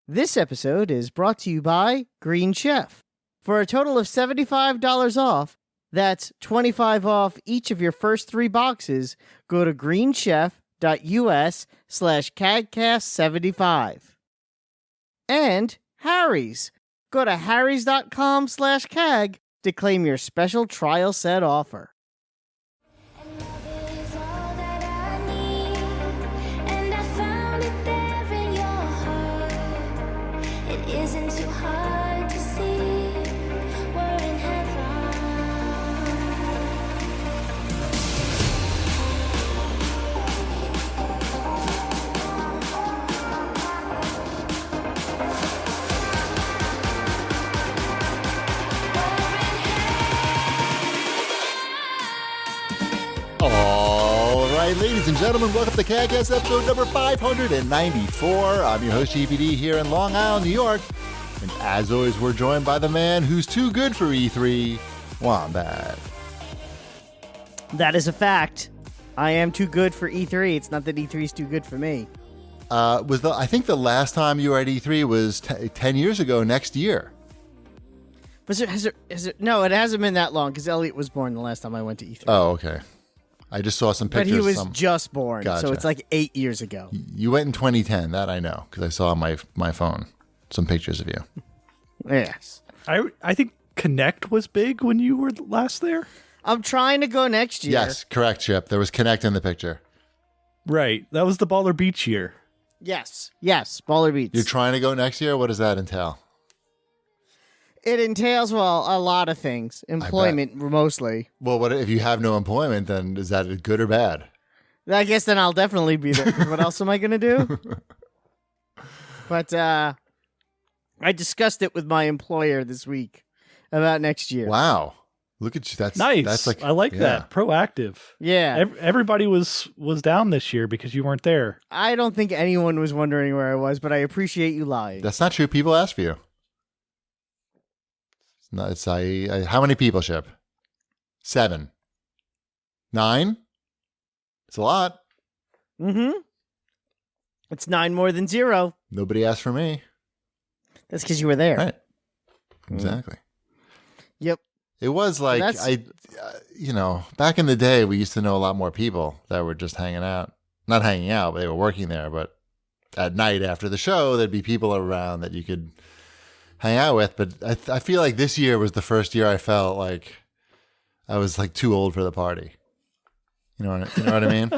This episode is brought to you by Green Chef. For a total of $75 off, that's $25 off each of your first 3 boxes, go to greenchef.us/CAGcast75. And Harry's. Go to harrys.com/CAG to claim your special trial set offer. Ladies and gentlemen, welcome to CAGcast episode number 594. I'm your host, GPD, here in Long Island, New York. And as always, we're joined by the man who's too good for E3, Wombat. That is a fact. I am too good for E3. It's not that E3 is too good for me. I think the last time you were at E3 was 10 years ago next year. No, it hasn't been that long because Elliot was born the last time I went to E3. Oh, okay. I just saw some pictures. But he was just born, Gotcha. So it's like 8 years ago. You went in 2010, that I know, because I saw on my phone some pictures of you. Yes. I think Connect was big when you were last there. I'm trying to go next year. Yes, correct, Chip. There was Connect in the picture. Right. That was the Baller Beach year. Yes, Baller Beach. You're trying to go next year? What does that entail? It entails, well, a lot of things. Employment, mostly. Well, what if you have no employment, then is that good or bad? I guess then I'll definitely be there. What else am I going to do? But I discussed it with my employer this week about next year. Wow. Look at you. That's nice. That's like, I like that. Proactive. Yeah. Everybody was down this year because you weren't there. I don't think anyone was wondering where I was, but I appreciate you lying. That's not true. People ask for you. No, it's how many people, Chip? 7. 9? It's a lot. Mm-hmm. It's 9 more than 0. Nobody asked for me. That's because you were there. Right. Exactly. Yep. It was like, back in the day, we used to know a lot more people that were just hanging out. Not hanging out, but they were working there. But at night after the show, there'd be people around that you could hang out with. But I feel like this year was the first year I felt like I was like too old for the party. You know what I mean?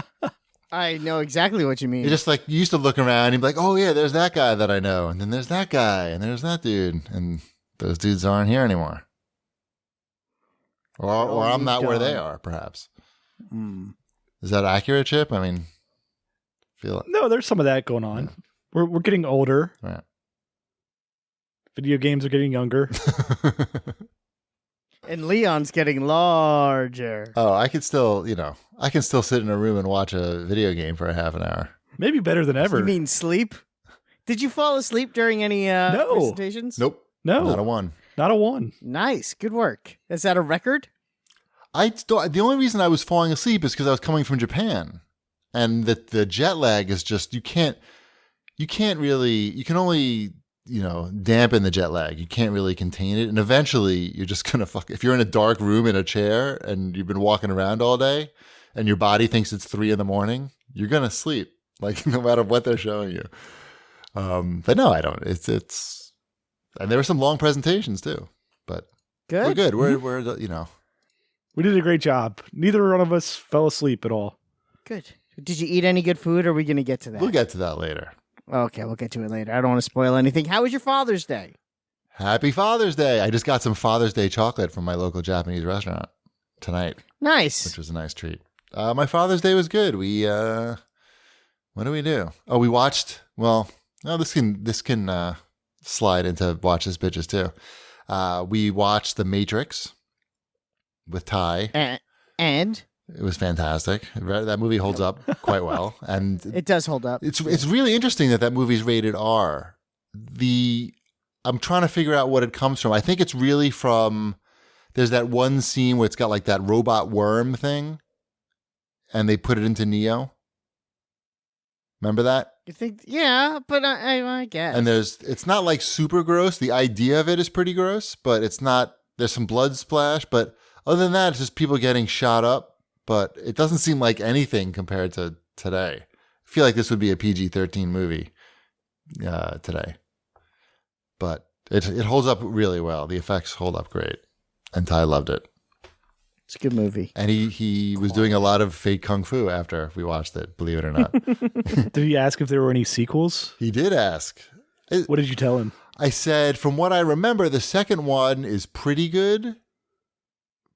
I know exactly what you mean. You're just like, you used to look around and you'd be like, oh yeah, there's that guy that I know. And then there's that guy and there's that dude. And those dudes aren't here anymore. Or I'm not where they are, perhaps. Mm. Is that accurate, Chip? I mean, feel it. No, there's some of that going on. Yeah. We're getting older. Right. Video games are getting younger. And Leon's getting larger. Oh, I can still sit in a room and watch a video game for a half an hour. Maybe better than ever. You mean sleep? Did you fall asleep during any presentations? Nope. No. Not a one. Not a one. Nice. Good work. Is that a record? The only reason I was falling asleep is because I was coming from Japan. And the jet lag is just, you can only dampen the jet lag. You can't really contain it. And eventually you're just going to if you're in a dark room in a chair and you've been walking around all day and your body thinks it's 3 a.m, you're going to sleep, like no matter what they're showing you. But no, I don't. It's, and there were some long presentations too, but good. We're good. We're We did a great job. Neither one of us fell asleep at all. Good. Did you eat any good food, or are we going to get to that? We'll get to that later. Okay, we'll get to it later. I don't want to spoil anything. How was your Father's Day? Happy Father's Day. I just got some Father's Day chocolate from my local Japanese restaurant tonight. Nice. Which was a nice treat. My Father's Day was good. We, what do we do? Oh, we watched, this can slide into watch this bitches too. We watched The Matrix with Ty. And? It was fantastic. That movie holds up quite well, and it does hold up. It's really interesting that movie's rated R. I'm trying to figure out what it comes from. I think it's really from. There's that one scene where it's got like that robot worm thing, and they put it into Neo. Remember that? You think? Yeah, but I guess. And it's not like super gross. The idea of it is pretty gross, but it's not. There's some blood splash, but other than that, it's just people getting shot up. But it doesn't seem like anything compared to today. I feel like this would be a PG-13 movie today. But it holds up really well. The effects hold up great. And Ty loved it. It's a good movie. And he was doing a lot of fake kung fu after we watched it, believe it or not. Did he ask if there were any sequels? He did ask. What did you tell him? I said, from what I remember, the second one is pretty good.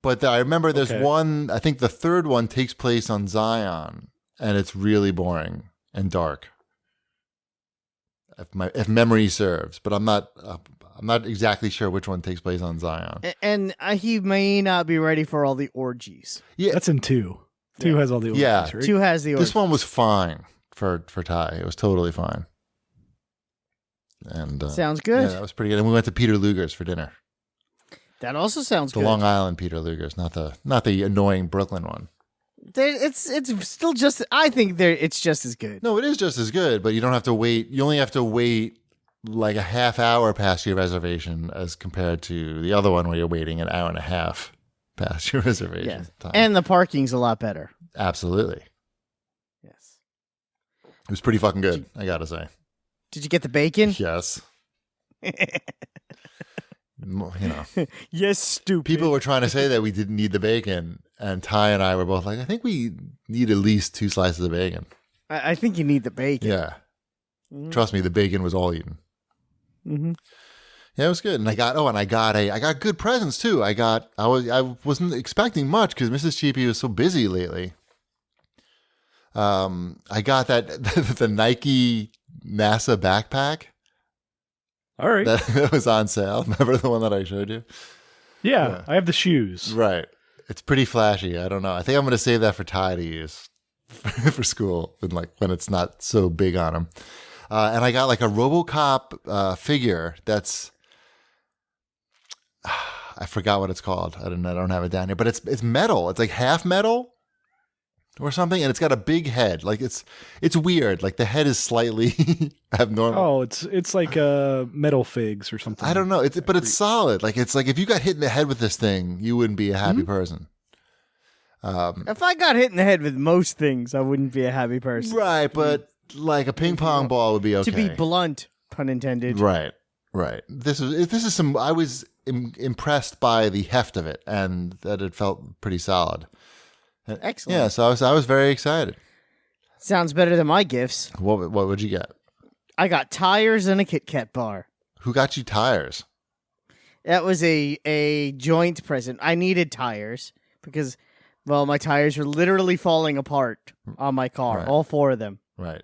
But I remember there's one, I think the third one takes place on Zion. And it's really boring and dark. If memory serves. But I'm not exactly sure which one takes place on Zion. And he may not be ready for all the orgies. Yeah, that's in 2. 2 has all the orgies, right? 2 has the orgies. This one was fine for Ty. It was totally fine. And sounds good. Yeah, that was pretty good. And we went to Peter Luger's for dinner. That also sounds the good. Long Island Peter Luger's, not the annoying Brooklyn one. It's still just. I think it's just as good. No, it is just as good, but you don't have to wait. You only have to wait like a half hour past your reservation as compared to the other one where you're waiting an hour and a half past your reservation time. And the parking's a lot better. Absolutely. Yes. It was pretty fucking good, I gotta say. Did you get the bacon? Yes. Yes, stupid. People were trying to say that we didn't need the bacon, and Ty and I were both like, I think we need at least 2 slices of bacon. I think you need the bacon. Yeah. Trust me, the bacon was all eaten. Mm-hmm. Yeah, it was good. And I got good presents too. I wasn't expecting much because Mrs. Cheapy was so busy lately. I got the Nike NASA backpack. All right. That was on sale. Remember the one that I showed you? Yeah, I have the shoes. Right. It's pretty flashy. I don't know. I think I'm going to save that for Ty to use for school when it's not so big on him. And I got like a RoboCop figure that's I forgot what it's called. I don't have it down here, but it's metal. It's like half metal or something, and it's got a big head. Like it's weird. Like the head is slightly abnormal. Oh, it's like metal figs or something. I don't know. But it's solid. Like it's like if you got hit in the head with this thing, you wouldn't be a happy person. If I got hit in the head with most things, I wouldn't be a happy person. Right, but like a ping pong ball would be okay. To be blunt, pun intended. Right. This is some. I was impressed by the heft of it and that it felt pretty solid. Excellent. Yeah, so I was very excited. Sounds better than my gifts. What would you get? I got tires and a Kit Kat bar. Who got you tires? That was a joint present. I needed tires because, well, my tires were literally falling apart on my car. Right. All 4 of them. Right.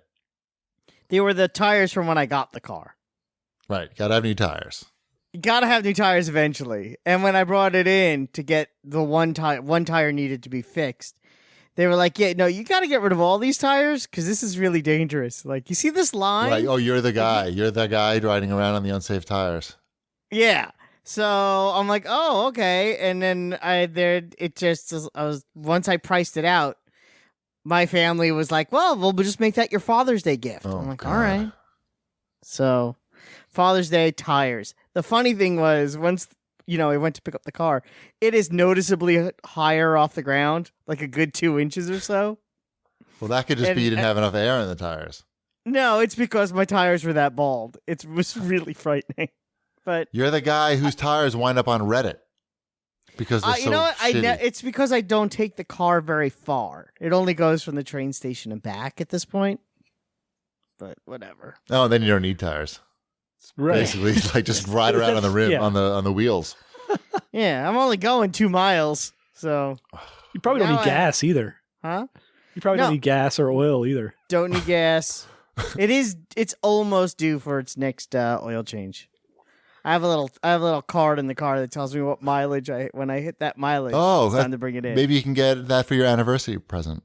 They were the tires from when I got the car. Right. Gotta have new tires. You gotta have new tires eventually. And when I brought it in to get the one tire needed to be fixed, they were like, yeah, no, you gotta get rid of all these tires because this is really dangerous. Like, you see this line? Right. Oh, you're the guy. You're the guy riding around on the unsafe tires. Yeah. So I'm like, oh, okay. And then once I priced it out, my family was like, well, we'll just make that your Father's Day gift. Oh, I'm like, God. all right. So Father's Day tires. The funny thing was once, I went to pick up the car, it is noticeably higher off the ground, like a good 2 inches or so. Well, that could just be you didn't have enough air in the tires. No, it's because my tires were that bald. It was really frightening. But you're the guy whose tires wind up on Reddit because they're so you know what? shitty. It's because I don't take the car very far. It only goes from the train station and back at this point. But whatever. Oh, then you don't need tires. Right. Basically, like just ride around on the rim on the wheels. Yeah, I'm only going 2 miles, so you probably don't need gas either. Huh? You probably don't need gas or oil either. Don't need gas. It's almost due for its next oil change. I have a little card in the car that tells me what mileage when I hit that mileage. It's time to bring it in. Maybe you can get that for your anniversary present.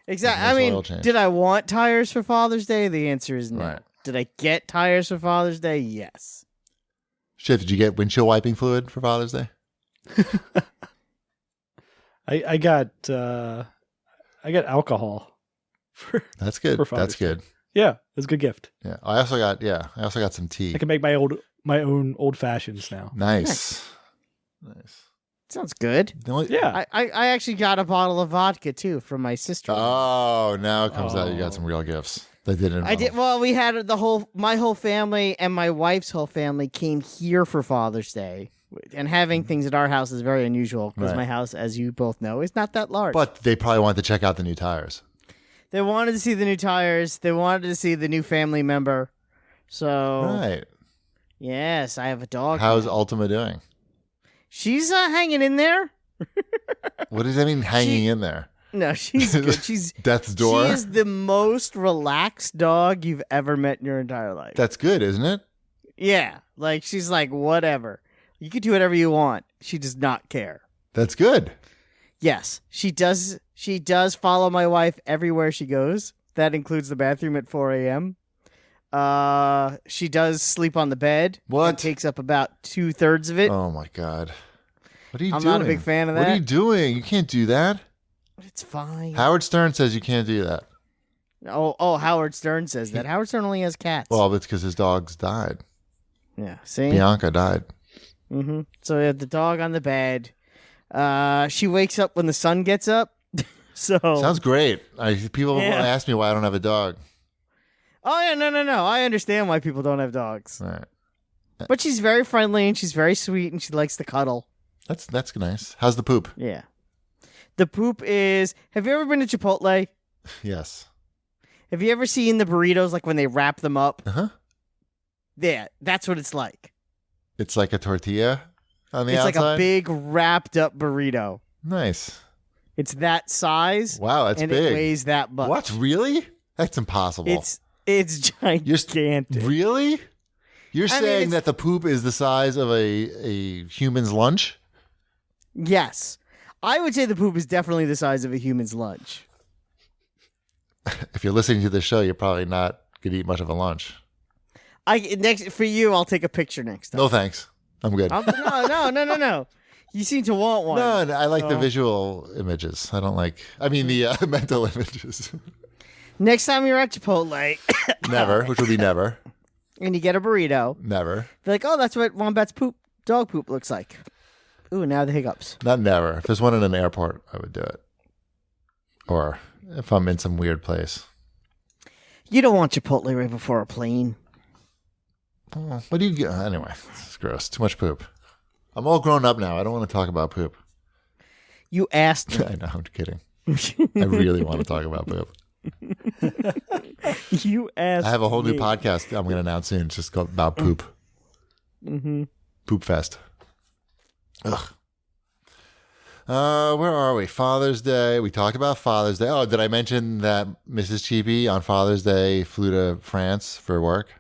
Exactly. I mean, did I want tires for Father's Day? The answer is no. Right. Did I get tires for Father's Day? Yes. Shit, did you get windshield wiping fluid for Father's Day? I got alcohol That's good. for Father's That's good. Yeah, it's a good gift. Yeah. I also got some tea. I can make my own old fashions now. Nice. Nice. Sounds good. Yeah. I actually got a bottle of vodka too from my sister. Oh, now it comes out you got some real gifts. That didn't. I did. Well, we had my whole family and my wife's whole family came here for Father's Day, and having things at our house is very unusual because my house, as you both know, is not that large. But they probably wanted to check out the new tires. They wanted to see the new tires. They wanted to see the new family member. So, Right. Yes, I have a dog. How's now. Ultima doing? She's hanging in there. What does that mean, hanging in there? No, she's good. She's Death's door? She is the most relaxed dog you've ever met in your entire life. That's good, isn't it? Yeah, like she's like whatever. You can do whatever you want. She does not care. That's good. Yes, she does. She does follow my wife everywhere she goes. That includes the bathroom at 4 a.m. She does sleep on the bed. What? It takes up about 2/3 of it. Oh my God. What are you doing? I'm not a big fan of that. What are you doing? You can't do that. It's fine. Howard Stern says you can't do that. Oh, Howard Stern says that. Howard Stern only has cats. Well, it's because his dogs died. Yeah, see? Bianca died. Mm-hmm. So we have the dog on the bed. She wakes up when the sun gets up. So Sounds great. People ask me why I don't have a dog. Oh yeah, no. I understand why people don't have dogs. Right. But she's very friendly and she's very sweet and she likes to cuddle. That's nice. How's the poop? Yeah. The poop is. Have you ever been to Chipotle? Yes. Have you ever seen the burritos like when they wrap them up? Uh huh. Yeah, that's what it's like. It's like a tortilla on the It's outside. like a big wrapped up burrito. Nice. It's that size. Wow, that's and big. it weighs that much. What? Really? That's impossible. It's gigantic. Really? You're I mean, saying that the poop is the size of a human's lunch? Yes. I would say the poop is definitely the size of a human's lunch. If you're listening to this show, you're probably not going to eat much of a lunch. For you, I'll take a picture next time. No, thanks. I'm good. No. You seem to want one. No, I like the visual images. I don't like, the mental images. Next time you're at Chipotle. Never, which would be never. And you get a burrito. Never. Be like, oh, that's what Wombat's dog poop looks like. Ooh, now the hiccups. Not never. If there's one in an airport, I would do it. Or if I'm in some weird place. You don't want Chipotle right before a plane. Oh, what do you get? Anyway, it's gross. Too much poop. I'm all grown up now. I don't want to talk about poop. You asked me. I know, I'm kidding. I really want to talk about poop. You asked I have a whole new me. podcast I'm going to announce soon. It's just called about poop. Mm-hmm. Poop Fest. Ugh. Where are we? Father's Day. We talked about Father's Day. Oh, did I mention that Mrs. Cheapy on Father's Day flew to France for work?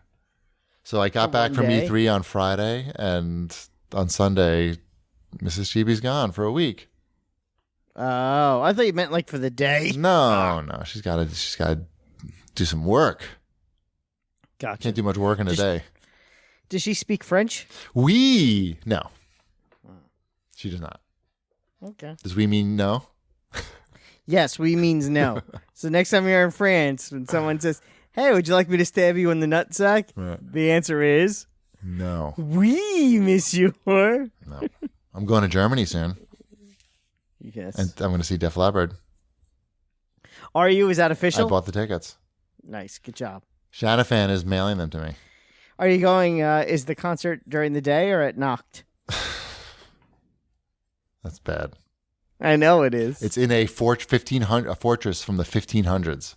So I got back from day? E3 on Friday, and on Sunday, Mrs. Cheapy's gone for a week. Oh, I thought you meant like for the day. No. She's got to do some work. Gotcha. Can't do much work in a day. Does she speak French? No. She does not. Okay. Does we mean no? Yes, we means no. So next time you're in France, when someone says, hey, would you like me to stab you in the nutsack? Right. The answer is, No. oui, monsieur. No. I'm going to Germany soon, Yes. and I'm going to see Def Leppard. Are you? Is that official? I bought the tickets. Nice. Good job. Shanafan is mailing them to me. Are you going, is the concert during the day or at Nacht? That's bad. I know it is. It's in a fortress from the 1500s.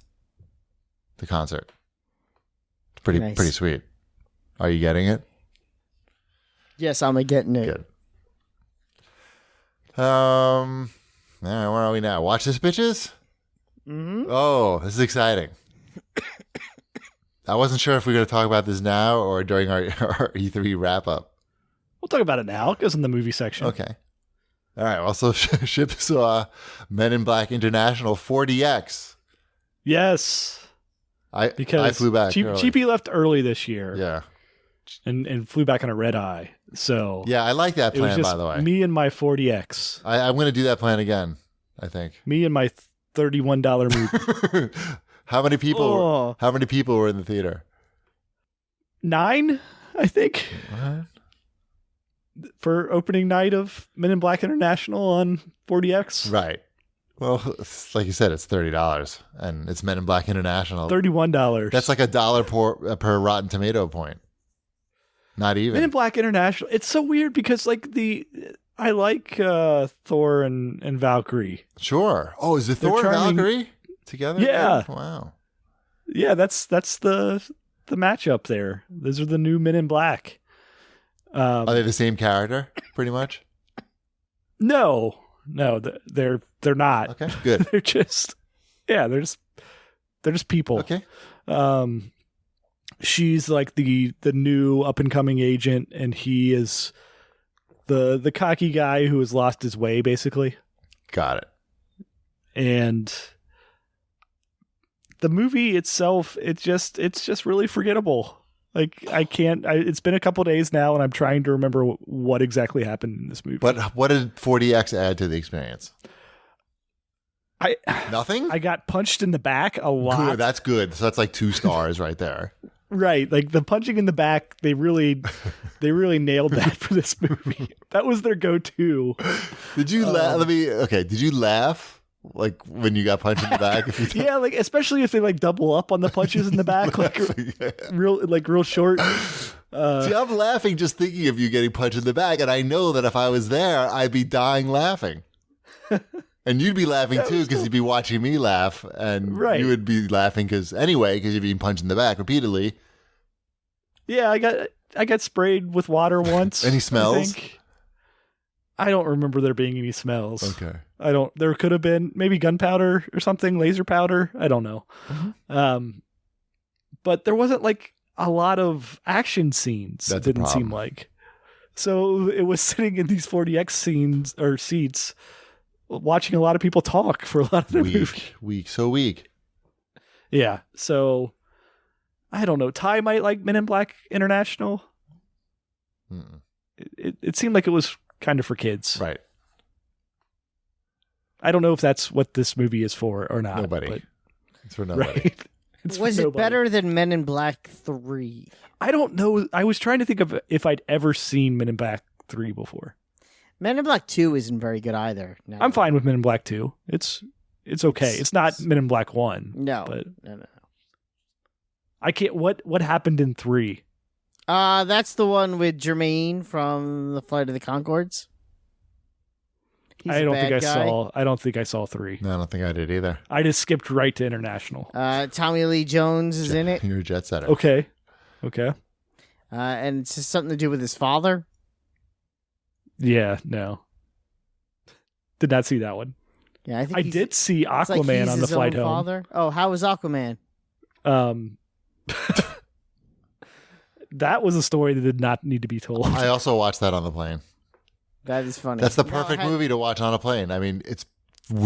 The concert. It's pretty Nice. pretty sweet. Are you getting it? Yes, I'm getting it. Good. All right, where are we now? Watch this, bitches. Mm-hmm. Oh, this is exciting. I wasn't sure if we were going to talk about this now or during our E3 wrap up. We'll talk about it now. It goes in the movie section. Okay. All right. Also, Ship saw Men in Black International 4DX. Yes. I flew back. early. Cheapy left early this year. Yeah. And flew back on a red eye. So Yeah, I like that it was plan, just by the way. me and my 40X. I'm going to do that plan again, I think. Me and my $31 movie. How many people? Oh. How many people were in the theater? 9, I think, What? for opening night of Men in Black International on 40X. Right. Well, like you said, it's $30, and it's Men in Black International. $31. That's like $1 per Rotten Tomato point. Not even. Men in Black International. It's so weird because like I like Thor and Valkyrie. Sure. Oh, is it They're Thor and charming. Valkyrie together? Yeah. Wow. Yeah, that's the matchup there. Those are the new Men in Black. Are they the same character, pretty much? No, they're not. Okay, good. they're just people. Okay. She's like the new up and coming agent, and he is the cocky guy who has lost his way, basically. Got it. And the movie itself, it's just really forgettable. Like it's been a couple days now, and I'm trying to remember what exactly happened in this movie. But what did 40X add to the experience? Nothing? I got punched in the back a lot. Good, that's good. So that's like 2 stars right there. Right, like the punching in the back, they really nailed that for this movie. That was their go-to. Did you laugh? Did you laugh like when you got punched in the back? Yeah, like especially if they like double up on the punches in the back, real short. See, I'm laughing just thinking of you getting punched in the back, and I know that if I was there, I'd be dying laughing. And you'd be laughing too because you'd be watching me laugh, and you would be laughing because you're being punched in the back repeatedly. Yeah, I got sprayed with water once. Any smells? I don't remember there being any smells. Okay. There could have been maybe gunpowder or something, laser powder. I don't know. Mm-hmm. But there wasn't like a lot of action scenes. That's didn't seem like. So it was sitting in these 40X scenes or seats, watching a lot of people talk for a lot of the movie. So weak. Yeah. So I don't know. Ty might like Men in Black International. It seemed like it was kind of for kids. Right. I don't know if that's what this movie is for or not. Nobody. But, it's for nobody. Right? It's Was for it nobody. better than Men in Black 3? I don't know. I was trying to think of if I'd ever seen Men in Black 3 before. Men in Black 2 isn't very good either. No. I'm fine with Men in Black 2. It's okay. It's not Men in Black 1. No. But No. I can't. What happened in 3? That's the one with Jermaine from the Flight of the Conchords. I don't think I saw 3. No, I don't think I did either. I just skipped right to International. Tommy Lee Jones is in it. You're a jet setter. Okay. And it's just something to do with his father. Yeah, no. Did not see that one. Yeah, I think I did see Aquaman on the flight home. Father. Oh, how was Aquaman? That was a story that did not need to be told. I also watched that on the plane. That is funny. That's the perfect movie to watch on a plane. I mean, it's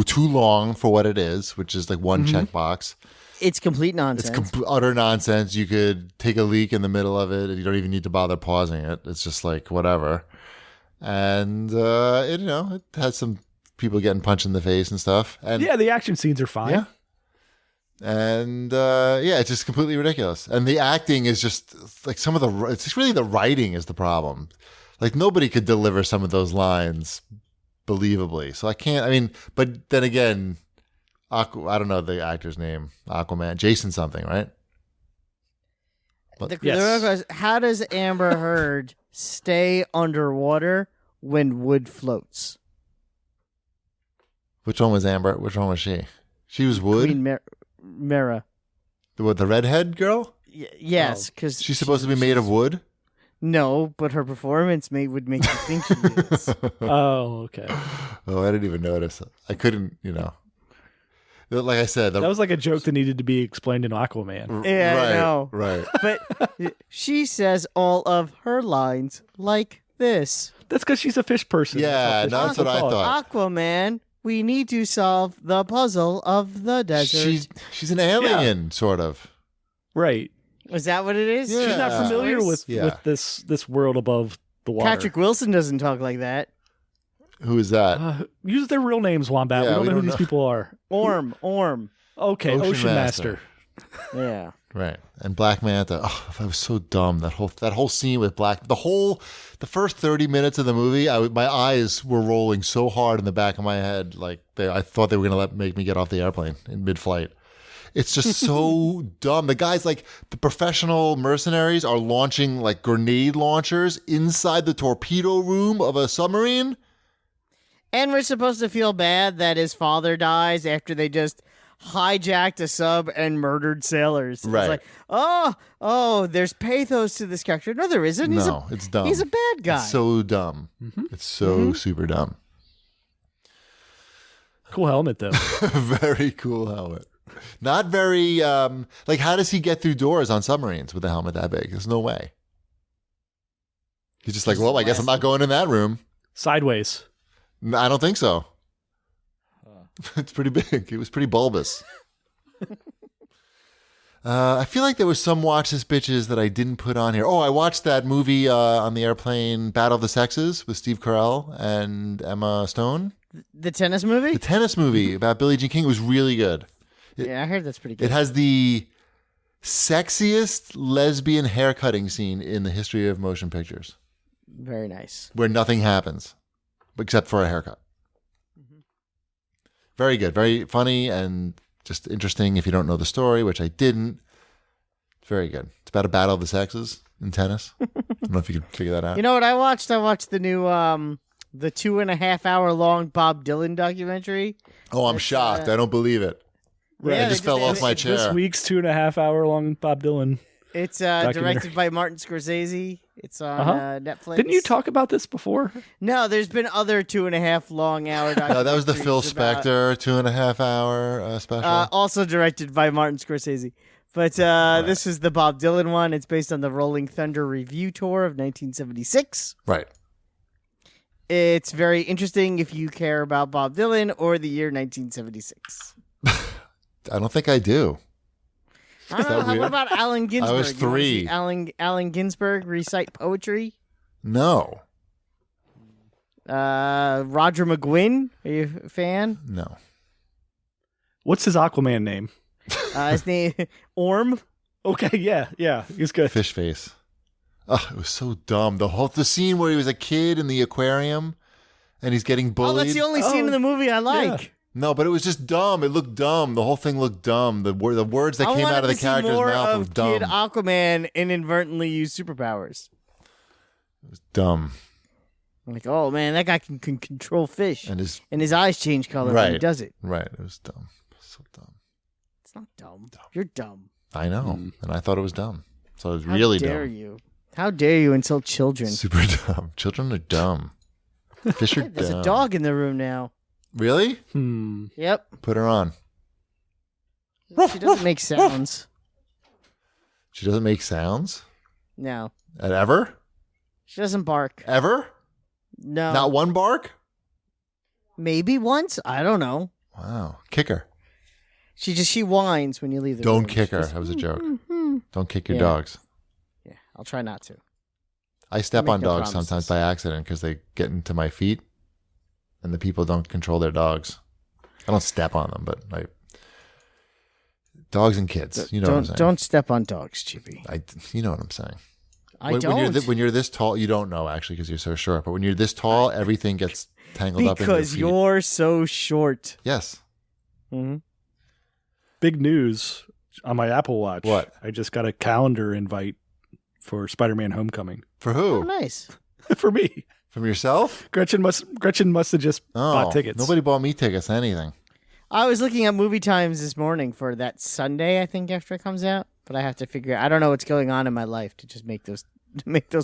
too long for what it is, which is like one checkbox. It's complete nonsense. It's utter nonsense. You could take a leak in the middle of it, and you don't even need to bother pausing it. It's just like whatever. And it has some people getting punched in the face and stuff. And yeah, the action scenes are fine. Yeah. And it's just completely ridiculous. And the acting is just like it's just really the writing is the problem. Like nobody could deliver some of those lines believably. So I can't. I mean, but then again, I don't know the actor's name. Aquaman, Jason something, right? The real question is, how does Amber Heard stay underwater when wood floats? Which one was Amber? Which one was she? She was wood. Queen Mera. The redhead girl? Yes, because she's supposed to be made of wood. No, but her performance would make you think she is. Oh, okay. Oh, I didn't even notice. I couldn't, Like I said, that was like a joke that needed to be explained in Aquaman. Yeah, right, I know. Right. But she says all of her lines like this. That's because she's a fish person. Yeah, that's what I thought. Aquaman, we need to solve the puzzle of the desert. She's an alien, sort of. Right. Is that what it is? Yeah. She's not familiar with this world above the water. Patrick Wilson doesn't talk like that. Who is that? Use their real names, Wombat. Yeah, we don't know who these people are. Orm. Okay, Ocean Master. Yeah. Right. And Black Manta. Oh, that was so dumb. That whole scene with the first 30 minutes of the movie, my eyes were rolling so hard in the back of my head, like I thought they were going to make me get off the airplane in mid-flight. It's just so dumb. The guys, like the professional mercenaries, are launching like grenade launchers inside the torpedo room of a submarine. And we're supposed to feel bad that his father dies after they just hijacked a sub and murdered sailors. Right. It's like, oh, there's pathos to this character. No, there isn't. It's dumb. He's a bad guy. It's so dumb. Mm-hmm. It's so super dumb. Cool helmet, though. Very cool helmet. Not very, like, how does he get through doors on submarines with a helmet that big? There's no way. He's just like, well, I guess I'm not going in that room. Sideways. I don't think so. It's pretty big. It was pretty bulbous. I feel like there was some Watch This Bitches that I didn't put on here. Oh, I watched that movie on the airplane, Battle of the Sexes, with Steve Carell and Emma Stone. The tennis movie? The tennis movie about Billie Jean King was really good. Yeah, I heard that's pretty good. It has the sexiest lesbian haircutting scene in the history of motion pictures. Very nice. Where nothing happens except for a haircut. Mm-hmm. Very good. Very funny and just interesting if you don't know the story, which I didn't. Very good. It's about a battle of the sexes in tennis. I don't know if you can figure that out. You know what I watched? I watched the new, the 2.5 hour long Bob Dylan documentary. Oh, I'm shocked. I don't believe it. Yeah, I just fell off my chair. This week's 2.5 hour long Bob Dylan. It's directed by Martin Scorsese. It's on Netflix. Didn't you talk about this before? No, there's been other 2.5 long hour documentaries. No, that was the Phil Spector 2.5 hour special. Also directed by Martin Scorsese. But This is the Bob Dylan one. It's based on the Rolling Thunder Review Tour of 1976. Right. It's very interesting if you care about Bob Dylan or the year 1976. I don't think I do. I don't know. What about Allen Ginsberg? I was 3. Allen Ginsberg recite poetry? No. Roger McGuinn? Are you a fan? No. What's his Aquaman name? His name Orm. Okay, yeah, he's good. Fish face. Oh, it was so dumb. The scene where he was a kid in the aquarium and he's getting bullied. Oh, that's the only scene in the movie I like. Yeah. No, but it was just dumb. It looked dumb. The whole thing looked dumb. The words that came out of the character's mouth were dumb. Kid Aquaman inadvertently use superpowers. It was dumb. I'm like, oh man, that guy can control fish, and his eyes change color right, when he does it. Right. It was dumb. So dumb. It's not dumb. You're dumb. I know, and I thought it was dumb. So it was really dumb. How dare you? How dare you insult children? Super dumb. Children are dumb. Fish are dumb. There's a dog in the room now. Really? Yep. Put her on. She doesn't make sounds. She doesn't make sounds? No. Ever? She doesn't bark. Ever? No. Not one bark? Maybe once. I don't know. Wow. Kick her. She whines when you leave the Don't room. kick her. That was a joke. Don't kick your dogs. Yeah, I'll try not to. I step on dogs promises. sometimes by accident because they get into my feet and the people don't control their dogs. I don't step on them, but dogs and kids. You know what I'm saying? Don't step on dogs, Chippy. You know what I'm saying. don't. When you're this tall, you don't know actually because you're so short. But when you're this tall, everything gets tangled up in your feet. Because you're so short. Yes. Mm-hmm. Big news on my Apple Watch. What? I just got a calendar invite for Spider-Man Homecoming. For who? Oh, nice. For me. From yourself? Gretchen must have just bought tickets. Nobody bought me tickets, anything. I was looking at movie times this morning for that Sunday, I think, after it comes out. But I have to figure out. I don't know what's going on in my life to just make those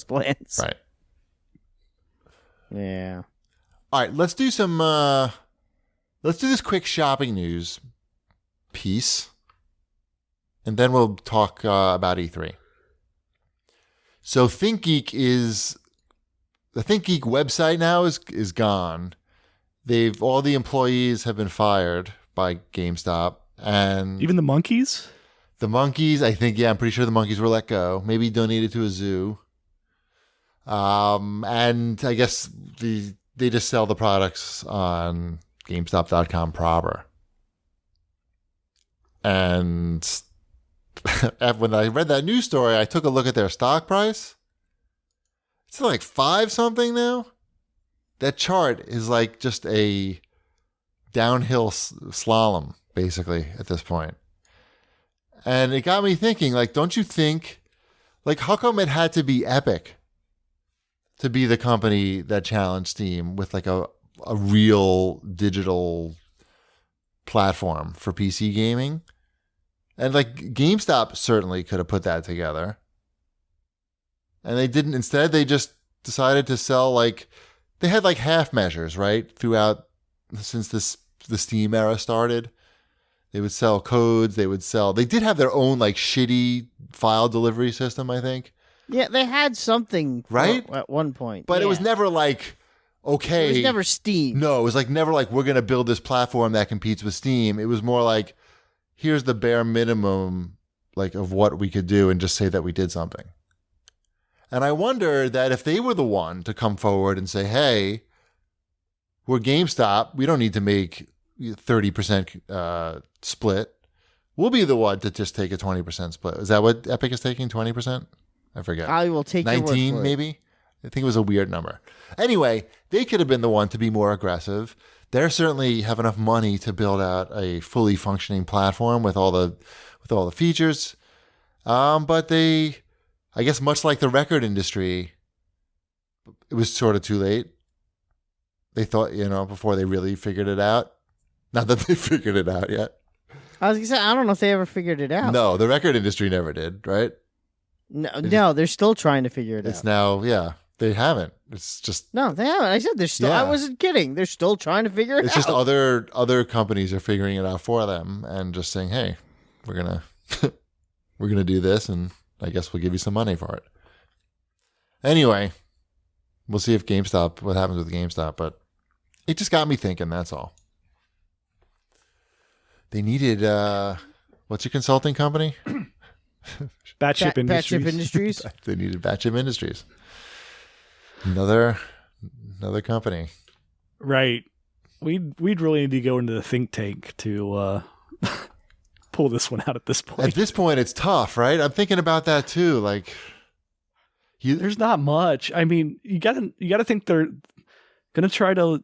plans. Right. Yeah. All right, let's do this quick shopping news piece, and then we'll talk about E3. So ThinkGeek the ThinkGeek website now is gone. All the employees have been fired by GameStop, and even the monkeys. The monkeys, I think, I'm pretty sure the monkeys were let go. Maybe donated to a zoo. And I guess they just sell the products on GameStop.com proper. And when I read that news story, I took a look at their stock price. It's like 5 something now. That chart is like just a downhill slalom, basically, at this point. And it got me thinking, like, don't you think, like, how come it had to be Epic to be the company that challenged Steam with like a real digital platform for PC gaming? And like GameStop certainly could have put that together. And they didn't. Instead, they just decided to sell like, they had like half measures, right? Throughout, since the Steam era started. They would sell codes. They did have their own like shitty file delivery system, I think. Yeah, they had something right at one point. But it was never like, okay. It was never Steam. No, it was like never like, we're going to build this platform that competes with Steam. It was more like, here's the bare minimum like of what we could do and just say that we did something. And I wonder that if they were the one to come forward and say, hey, we're GameStop, we don't need to make 30% split. We'll be the one to just take a 20% split. Is that what Epic is taking, 20%? I forget. I will take 19 maybe? I think it was a weird number. Anyway, they could have been the one to be more aggressive. They certainly have enough money to build out a fully functioning platform with all the features. But they, I guess much like the record industry, it was sort of too late. They thought, before they really figured it out. Not that they figured it out yet. I was going to say, I don't know if they ever figured it out. No, the record industry never did, right? No, they're still trying to figure it out. It's now, yeah, they haven't. It's just... No, they haven't. I said they're still... Yeah. I wasn't kidding. They're still trying to figure it out. It's just other companies are figuring it out for them and just saying, hey, we're going to do this and I guess we'll give you some money for it. Anyway, we'll see if what happens with GameStop, but it just got me thinking, that's all. They needed, what's your consulting company? Batship Industries. They needed Batship Industries. Another company. Right. We'd really need to go into the think tank to pull this one out at this point. At this point, it's tough, right? I'm thinking about that too. Like, there's not much. I mean, you gotta think they're gonna try to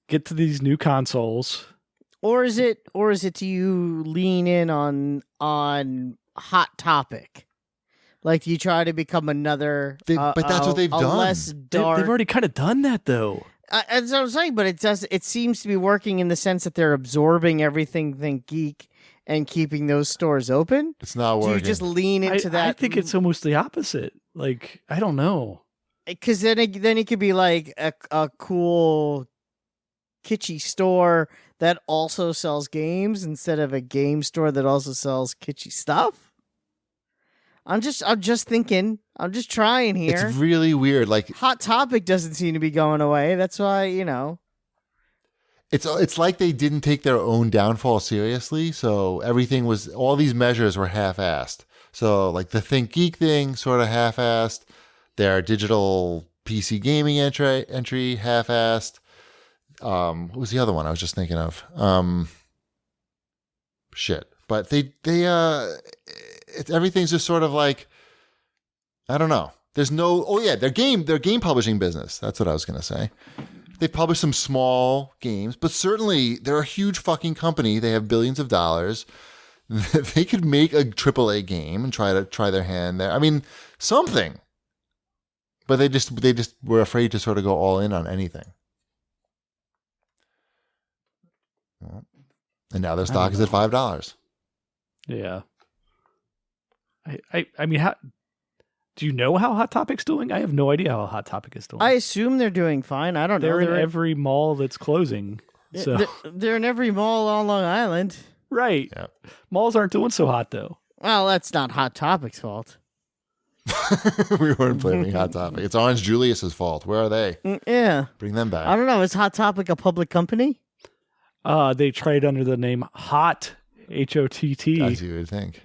get to these new consoles. Or is it do you lean in on Hot Topic? Like, do you try to become another but that's what they've done. Less dark... They've already kind of done that though. That's what I'm saying, but it seems to be working in the sense that they're absorbing everything ThinkGeek and keeping those stores open. It's not working. Do you just lean into that? I think it's almost the opposite. Like, I don't know. Because then it could be like a cool kitschy store that also sells games instead of a game store that also sells kitschy stuff. I'm just thinking. I'm just trying here. It's really weird. Like, Hot Topic doesn't seem to be going away. That's why, It's like they didn't take their own downfall seriously. So all these measures were half-assed. So like the ThinkGeek thing, sort of half-assed. Their digital PC gaming entry half-assed. What was the other one I was just thinking of? But everything's just sort of like, I don't know. There's no, their game publishing business. That's what I was going to say. They publish some small games, but certainly they're a huge fucking company. They have billions of dollars. They could make a AAA game and try their hand there. I mean, something. But they just were afraid to sort of go all in on anything. Well, and now their stock is at $5. Yeah. I mean, do you know how Hot Topic's doing? I have no idea how Hot Topic is doing. I assume they're doing fine. I don't know. They're in every mall that's closing. So they're in every mall on Long Island. Right. Yep. Malls aren't doing so hot though. Well, that's not Hot Topic's fault. We weren't blaming Hot Topic. It's Orange Julius's fault. Where are they? Yeah. Bring them back. I don't know. Is Hot Topic a public company? They trade under the name Hot, HOTT. As you would think.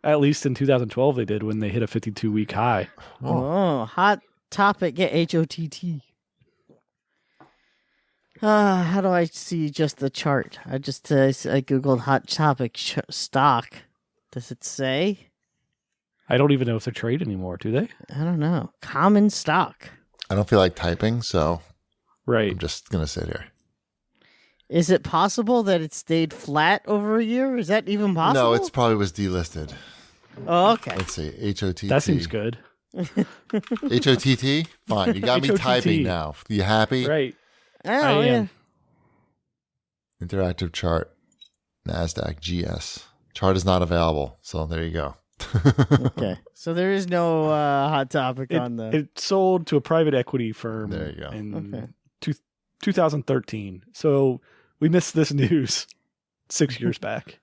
At least in 2012 they did when they hit a 52-week high. Oh, Hot Topic, yeah, HOTT. How do I see just the chart? I Googled Hot Topic stock. Does it say? I don't even know if they trade anymore, do they? I don't know. Common stock. I don't feel like typing, so Right. I'm just going to sit here. Is it possible that it stayed flat over a year? Is that even possible? No, it's probably was delisted. Oh, okay. Let's see. HOTT. That seems good. HOTT? Fine. You got me HOTT. typing now. You happy? Right. Oh, I yeah. am. Interactive chart. NASDAQ GS. Chart is not available. So there you go. Okay. So there is no hot topic on the. It sold to a private equity firm. There you go. In 2013. So we missed this news 6 years back.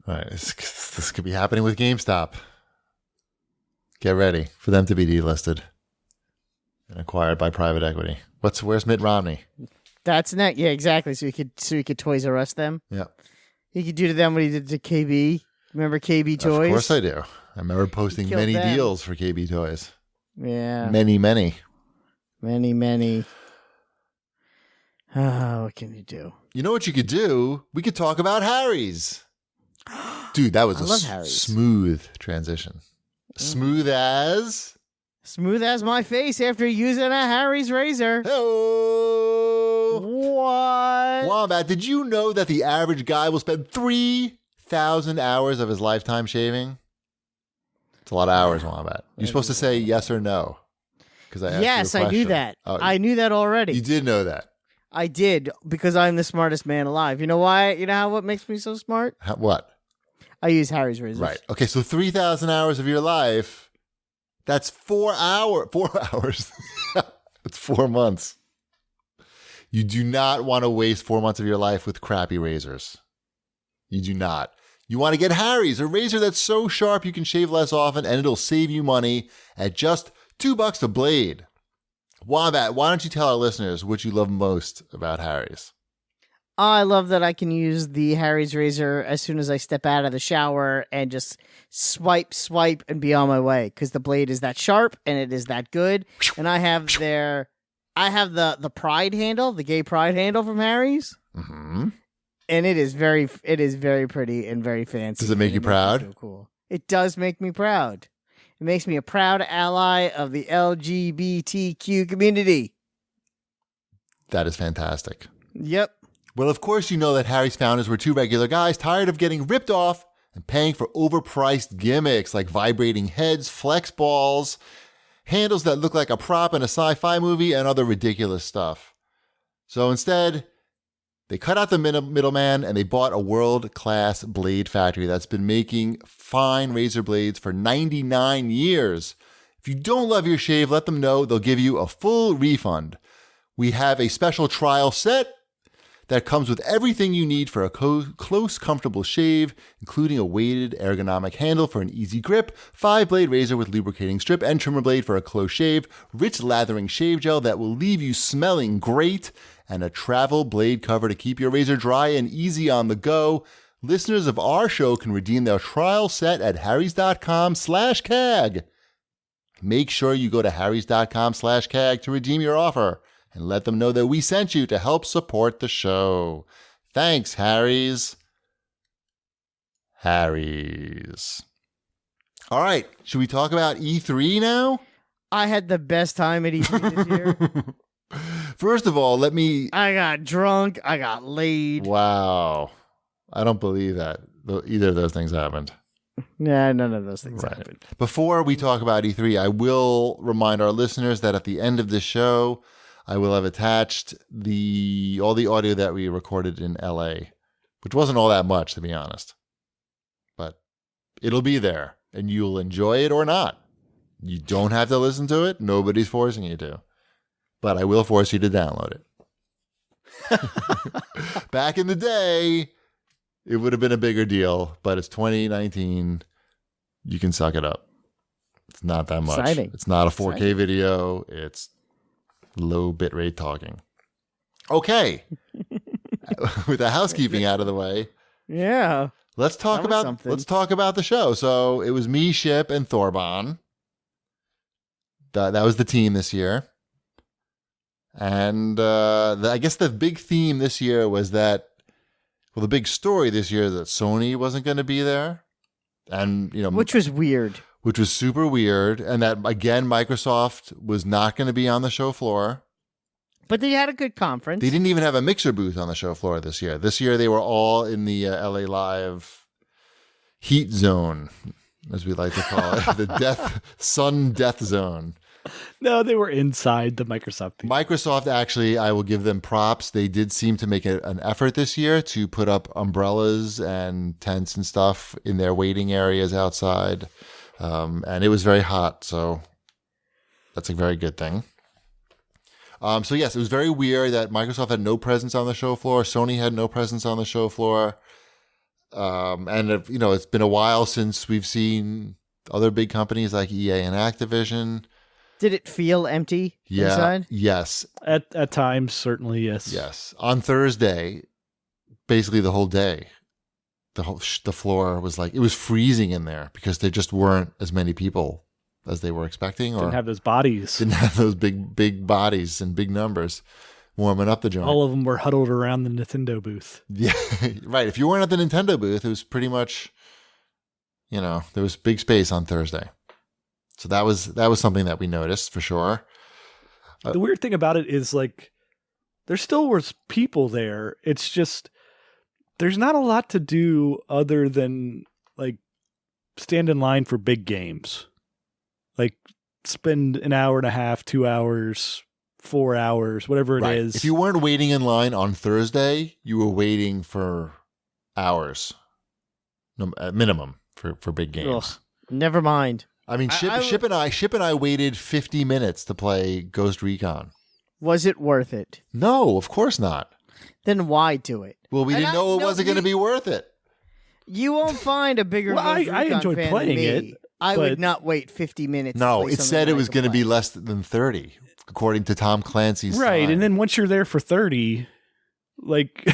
All right. This could be happening with GameStop. Get ready for them to be delisted and acquired by private equity. Where's Mitt Romney? That's next. Yeah, exactly. So he could Toys R Us them. Yeah. He could do to them what he did to KB. Remember KB Toys? Of course I do. I remember posting killed many them. deals for KB Toys. Yeah. Many. Many. Oh, what can you do? You know what you could do? We could talk about Harry's. Dude, that was I love Harry's. smooth transition. Smooth as... Smooth as my face after using a Harry's razor. Hello. What? Wombat, did you know that the average guy will spend 3,000 hours of his lifetime shaving? It's a lot of hours, Wombat. You're supposed to say yes or no. Because I asked Yes, you a I knew question. that. Oh, I knew that already. You did know that. I did because I'm the smartest man alive. You know why? You know what makes me so smart? What? I use Harry's razors. Right. Okay, so 3,000 hours of your life, that's 4 hours. 4 hours. That's 4 months. You do not want to waste 4 months of your life with crappy razors. You do not. You want to get Harry's, a razor that's so sharp you can shave less often and it'll save you money at just $2 a blade. Wombat, why don't you tell our listeners what you love most about Harry's? I love that I can use the Harry's razor as soon as I step out of the shower and just swipe, and be on my way because the blade is that sharp and it is that good. And I have the Pride handle, the gay Pride handle from Harry's. Mm-hmm. And it is very pretty and very fancy. Does it make you proud? So cool. It does make me proud. It makes me a proud ally of the LGBTQ community. That is fantastic. Yep. Well, of course, you know that Harry's founders were two regular guys tired of getting ripped off and paying for overpriced gimmicks like vibrating heads, flex balls, handles that look like a prop in a sci-fi movie, and other ridiculous stuff. So instead, they cut out the middleman and they bought a world-class blade factory that's been making fine razor blades for 99 years. If you don't love your shave, let them know. They'll give you a full refund. We have a special trial set that comes with everything you need for a close, comfortable shave, including a weighted ergonomic handle for an easy grip, 5-blade razor with lubricating strip and trimmer blade for a close shave, rich lathering shave gel that will leave you smelling great, and a travel blade cover to keep your razor dry and easy on the go. Listeners of our show can redeem their trial set at harrys.com/CAG. Make sure you go to harrys.com/CAG to redeem your offer. And let them know that we sent you to help support the show. Thanks, Harry's. Harry's. All right. Should we talk about E3 now? I had the best time at E3 this year. First of all, I got drunk. I got laid. Wow. I don't believe that either of those things happened. Nah, none of those things happened. Before we talk about E3, I will remind our listeners that at the end of the show, I will have attached all the audio that we recorded in LA, which wasn't all that much, to be honest. But it'll be there, and you'll enjoy it or not. You don't have to listen to it. Nobody's forcing you to. But I will force you to download it. Back in the day, it would have been a bigger deal, but it's 2019. You can suck it up. It's not that much. Exciting. It's not a 4K video. It's low bitrate talking. Okay. With the housekeeping out of the way. Yeah. Let's talk about the show. So it was me, Ship, and Thorban. That was the team this year. And I guess the big theme this year was that, well, the big story this year is that Sony wasn't going to be there. And, which was weird. Which was super weird. And that, again, Microsoft was not going to be on the show floor. But they had a good conference. They didn't even have a mixer booth on the show floor this year. This year, they were all in the LA Live heat zone, as we like to call it, the sun death zone. No, they were inside the Microsoft thing. Microsoft, actually, I will give them props. They did seem to make an effort this year to put up umbrellas and tents and stuff in their waiting areas outside. And it was very hot, so that's a very good thing. So yes, it was very weird that Microsoft had no presence on the show floor. Sony had no presence on the show floor. And it's been a while since we've seen other big companies like EA and Activision. Did it feel empty inside? Yes. At times, certainly, yes. Yes. On Thursday, basically the whole day, the floor was like, it was freezing in there because there just weren't as many people as they were expecting. Didn't have those bodies. Didn't have those big bodies and big numbers warming up the joint. All of them were huddled around the Nintendo booth. Yeah, right. If you weren't at the Nintendo booth, it was pretty much, there was big space on Thursday. So that was something that we noticed for sure. The weird thing about it is like there still was people there. It's just there's not a lot to do other than like stand in line for big games. Like spend an hour and a half, 2 hours, 4 hours, whatever it is. If you weren't waiting in line on Thursday, you were waiting for hours, at minimum for big games. Ugh, never mind. I mean, Ship and I waited 50 minutes to play Ghost Recon. Was it worth it? No, of course not. Then why do it? Well, we didn't know it wasn't going to be worth it. You won't find a bigger well, Ghost Recon I enjoyed fan playing than me. it. I would not wait 50 minutes. No, to play it said it was going to be play. less than 30, according to Tom Clancy's Right, time. and then once you're there for 30, like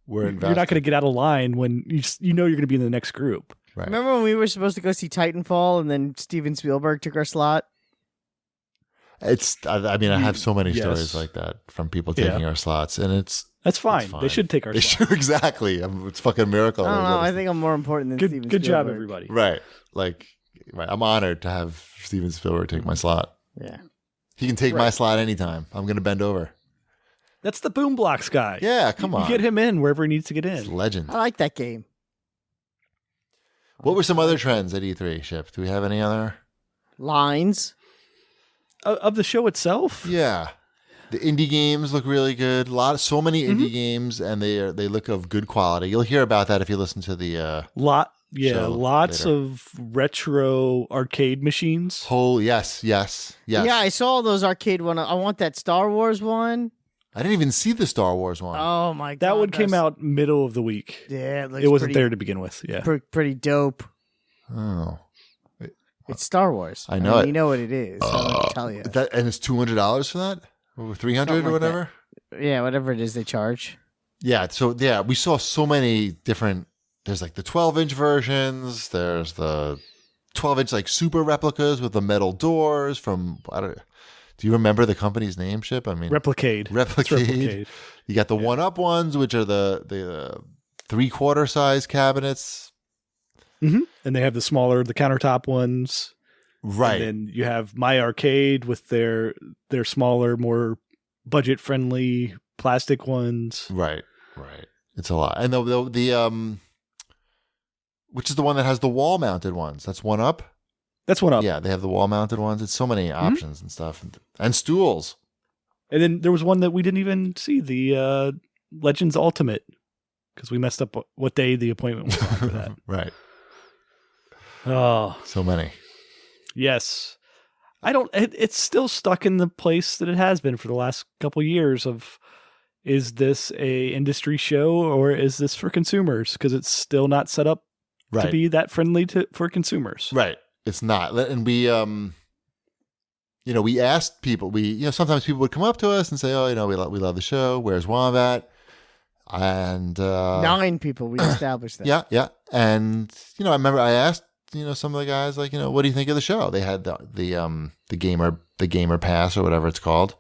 you're not going to get out of line when you know you're going to be in the next group. Right. Remember when we were supposed to go see Titanfall and then Steven Spielberg took our slot? I have so many Yes. stories like that from people taking our slots, and That's fine. fine. They should take our they slot. should, exactly. It's fucking a miracle. I don't know. I think I'm more important than Steven Good job, Spielberg. everybody. Right. I'm honored to have Steven Spielberg take my slot. Yeah. He can take my slot anytime. I'm going to bend over. That's the Boom Blocks guy. Yeah, come on. You get him in wherever he needs to get He's a in. legend. I like that game. What were some other trends at E3, Ship? Do we have any other? Lines. Of the show itself? Yeah. The indie games look really good. So many indie games, and they look of good quality. You'll hear about that if you listen to the Lots later. of retro arcade machines. yes. Yeah, I saw those arcade one. I want that Star Wars one. I didn't even see the Star Wars one. Oh my god. That one came out middle of the week. Yeah, It wasn't there to begin with. Yeah. Pretty dope. Oh. It's Star Wars. I know it. You know what it is. I don't have to tell you. And it's $200 for that? Or $300 Something or like whatever? Yeah, whatever it is they charge. Yeah, so we saw so many different. There's like the 12-inch versions. There's the 12-inch like super replicas with the metal doors from. Do you remember the company's name, Ship? I mean, Replicade. It's Replicade. You got the one-up ones, which are the 3/4 size cabinets. Mm-hmm. And they have the countertop ones. Right. And then you have My Arcade with their smaller, more budget-friendly plastic ones. Right. It's a lot. And the which is the one that has the wall-mounted ones? That's one up? That's one up. Yeah, they have the wall-mounted ones. It's so many options and stuff. And stools. And then there was one that we didn't even see, the Legends Ultimate, because we messed up what day the appointment was on for that. Right. Oh. So many. Yes. It's still stuck in the place that it has been for the last couple years of, is this a industry show or is this for consumers? Because it's still not set up to be that friendly for consumers. Right. It's not. And we, we asked people, sometimes people would come up to us and say, oh, we love the show. Where's Wombat? And 9 people, we established that. Yeah. And, I remember I asked, some of the guys, like, what do you think of the show? They had the gamer pass or whatever it's called.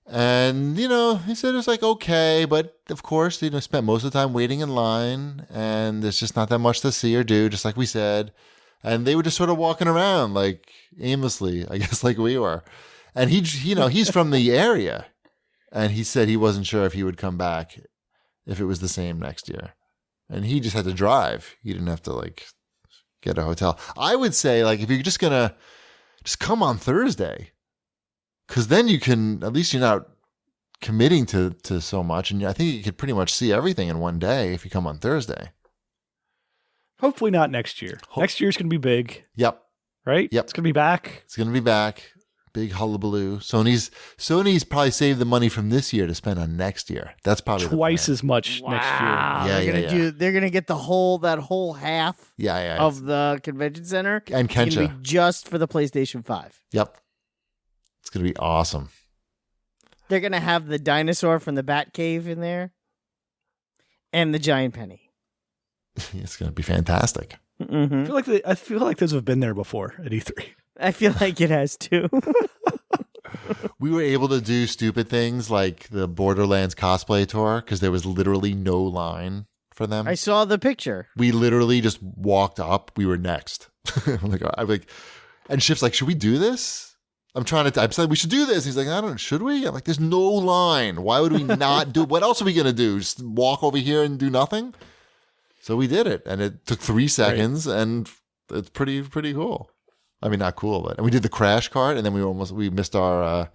And, he said it was like okay, but of course, spent most of the time waiting in line, and there's just not that much to see or do, just like we said. And they were just sort of walking around like aimlessly, I guess, like we were. And he's from the area, and he said he wasn't sure if he would come back if it was the same next year. And he just had to drive. He didn't have to like get a hotel. I would say like if you're just gonna just come on Thursday. Because then you can, at least you're not committing to so much. And I think you could pretty much see everything in one day if you come on Thursday. Hopefully not next year. Next year's going to be big. Yep. Right? Yep. It's going to be back. It's going to be back. Big hullabaloo. Sony's probably saved the money from this year to spend on next year. That's probably twice as much next year. They're gonna get that whole half of the convention center and Kensha. It's gonna be just for the PlayStation 5. Yep. It's going to be awesome. They're going to have the dinosaur from the Batcave in there and the giant penny. It's going to be fantastic. Mm-hmm. I feel like those have been there before at E3. I feel like it has too. We were able to do stupid things like the Borderlands cosplay tour because there was literally no line for them. I saw the picture. We literally just walked up. We were next. I'm like, and Shift's like, should we do this? I'm saying we should do this. He's like, I don't know, should we? I'm like, there's no line. Why would we not do? What else are we going to do? Just walk over here and do nothing? So we did it. And it took 3 seconds and it's pretty cool. I mean, not cool, but and we did the crash cart and then we missed our,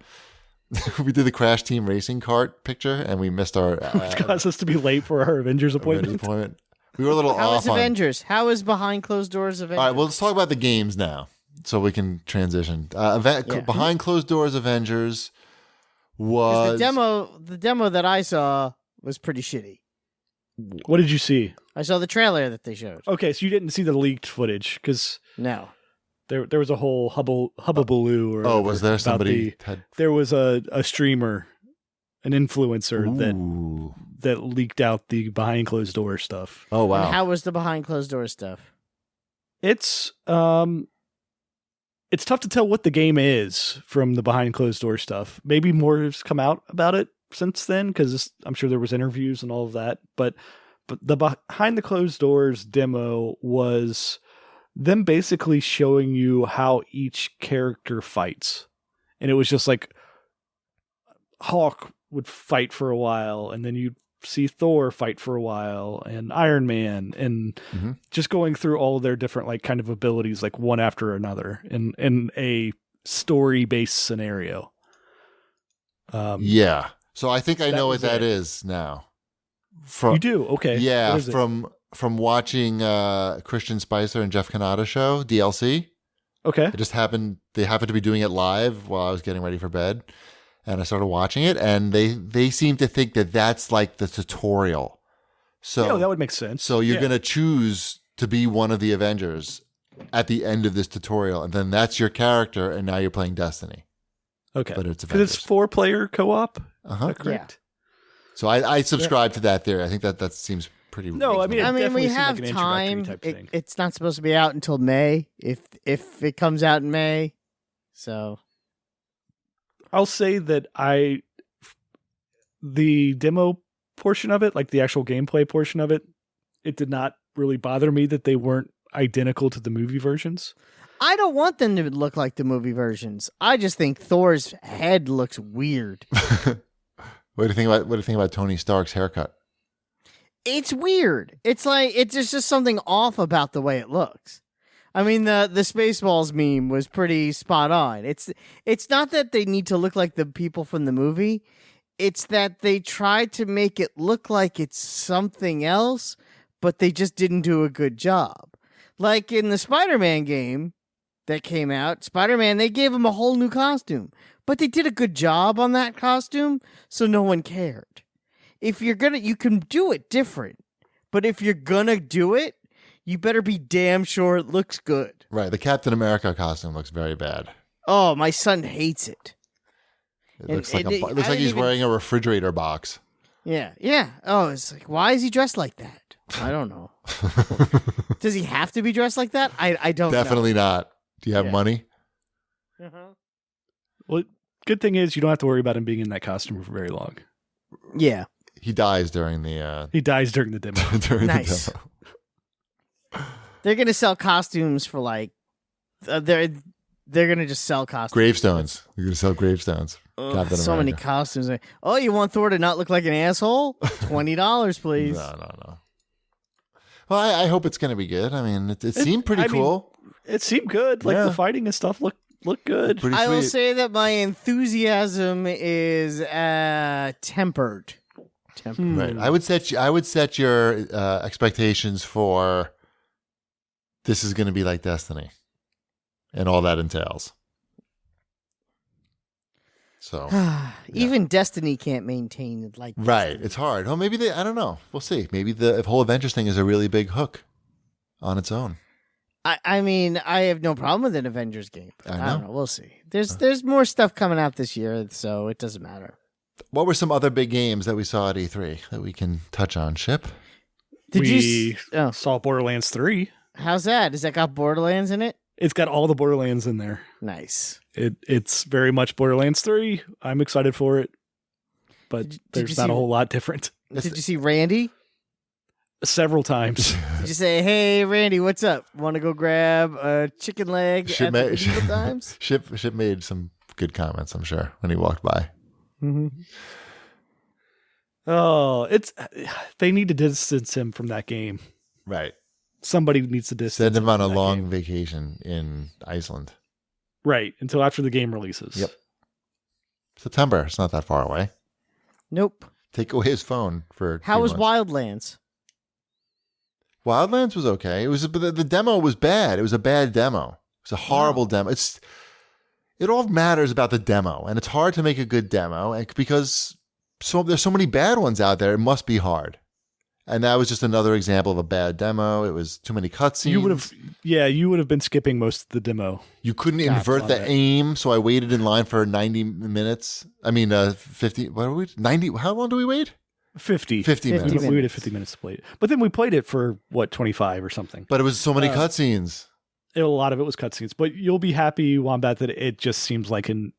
we did the Crash Team Racing Kart picture and we missed our. Which caused us to be late for our Avengers appointment. We were a little How off is Avengers? How is Behind Closed Doors Avengers? All right, well, let's talk about the games now. So we can transition. Behind Closed Doors Avengers was the demo that I saw was pretty shitty. What did you see? I saw the trailer that they showed. Okay, so you didn't see the leaked footage because no, there was a whole hubbubaloo. Or was there somebody? There was a streamer, an influencer that leaked out the Behind Closed Doors stuff. Oh wow! And how was the Behind Closed Doors stuff? It's tough to tell what the game is from the Behind Closed Door stuff. Maybe more has come out about it since then because I'm sure there was interviews and all of that. But the Behind the Closed Doors demo was them basically showing you how each character fights. And it was just like Hulk would fight for a while and then you'd see Thor fight for a while and Iron Man and just going through all of their different like kind of abilities like one after another in a story-based scenario. Yeah. So I think I know what that is now. You do? Okay. Yeah, from watching Christian Spicer and Jeff Kanata show, DLC. Okay. They happened to be doing it live while I was getting ready for bed. And I started watching it, and they seem to think that that's like the tutorial. So that would make sense. So you're going to choose to be one of the Avengers at the end of this tutorial, and then that's your character, and now you're playing Destiny. Okay. But it's Avengers. 'Cause it's 4-player co-op? Uh-huh. Correct? Yeah. So I subscribe to that theory. I think that seems pretty No, reasonable. I mean we have like time. It's not supposed to be out until May, if it comes out in May. So I'll say that the demo portion of it, like the actual gameplay portion of it, it did not really bother me that they weren't identical to the movie versions. I don't want them to look like the movie versions. I just think Thor's head looks weird. What do you think about Tony Stark's haircut? It's weird. It's like there's just something off about the way it looks. I mean, the Spaceballs meme was pretty spot on. It's not that they need to look like the people from the movie. It's that they tried to make it look like it's something else, but they just didn't do a good job. Like in the Spider-Man game that came out, Spider-Man, they gave him a whole new costume, but they did a good job on that costume, so no one cared. If you can do it different, but if you're gonna do it, you better be damn sure it looks good. Right. The Captain America costume looks very bad. Oh, my son hates it. It looks like he's wearing a refrigerator box. Yeah. Yeah. Oh, it's like, why is he dressed like that? I don't know. Does he have to be dressed like that? I don't know. Definitely not. Do you have money? Uh-huh. Well, good thing is you don't have to worry about him being in that costume for very long. Yeah. He dies during the He dies during the demo. during Nice. the demo. They're gonna sell costumes for like they're gonna just sell costumes. Gravestones. You're gonna sell gravestones. Ugh, Captain so many America. costumes. Oh, you want Thor to not look like an asshole? $20, please. No. Well, I hope it's gonna be good. I mean, it seemed pretty cool. It seemed good. Like the fighting and stuff looked good. Pretty I will sweet. say that my enthusiasm is tempered. Right. I would set your expectations for this is going to be like Destiny and all that entails. So Even Destiny can't maintain it like right, Destiny. it's hard. Oh, maybe I don't know. We'll see. Maybe the whole Avengers thing is a really big hook on its own. I mean, I have no problem with an Avengers game. I don't know. know. We'll see. There's more stuff coming out this year, so it doesn't matter. What were some other big games that we saw at E3 that we can touch on? Ship? Did we you? saw Borderlands 3. How's that? Has that got Borderlands in it? It's got all the Borderlands in there. Nice. It's very much Borderlands 3. I'm excited for it, but Did you there's not see- a whole lot different. Did you see Randy? Several times. Did you say, "Hey, Randy, what's up? Want to go grab a chicken leg Ship at the ma- medieval times?" Ship made some good comments, I'm sure, when he walked by. Oh, they need to distance him from that game. Right. Somebody needs to distance Send him on a from that long game. vacation in Iceland. Right, until after the game releases. Yep. September. It's not that far away. Nope. Take away his phone for. How 3 was months. Wildlands? Wildlands was okay. It was, but the demo was bad. It was a bad demo. It was a horrible demo. It all matters about the demo, and it's hard to make a good demo, and because there's so many bad ones out there. It must be hard. And that was just another example of a bad demo. It was too many cutscenes. You would have been skipping most of the demo. You couldn't Gotcha. invert the aim, so I waited in line for 90 minutes. I mean, 50. What are we? 90. How long do we wait? 50 minutes. We waited 50 minutes to play it, but then we played it for 25 or something. But it was so many cutscenes. A lot of it was cutscenes, but you'll be happy, Wombat, that it just seems like an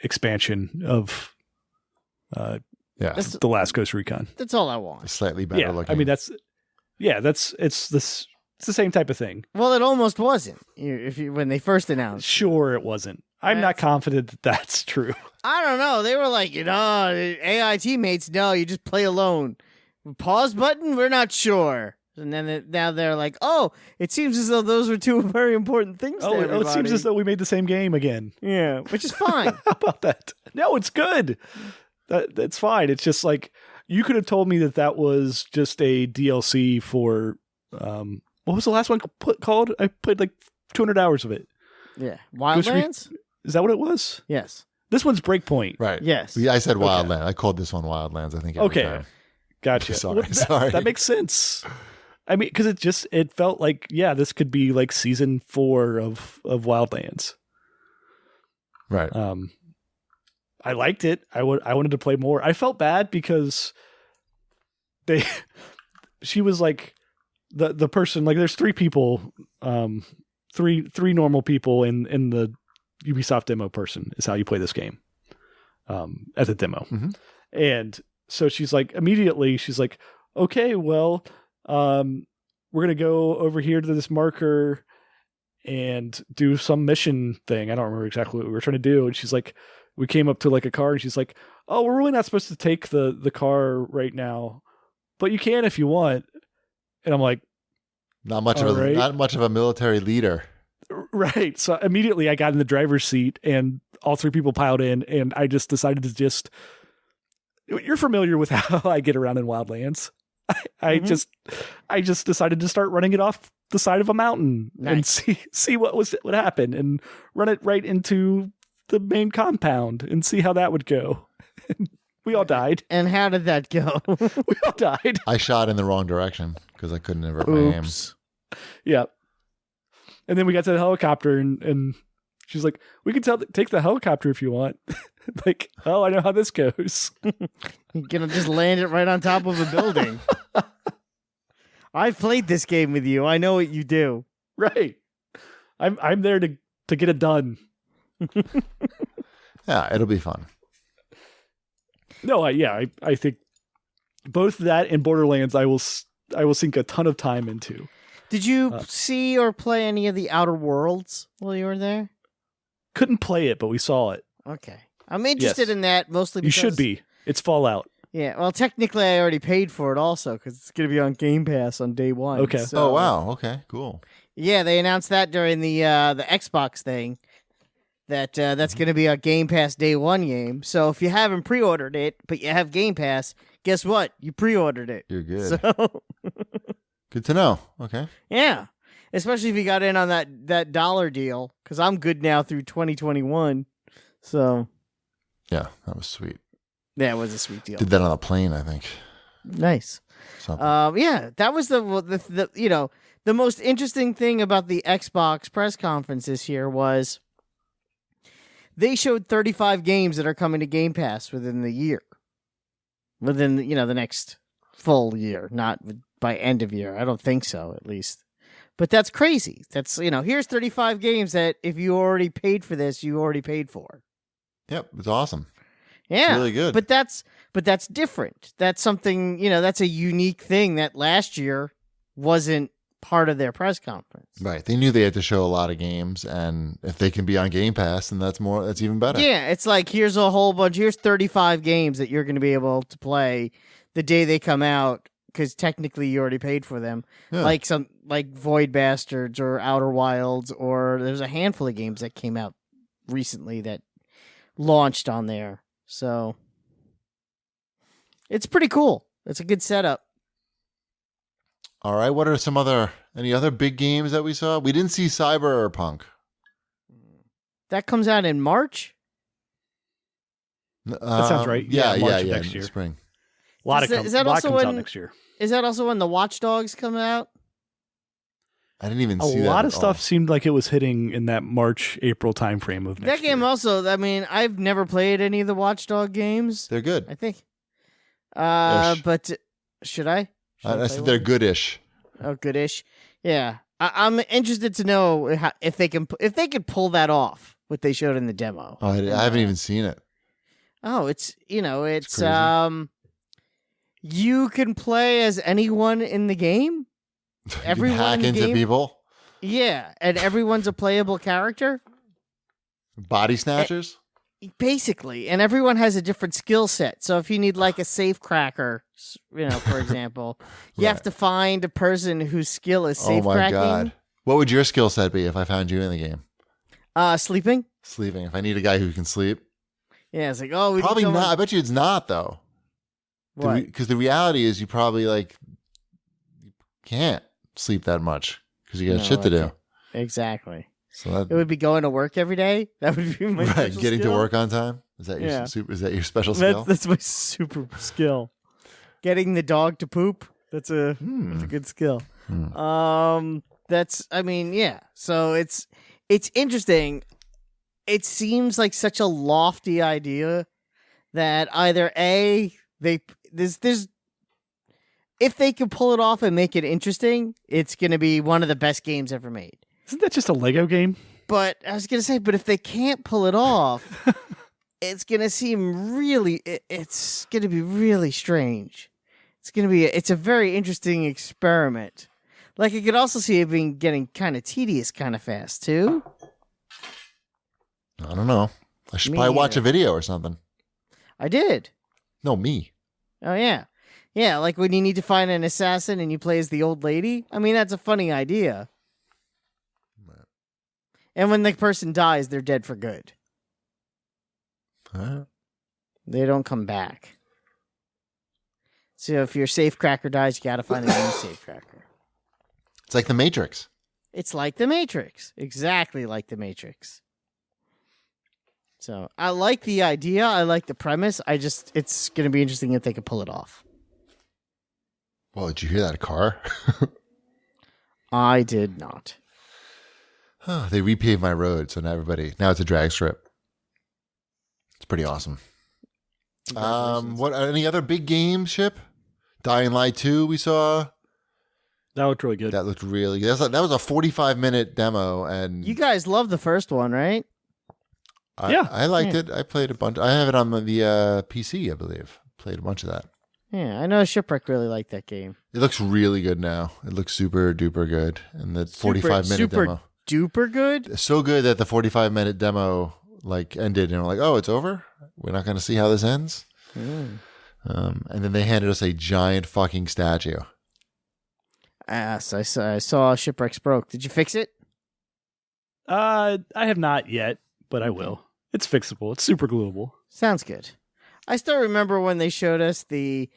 expansion of The Last Ghost Recon. That's all I want. Slightly better looking. I mean it's the same type of thing. Well, it almost wasn't when they first announced. Sure, it wasn't. I'm not confident that that's true. I don't know. They were like, AI teammates. No, you just play alone. Pause button. We're not sure. And then now they're like, oh, it seems as though those were two very important things. To It seems as though we made the same game again. Yeah, which is fine. How about that? No, it's good. That's fine. It's just like you could have told me that was just a DLC for what was the last one called? I played like 200 hours of it. Yeah, Wildlands. Is that what it was? Yes. This one's Breakpoint. right. Yes. Yeah, I said Wildlands. I called this one Wildlands, I think. Every time. Gotcha. Sorry. That makes sense. I mean, because it felt like, this could be like season 4 of Wildlands. Right. I liked it. I wanted to play more. I felt bad because she was like the person, like there's 3 people, three normal people in the Ubisoft demo person is how you play this game as a demo. Mm-hmm. And so she's like, okay, well, we're going to go over here to this marker and do some mission thing. I don't remember exactly what we were trying to do. And she's like, we came up to like a car and she's like, oh, we're really not supposed to take the car right now, but you can if you want. And I'm like, not much of a military leader. Right. So immediately I got in the driver's seat and all 3 people piled in and I just decided to you're familiar with how I get around in Wildlands. I just decided to start running it off the side of a mountain and see what would happen and run it right into the main compound and see how that would go. We all died. And how did that go? We all died. I shot in the wrong direction because I couldn't invert my aim. Yeah. And then we got to the helicopter and she's like, we can take the helicopter if you want. Like, oh, I know how this goes. You're gonna just land it right on top of a building. I've played this game with you. I know what you do. Right. I'm there to get it done. Yeah, it'll be fun. No, I think both that and Borderlands I will sink a ton of time into. Did you see or play any of the Outer Worlds while you were there? Couldn't play it, but we saw it. Okay. I'm interested in that mostly because... You should be. It's Fallout. Yeah, well, technically I already paid for it also because it's going to be on Game Pass on day one. Okay. Oh, wow. Okay, cool. Yeah, they announced that during the Xbox thing that's going to be a Game Pass day one game. So if you haven't pre-ordered it, but you have Game Pass, guess what? You pre-ordered it. You're good. So Good to know. Okay. yeah, especially if you got in on that dollar deal because I'm good now through 2021. So Yeah, that was sweet. yeah, it was a sweet deal. Did that on a plane, I think. Nice. Something. Yeah, that was the the most interesting thing about the Xbox press conference this year was they showed 35 games that are coming to Game Pass within the year. Within, the next full year, not by end of year. I don't think so, at least. But that's crazy. That's, here's 35 games that if you already paid for this, you already paid for. Yep, it's awesome. Yeah. It's really good. But that's different. That's something, that's a unique thing that last year wasn't part of their press conference. Right. They knew they had to show a lot of games, and if they can be on Game Pass, then that's even better. Yeah, it's like here's 35 games that you're going to be able to play the day they come out because technically you already paid for them. Yeah. Like Void Bastards or Outer Wilds, or there's a handful of games that came out recently that launched on there. So it's pretty cool. It's a good setup. All right. What are any other big games that we saw? We didn't see Cyberpunk. That comes out in March? That sounds right. Yeah, March of yeah, next year. Spring. A lot comes out next year. Is that also when the Watch Dogs come out? I didn't even see that. A lot of stuff seemed like it was hitting in that March, April timeframe of next That game year. also, I've never played any of the Watch Dog games. They're good. I think. But should I? I said they're goodish. Oh, goodish. Yeah. I'm interested to know if they can pull that off, what they showed in the demo. Oh, I haven't even seen it. Oh, it's crazy. you can play as anyone in the game. Everyone you can hack in the into game? people. Yeah, and everyone's a playable character. Body snatchers. Basically, and everyone has a different skill set. So if you need like a safe cracker, for example, you have to find a person whose skill is safe cracking. Oh my god! What would your skill set be if I found you in the game? Sleeping. Sleeping. If I need a guy who can sleep. Yeah, it's like we probably need not. I bet you it's not though. What? Because the reality is, you probably can't sleep that much because you got shit to do. Exactly. So it would be going to work every day. That would be my special getting skill. to work on time. Is that your special skill? That's my super skill. Getting the dog to poop. That's a good skill. So it's interesting. It seems like such a lofty idea that either there's if they can pull it off and make it interesting, it's going to be one of the best games ever made. Isn't that just a Lego game? But I was going to say, if they can't pull it off, it's going to seem it's going to be really strange. It's a very interesting experiment. Like, I could also see it getting kind of tedious kind of fast, too. I don't know. I should probably watch a video or something. I did. No, me. Oh, yeah. Yeah, like when you need to find an assassin and you play as the old lady. That's a funny idea. And when the person dies, they're dead for good. Huh? They don't come back. So if your safecracker dies, you gotta find a new safecracker. It's like the Matrix. It's like the Matrix. Exactly like the Matrix. So I like the idea. I like the premise. It's going to be interesting if they can pull it off. Well, did you hear that car? I did not. They repaved my road, so now it's a drag strip. It's pretty awesome. What any other big games, Chip? Dying Light 2 we saw. That looked really good. That looked really good. That was a 45-minute demo, and you guys love the first one, right? I liked it. I played a bunch. I have it on the PC, I believe. Played a bunch of that. Yeah, I know Shipwreck really liked that game. It looks really good now. It looks super duper good. And the 45-minute demo. Duper good? So good that the 45-minute demo ended and we're like, oh, it's over? We're not going to see how this ends? And then they handed us a giant fucking statue. Yes, I saw Shipwreck's broke. Did you fix it? I have not yet, but I will. It's fixable. It's super gluable. Sounds good. I still remember when they showed us the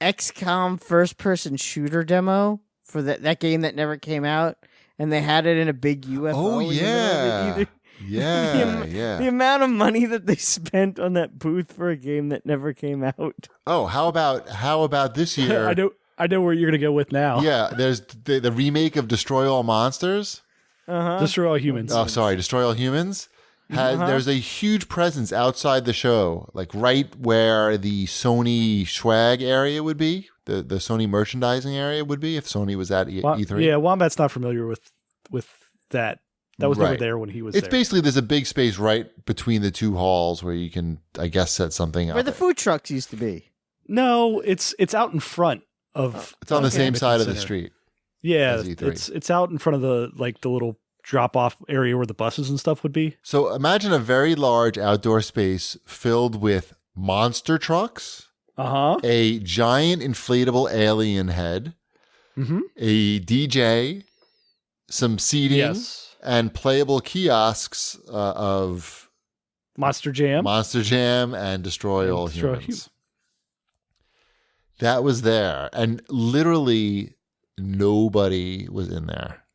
XCOM first-person shooter demo for that game that never came out, and they had it in a big UFO. Oh, yeah. Yeah. The amount of money that they spent on that booth for a game that never came out. Oh, how about this year? I know where you're going to go with now. Yeah, there's the remake of Destroy All Monsters. Destroy All Humans. Oh, sorry, Destroy All Humans. There's a huge presence outside the show, right where the Sony swag area would be, the Sony merchandising area would be if Sony was at E3. Yeah, Wombat's not familiar with that. That was never there when he was there. It's basically there's a big space right between the two halls where you can, I guess, set something up. Where the food trucks used to be. No, it's out in front of. It's on the same side of the street. Yeah, it's out in front of the little drop-off area where the buses and stuff would be. So imagine a very large outdoor space filled with monster trucks, a giant inflatable alien head, a DJ, some seating, and playable kiosks of Monster Jam and Destroy All Humans. That was there, and literally nobody was in there.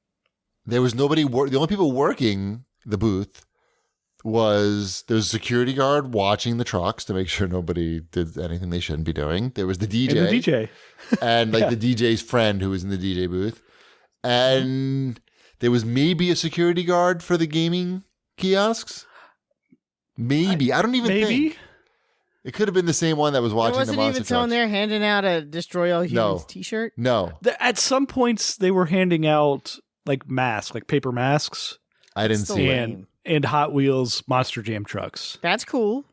There was nobody. The only people working the booth there's a security guard watching the trucks to make sure nobody did anything they shouldn't be doing. There was the DJ, and the DJ's friend who was in the DJ booth, and there was maybe a security guard for the gaming kiosks. Maybe I don't even think. It could have been the same one that was watching the monster trucks. There wasn't even someone there handing out a Destroy All Humans t-shirt? No. At some points, they were handing out masks, paper masks. I didn't see it. And Hot Wheels Monster Jam trucks. That's cool.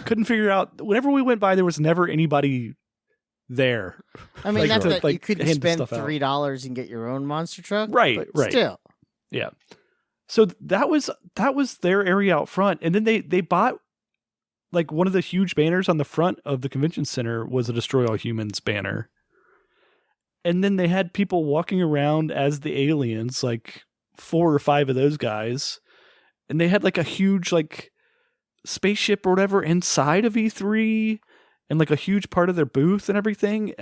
Couldn't figure out. Whenever we went by, there was never anybody there. I mean, not that you couldn't spend $3 and get your own monster truck. Right. Still. Yeah. So that was their area out front. And then they bought one of the huge banners on the front of the convention center was a Destroy All Humans banner. And then they had people walking around as the aliens, 4 or 5 of those guys. And they had a huge spaceship or whatever inside of E3 and a huge part of their booth and everything.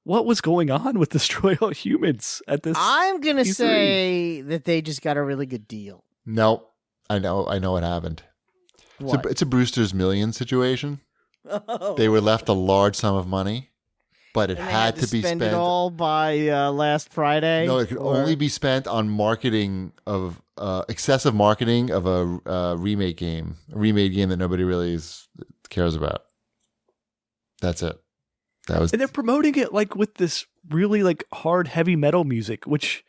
What was going on with Destroy All Humans at this? I'm going to say that they just got a really good deal. Nope. I know what happened. It's a Brewster's Millions situation. Oh. They were left a large sum of money, but it had to be spent. It all by last Friday. No, it could only be spent on marketing of excessive marketing of a remade game that nobody really cares about. That's it. And they're promoting it with this really hard heavy metal music, which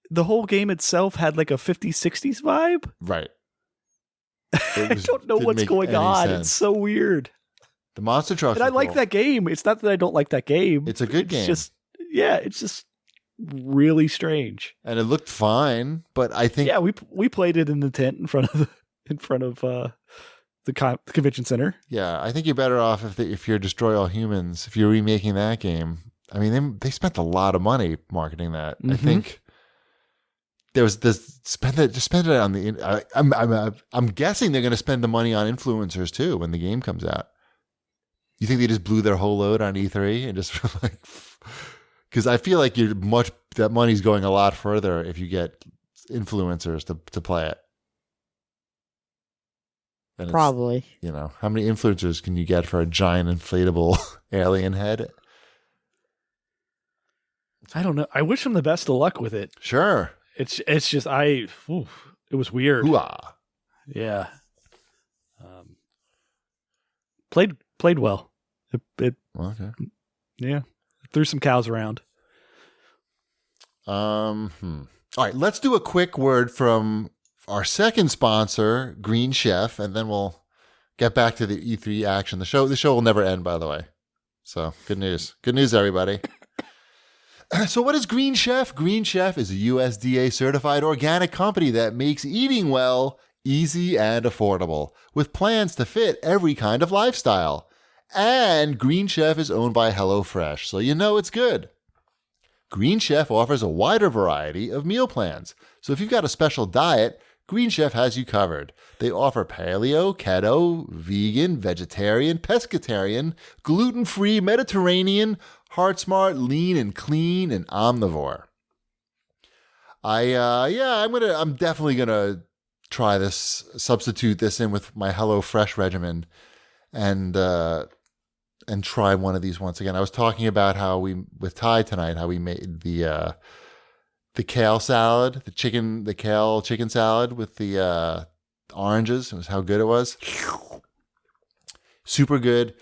the whole game itself had a 50s 60s vibe. Right. I don't know what's going on. Sense. It's so weird. The monster trucks. And I like that game. It's not that I don't like that game. It's a good game. It's just really strange. And it looked fine, but I think we played it in the tent in front of the convention center. Yeah, I think you're better off if you're Destroy All Humans, if you're remaking that game. I mean, they spent a lot of money marketing that. I think there was this spend it on the. I'm guessing they're going to spend the money on influencers too when the game comes out. You think they just blew their whole load on E3 and just because I feel like that money's going a lot further if you get influencers to play it. And probably. How many influencers can you get for a giant inflatable alien head? I don't know. I wish them the best of luck with it. Sure. It's just it was weird. Hoo-ah. Yeah. Played well. Okay. Yeah. Threw some cows around. All right. Let's do a quick word from our second sponsor, Green Chef, and then we'll get back to the E3 action. The show will never end, by the way. So good news. Good news, everybody. So what is Green Chef? Green Chef is a USDA certified organic company that makes eating well easy and affordable, with plans to fit every kind of lifestyle. And Green Chef is owned by HelloFresh, so you know it's good. Green Chef offers a wider variety of meal plans. So if you've got a special diet, Green Chef has you covered. They offer paleo, keto, vegan, vegetarian, pescatarian, gluten-free, Mediterranean, heart smart, lean and clean, and omnivore. I'm definitely gonna try this, substitute this in with my HelloFresh regimen, and try one of these once again. I was talking about with Ty tonight, how we made the kale salad, the kale chicken salad with the oranges. It was how good it was. Super good.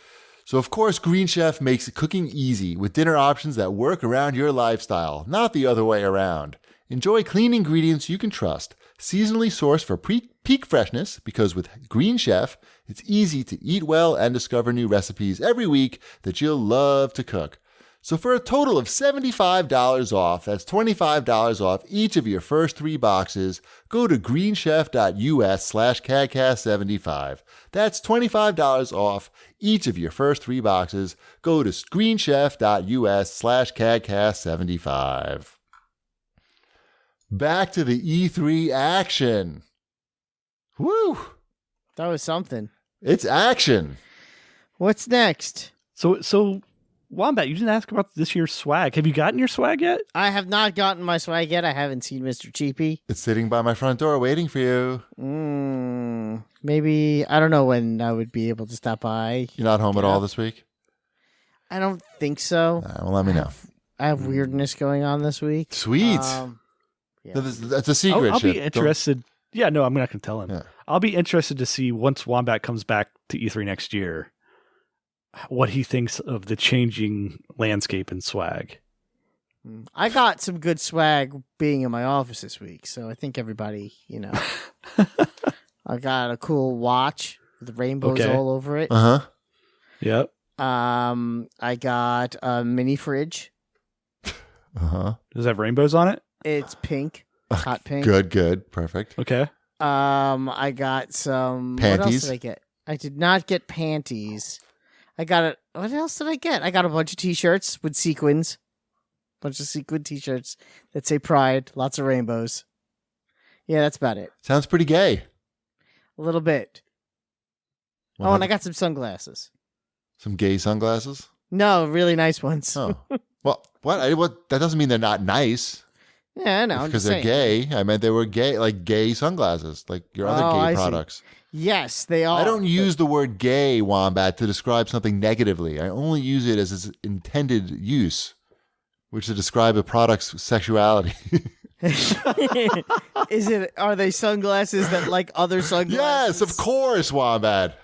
So of course, Green Chef makes cooking easy with dinner options that work around your lifestyle, not the other way around. Enjoy clean ingredients you can trust, seasonally sourced for peak freshness, because with Green Chef, it's easy to eat well and discover new recipes every week that you'll love to cook. So for a total of $75 off, that's $25 off each of your first 3 boxes, go to greenchef.us/CAGcast75. That's $25 off each of your first 3 boxes. Go to greenchef.us/CAGcast75. Back to the E3 action. Woo! That was something. It's action. What's next? So Wombat, you didn't ask about this year's swag. Have you gotten your swag yet? I have not gotten my swag yet. I haven't seen Mr. Cheapy. It's sitting by my front door waiting for you. Maybe, I don't know when I would be able to stop by. You're not home at all this week? I don't think so. Well, let me know. I have weirdness going on this week. Sweet. Yeah. That's a secret. I'll be interested. Yeah, no, I'm not going to tell him. Yeah. I'll be interested to see once Wombat comes back to E3 next year, what he thinks of the changing landscape and swag. I got some good swag being in my office this week, so I think everybody, I got a cool watch with rainbows all over it. Uh-huh. Yep. I got a mini fridge. Uh-huh. Does it have rainbows on it? It's pink. Hot pink. Good. Perfect. Okay. I got some panties. What else did I get? I did not get panties. What else did I get? I got a bunch of t-shirts with sequins. Bunch of sequin t-shirts that say Pride. Lots of rainbows. Yeah, that's about it. Sounds pretty gay. A little bit. And I got some sunglasses. Some gay sunglasses? No, really nice ones. Oh. Well, what? That doesn't mean they're not nice. Yeah, I know. Because they're gay. I meant they were gay, like gay sunglasses, like your other gay products. Yes, they are. I don't use the word gay, Wombat, to describe something negatively. I only use it as its intended use, which is to describe a product's sexuality. Are they sunglasses that like other sunglasses? Yes, of course, Wombat.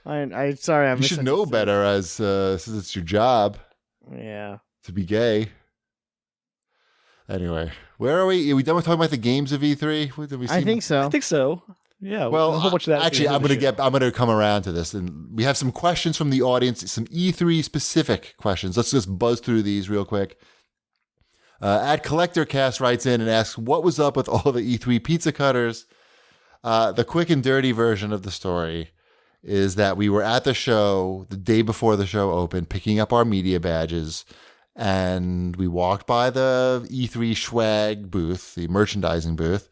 I'm sorry. You should know better, as since it's your job. Yeah. To be gay. Anyway, where are we? Are we done with talking about the games of E3? I think so. I think so. Yeah. Well, a whole bunch of that. Actually, I'm gonna come around to this, and we have some questions from the audience, some E3 specific questions. Let's just buzz through these real quick. At CollectorCast writes in and asks, "What was up with all the E3 pizza cutters?" The quick and dirty version of the story is that we were at the show the day before the show opened, picking up our media badges. And we walked by the E3 swag booth, the merchandising booth.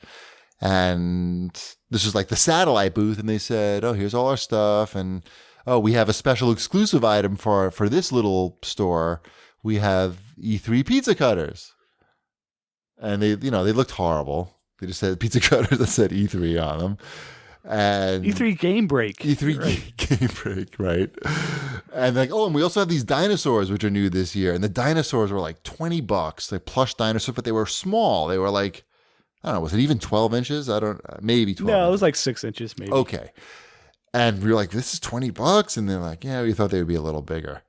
And this was like the satellite booth. And they said, "Oh, here's all our stuff. And, oh, we have a special exclusive item for this little store. We have E3 pizza cutters." And they looked horrible. They just said pizza cutters that said E3 on them. And E3 Game Break. E3 Game Break, right? And and we also have these dinosaurs, which are new this year. And the dinosaurs were like $20, like plush dinosaurs, but they were small. They were like, I don't know, was it even 12 inches? Maybe 12 No, inches. it was like 6 inches, maybe. Okay. And we were like, this is $20? And they're like, yeah, we thought they would be a little bigger.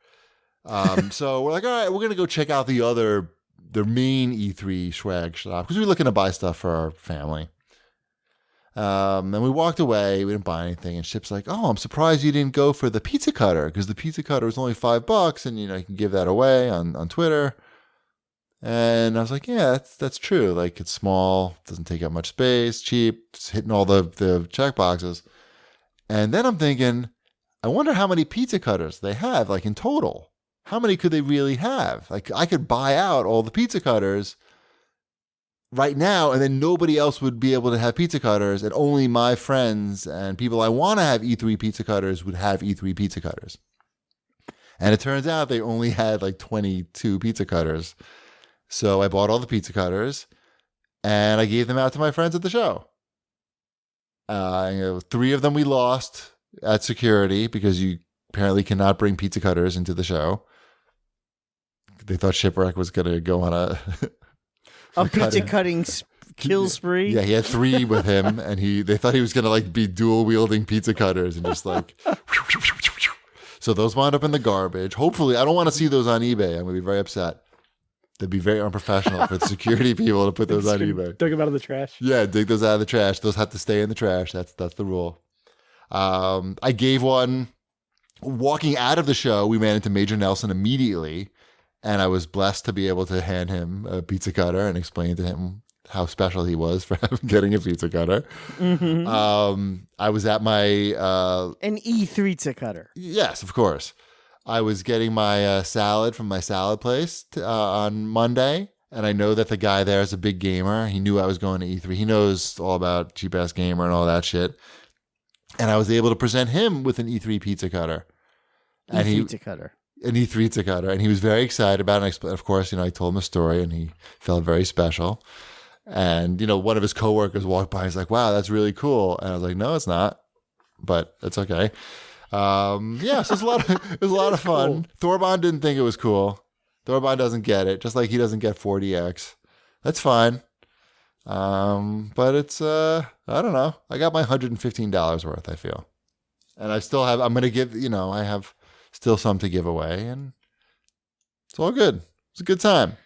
So we're like, all right, we're going to go check out their main E3 swag shop, because we were looking to buy stuff for our family. And we walked away. We didn't buy anything. And Chip's like, "Oh, I'm surprised you didn't go for the pizza cutter because the pizza cutter was only $5, and you can give that away on Twitter." And I was like, "Yeah, that's true. Like, it's small, doesn't take up much space, cheap, it's hitting all the check boxes." And then I'm thinking, I wonder how many pizza cutters they have, like in total. How many could they really have? Like, I could buy out all the pizza cutters right now, and then nobody else would be able to have pizza cutters, and only my friends and people I want to have E3 pizza cutters would have E3 pizza cutters. And it turns out they only had like 22 pizza cutters. So I bought all the pizza cutters, and I gave them out to my friends at the show. 3 of them we lost at security because you apparently cannot bring pizza cutters into the show. They thought Shipwreck was going to go on a pizza cutting kill spree. Yeah, he had 3 with him, and they thought he was going to like be dual wielding pizza cutters and just like. So those wound up in the garbage. Hopefully, I don't want to see those on eBay. I'm going to be very upset. That'd be very unprofessional for the security people to put those on eBay. Dig them out of the trash. Yeah, dig those out of the trash. Those have to stay in the trash. That's the rule. I gave one. Walking out of the show, we ran into Major Nelson immediately, and I was blessed to be able to hand him a pizza cutter and explain to him how special he was for getting a pizza cutter. Mm-hmm. I was at my an E3 cutter. Yes, of course. I was getting my salad from my salad place on Monday, and I know that the guy there is a big gamer. He knew I was going to E3. He knows all about Cheap Ass Gamer and all that shit. And I was able to present him with an E3 pizza cutter. An E3 cutter. An E3 pizza cutter. And he was very excited about it. And of course, I told him a story, and he felt very special. And, one of his coworkers walked by. He's like, "Wow, that's really cool." And I was like, "No, it's not, but it's okay." So it was a lot of fun. Cool. Thorbon didn't think it was cool. Thorbon doesn't get it, just like he doesn't get 4DX. That's fine. But it's I don't know. I got my $115 worth, I feel. And I still have, I'm gonna give, I have still some to give away, and it's all good. It's a good time.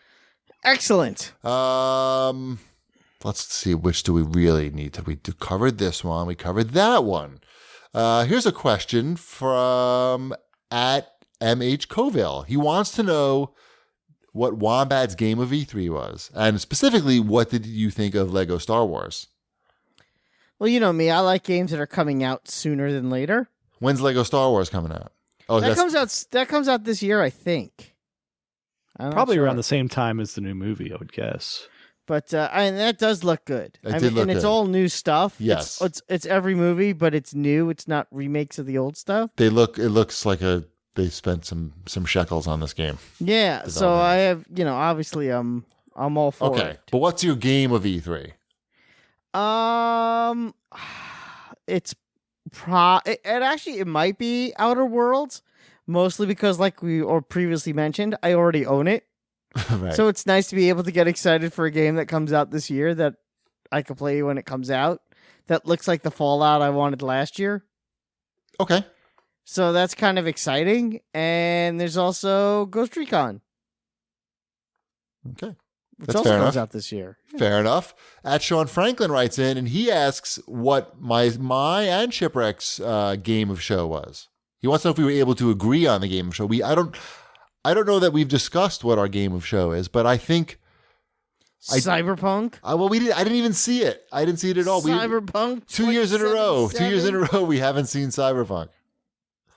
Excellent. Let's see, which do we really need to? We covered this one, we covered that one. Here's a question from @MH Coville. He wants to know what Wombat's game of E3 was, and specifically, what did you think of Lego Star Wars? Well, you know me, I like games that are coming out sooner than later. When's Lego Star Wars coming out? Oh, that comes out this year, I think. Probably around the same time as the new movie, I would guess. But that does look good. It's all new stuff. Yes, it's every movie, but it's new. It's not remakes of the old stuff. It looks like they spent some shekels on this game. Yeah, so I have obviously I'm all for it. Okay, but what's your game of E3? It might be Outer Worlds, mostly because like we previously mentioned, I already own it. Right. So it's nice to be able to get excited for a game that comes out this year that I can play when it comes out. That looks like the Fallout I wanted last year. Okay. So that's kind of exciting. And there's also Ghost Recon. Okay. Which also comes out this year. Fair enough. @Sean Franklin writes in, and he asks what my and Shipwreck's game of show was. He wants to know if we were able to agree on the game of show. I don't know that we've discussed what our game of show is, but I think Cyberpunk. I didn't even see it. I didn't see it at all. Cyberpunk. 2 years in a row. 2 years in a row, we haven't seen Cyberpunk.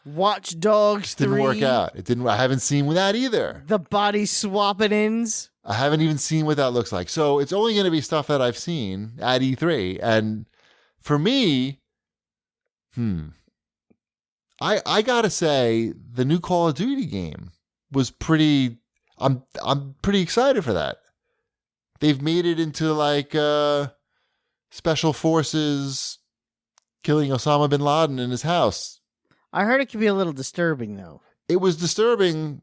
Watch Dogs 3. Didn't work out. It didn't. I haven't seen that either. The body swapping ins. I haven't even seen what that looks like. So it's only going to be stuff that I've seen at E3. And for me, I gotta say, the new Call of Duty game was pretty. I'm pretty excited for that. They've made it into like special forces killing Osama bin Laden in his house. I heard it could be a little disturbing, though. It was disturbing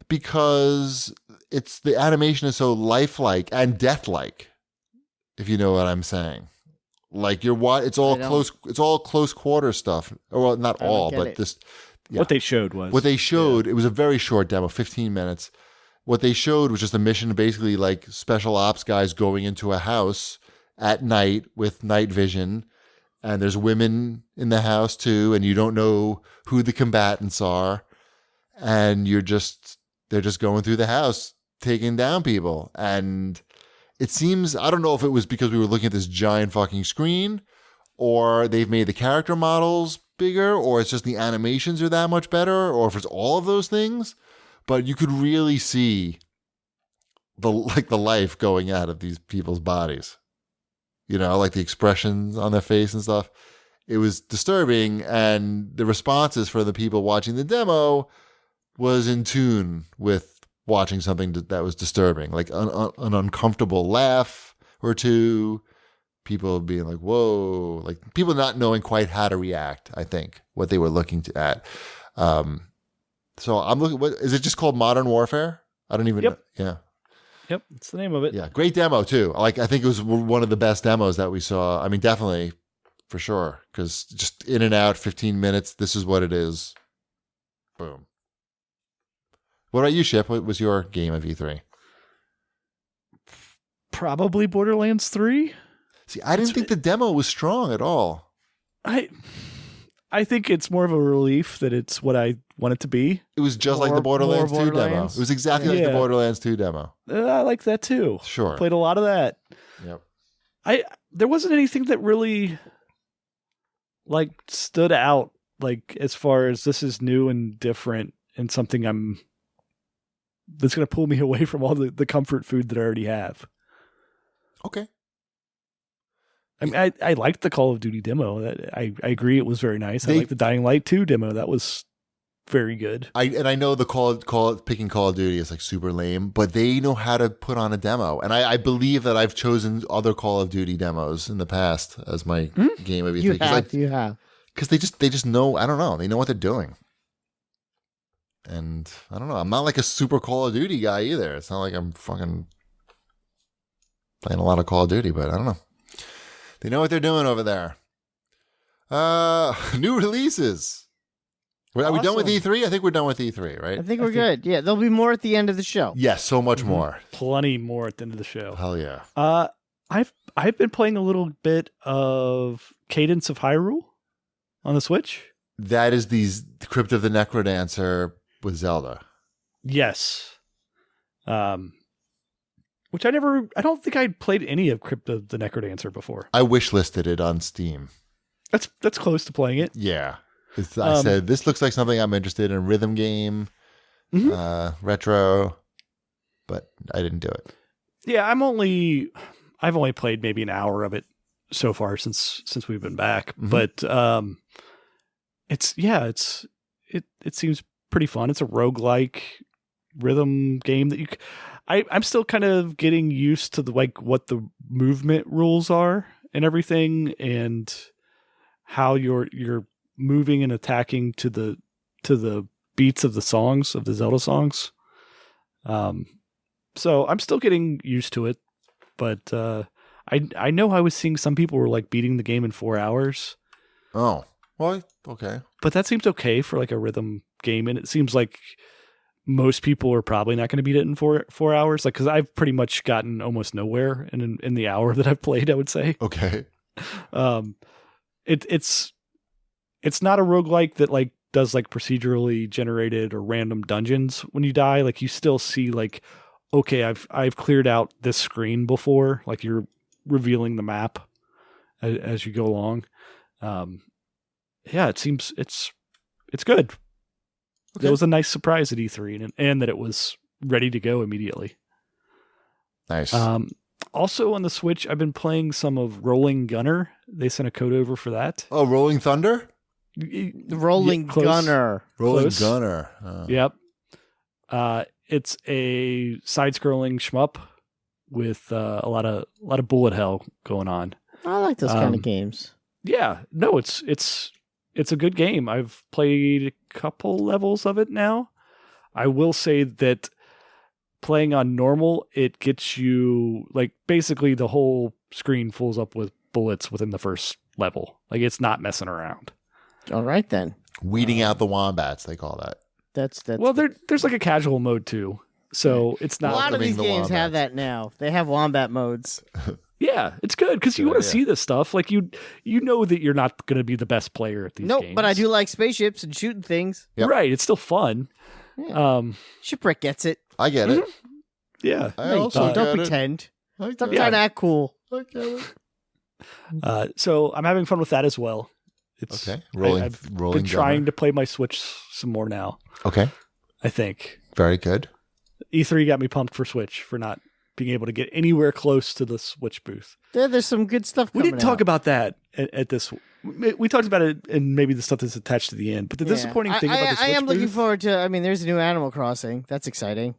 because the animation is so lifelike and deathlike, if you know what I'm saying. Like it's all close quarter stuff. Well, not all, but just what they showed was it was a very short demo, 15 minutes. What they showed was just a mission, basically like special ops guys going into a house at night with night vision and there's women in the house too, and you don't know who the combatants are, and they're just going through the house taking down people. And it seems, I don't know if it was because we were looking at this giant fucking screen, or they've made the character models bigger, or it's just the animations are that much better, or if it's all of those things, but you could really see the life going out of these people's bodies. You know, like the expressions on their face and stuff. It was disturbing, and the responses for the people watching the demo was in tune with watching something that was disturbing, like an uncomfortable laugh or two, people being like, whoa, like people not knowing quite how to react, I think, what they were looking at. So I'm looking, what is it just called Modern Warfare? I don't even know. Yeah. Yep, that's the name of it. Yeah, great demo too. Like, I think it was one of the best demos that we saw. I mean, definitely, for sure, because just in and out, 15 minutes, this is what it is. Boom. What about you, Ship? What was your game of E3? Probably Borderlands 3. See, I didn't think the demo was strong at all. I think it's more of a relief that it's what I want it to be. It was just like the Borderlands 2 demo. It was exactly like the Borderlands 2 demo. I like that too. Sure. Played a lot of that. Yep. There wasn't anything that really like stood out, like as far as this is new and different and something that's going to pull me away from all the comfort food that I already have. Okay. I mean, I liked the Call of Duty demo. I agree it was very nice. I liked the Dying Light 2 demo. That was very good. I know the picking Call of Duty is like super lame, but they know how to put on a demo. And I believe that I've chosen other Call of Duty demos in the past as my game of E3. You have. Because they just know, I don't know, they know what they're doing. And I don't know, I'm not like a super Call of Duty guy either. It's not like I'm fucking playing a lot of Call of Duty, but I don't know. They know what they're doing over there. New releases. Are we done with E3? I think we're done with E3, right? I think we're good. Yeah, there'll be more at the end of the show. Yes, so much more. Plenty more at the end of the show. Hell yeah. I've been playing a little bit of Cadence of Hyrule on the Switch. That is the Crypt of the Necrodancer with Zelda. Yes. Which I don't think I'd played any of Crypt of the Necrodancer before. I wishlisted it on Steam. That's close to playing it. Yeah. I said, this looks like something I'm interested in, rhythm game, retro, but I didn't do it. Yeah, I've only played maybe an hour of it so far since we've been back, but it seems pretty fun. It's a roguelike rhythm game that I'm still kind of getting used to what the movement rules are and everything, and how you're moving and attacking to the beats of the songs, of the Zelda songs. So I'm still getting used to it, but I know I was seeing some people were like beating the game in 4 hours. Oh, well, okay. But that seems okay for like a rhythm game, and it seems like most people are probably not going to beat it in 4 hours. Like, because I've pretty much gotten almost nowhere in the hour that I've played, I would say. Okay. It's not a roguelike that like does like procedurally generated or random dungeons when you die. Like, you still see like, okay, I've cleared out this screen before. Like, you're revealing the map as you go along. Yeah, it seems it's good. Okay. It was a nice surprise at E3, and that it was ready to go immediately. Nice. Also on the Switch, I've been playing some of Rolling Gunner. They sent a code over for that. Oh, Rolling Thunder? Rolling Gunner. Rolling Gunner. Oh. Yep. It's a side-scrolling shmup with a lot of bullet hell going on. I like those kind of games. Yeah. No, it's a good game. I've played a couple levels of it now. I will say that playing on normal, it gets you, like, basically the whole screen fills up with bullets within the first level. Like, it's not messing around. All right, then. Weeding out the wombats, they call that. That's well, there's like a casual mode too, so it's not. A lot of these games have that now. They have wombat modes. Yeah, it's good because you want to see this stuff. Like you know that you're not going to be the best player at these games. Nope, but I do like spaceships and shooting things. Yep. Right, it's still fun. Yeah. Shipwreck gets it. I get it. Yeah. I also don't get pretend. it. Stop trying to act cool. I get it. So I'm having fun with that as well. It's Okay. I've been trying to play my Switch some more now. Okay. I think Very good. E3 got me pumped for Switch for not being able to get anywhere close to the Switch booth. There's some good stuff We coming didn't talk out. about that at this. We talked about it and maybe the stuff that's attached to the end. But the disappointing thing about the Switch I am looking booth, forward to. I mean, there's a new Animal Crossing. That's exciting.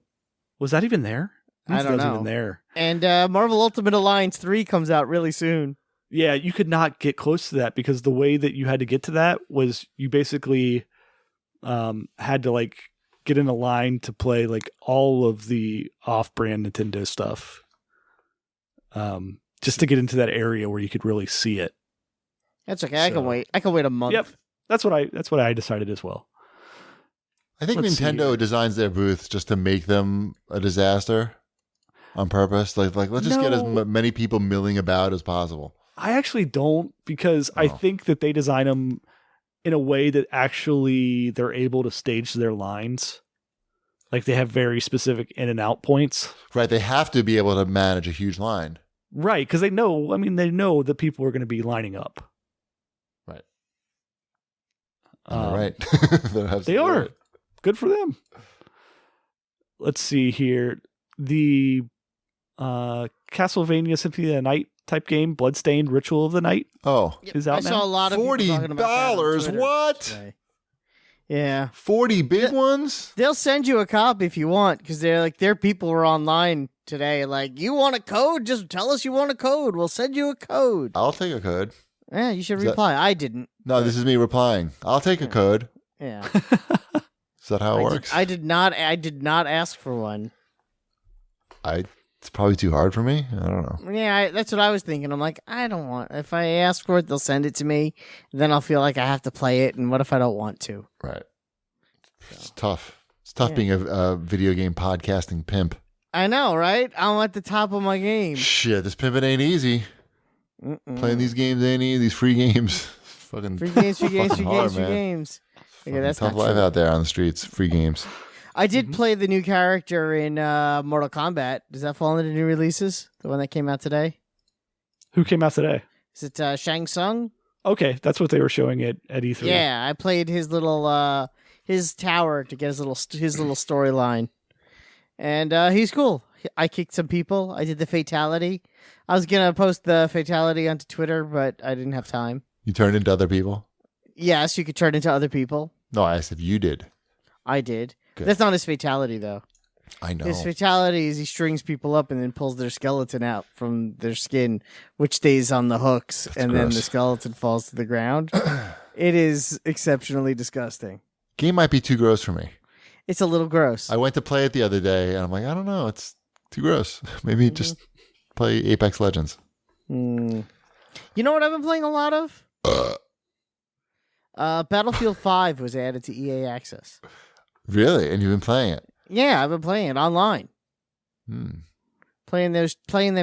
was that even there? I don't know. Even there. And Marvel Ultimate Alliance 3 comes out really soon. Yeah, you could not get close to that because the way that you had to get to that was you basically had to like get in a line to play like all of the off-brand Nintendo stuff, just to get into that area where you could really see it. That's okay. I can wait. I can wait a month. Yep, that's what I decided as well. I think Let's see Nintendo here. designs their booths just to make them a disaster on purpose. Like let's just get as many people milling about as possible. I actually don't because I think that they design them in a way that actually they're able to stage their lines. Like they have very specific in and out points. Right. They have to be able to manage a huge line. Right. Because they know that people are going to be lining up. Right. Right. They are. Right. Good for them. Let's see here. The Castlevania Symphony of the Night type game, Bloodstained Ritual of the Night. Oh, is out I now. saw a lot of people talking about that on $40. Twitter What? today. Yeah, 40 big ones. they'll send you a copy if you want because their people were online today. Like, you want a code? Just tell us you want a code. We'll send you a code. I'll take a code. Yeah, you should reply. I didn't. No, this is me replying. I'll take a code. Yeah. Is that how it works? I did not ask for one. It's probably too hard for me. I don't know. Yeah, that's what I was thinking. I'm like, I don't want. If I ask for it, they'll send it to me. Then I'll feel like I have to play it. And what if I don't want to? Right. It's tough. It's tough being a video game podcasting pimp. I know, right? I'm at the top of my game. Shit, this pimping ain't easy. Playing these games ain't easy. These free games. Fucking free games. It's Okay, that's tough not life true. out there on the streets. Free games. I did play the new character in Mortal Kombat. Does that fall into the new releases? The one that came out today? Who came out today? Is it Shang Tsung? Okay, that's what they were showing at E3. Yeah, I played his little his tower to get his little storyline, and he's cool. I kicked some people. I did the fatality. I was gonna post the fatality onto Twitter, but I didn't have time. You turned into other people? Yes, you could turn into other people. No, I asked if you did. I did. Good. That's not his fatality, though. I know. His fatality is he strings people up and then pulls their skeleton out from their skin, which stays on the hooks, That's and gross. then the skeleton falls to the ground. It is exceptionally disgusting. Game might be too gross for me. It's a little gross. I went to play it the other day, and I'm like, I don't know. It's too gross. Maybe just play Apex Legends. You know what I've been playing a lot of? Battlefield 5 was added to EA Access. Really? And you've been playing it? Yeah, I've been playing it online. Playing them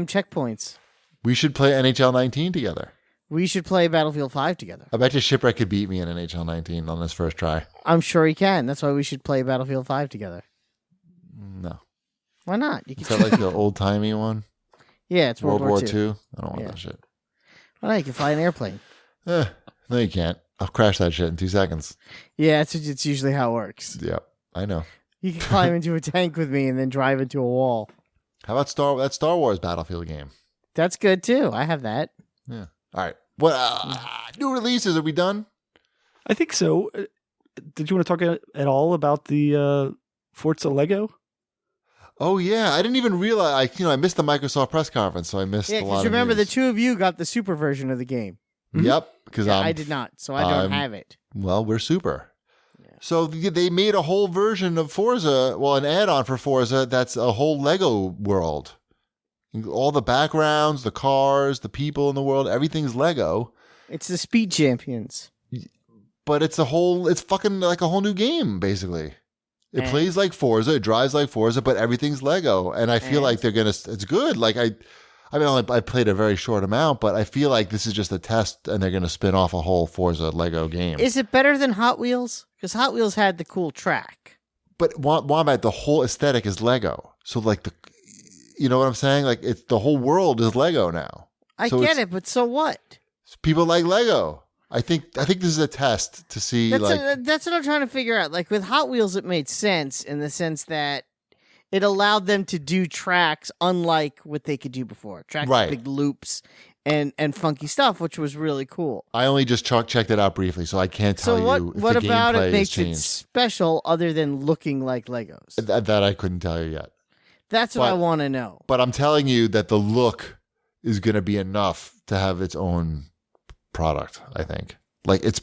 checkpoints. We should play NHL 19 together. We should play Battlefield 5 together. I bet you Shipwreck could beat me in NHL 19 on this first try. I'm sure he can. That's why we should play Battlefield 5 together. No. Why not? You Is can. that like the old-timey one? Yeah, it's World War II? II. I don't want Yeah. that shit. Why not? You can fly an airplane. No, you can't. I'll crash that shit in 2 seconds. Yeah, it's usually how it works. Yep, I know. You can climb into a tank with me and then drive into a wall. How about that Star Wars Battlefield game? That's good too. I have that. Yeah. All right. What new releases? Are we done? I think so. Did you want to talk at all about the Forza Lego? Oh yeah, I didn't even realize. I missed the Microsoft press conference, so I missed Yeah, a lot. because of remember the news. two of you got the super version of the game. Yep, because I did not, so I don't have it. Well, we're super. So they made a whole version of Forza, well, an add-on for Forza that's a whole Lego world. All the backgrounds, the cars, the people in the world, everything's Lego. It's the Speed Champions. But it's fucking like a whole new game, basically. It plays like Forza, it drives like Forza, but everything's Lego. And I feel like it's good. Like I mean, I played a very short amount, but I feel like this is just a test, and they're going to spin off a whole Forza Lego game. Is it better than Hot Wheels? Because Hot Wheels had the cool track. But Wombat, the whole aesthetic is Lego. So like you know what I'm saying? Like it's the whole world is Lego now. I get it, but so what? People like Lego. I think this is a test to see. That's what I'm trying to figure out. Like with Hot Wheels, it made sense in the sense that it allowed them to do tracks unlike what they could do before. Tracks with big loops and funky stuff, which was really cool. I only just checked it out briefly, so I can't tell you if what the about gameplay it makes has changed. it special other than looking like Legos? That I couldn't tell you yet. That's what I want to know. But I'm telling you that the look is going to be enough to have its own product, I think. Like it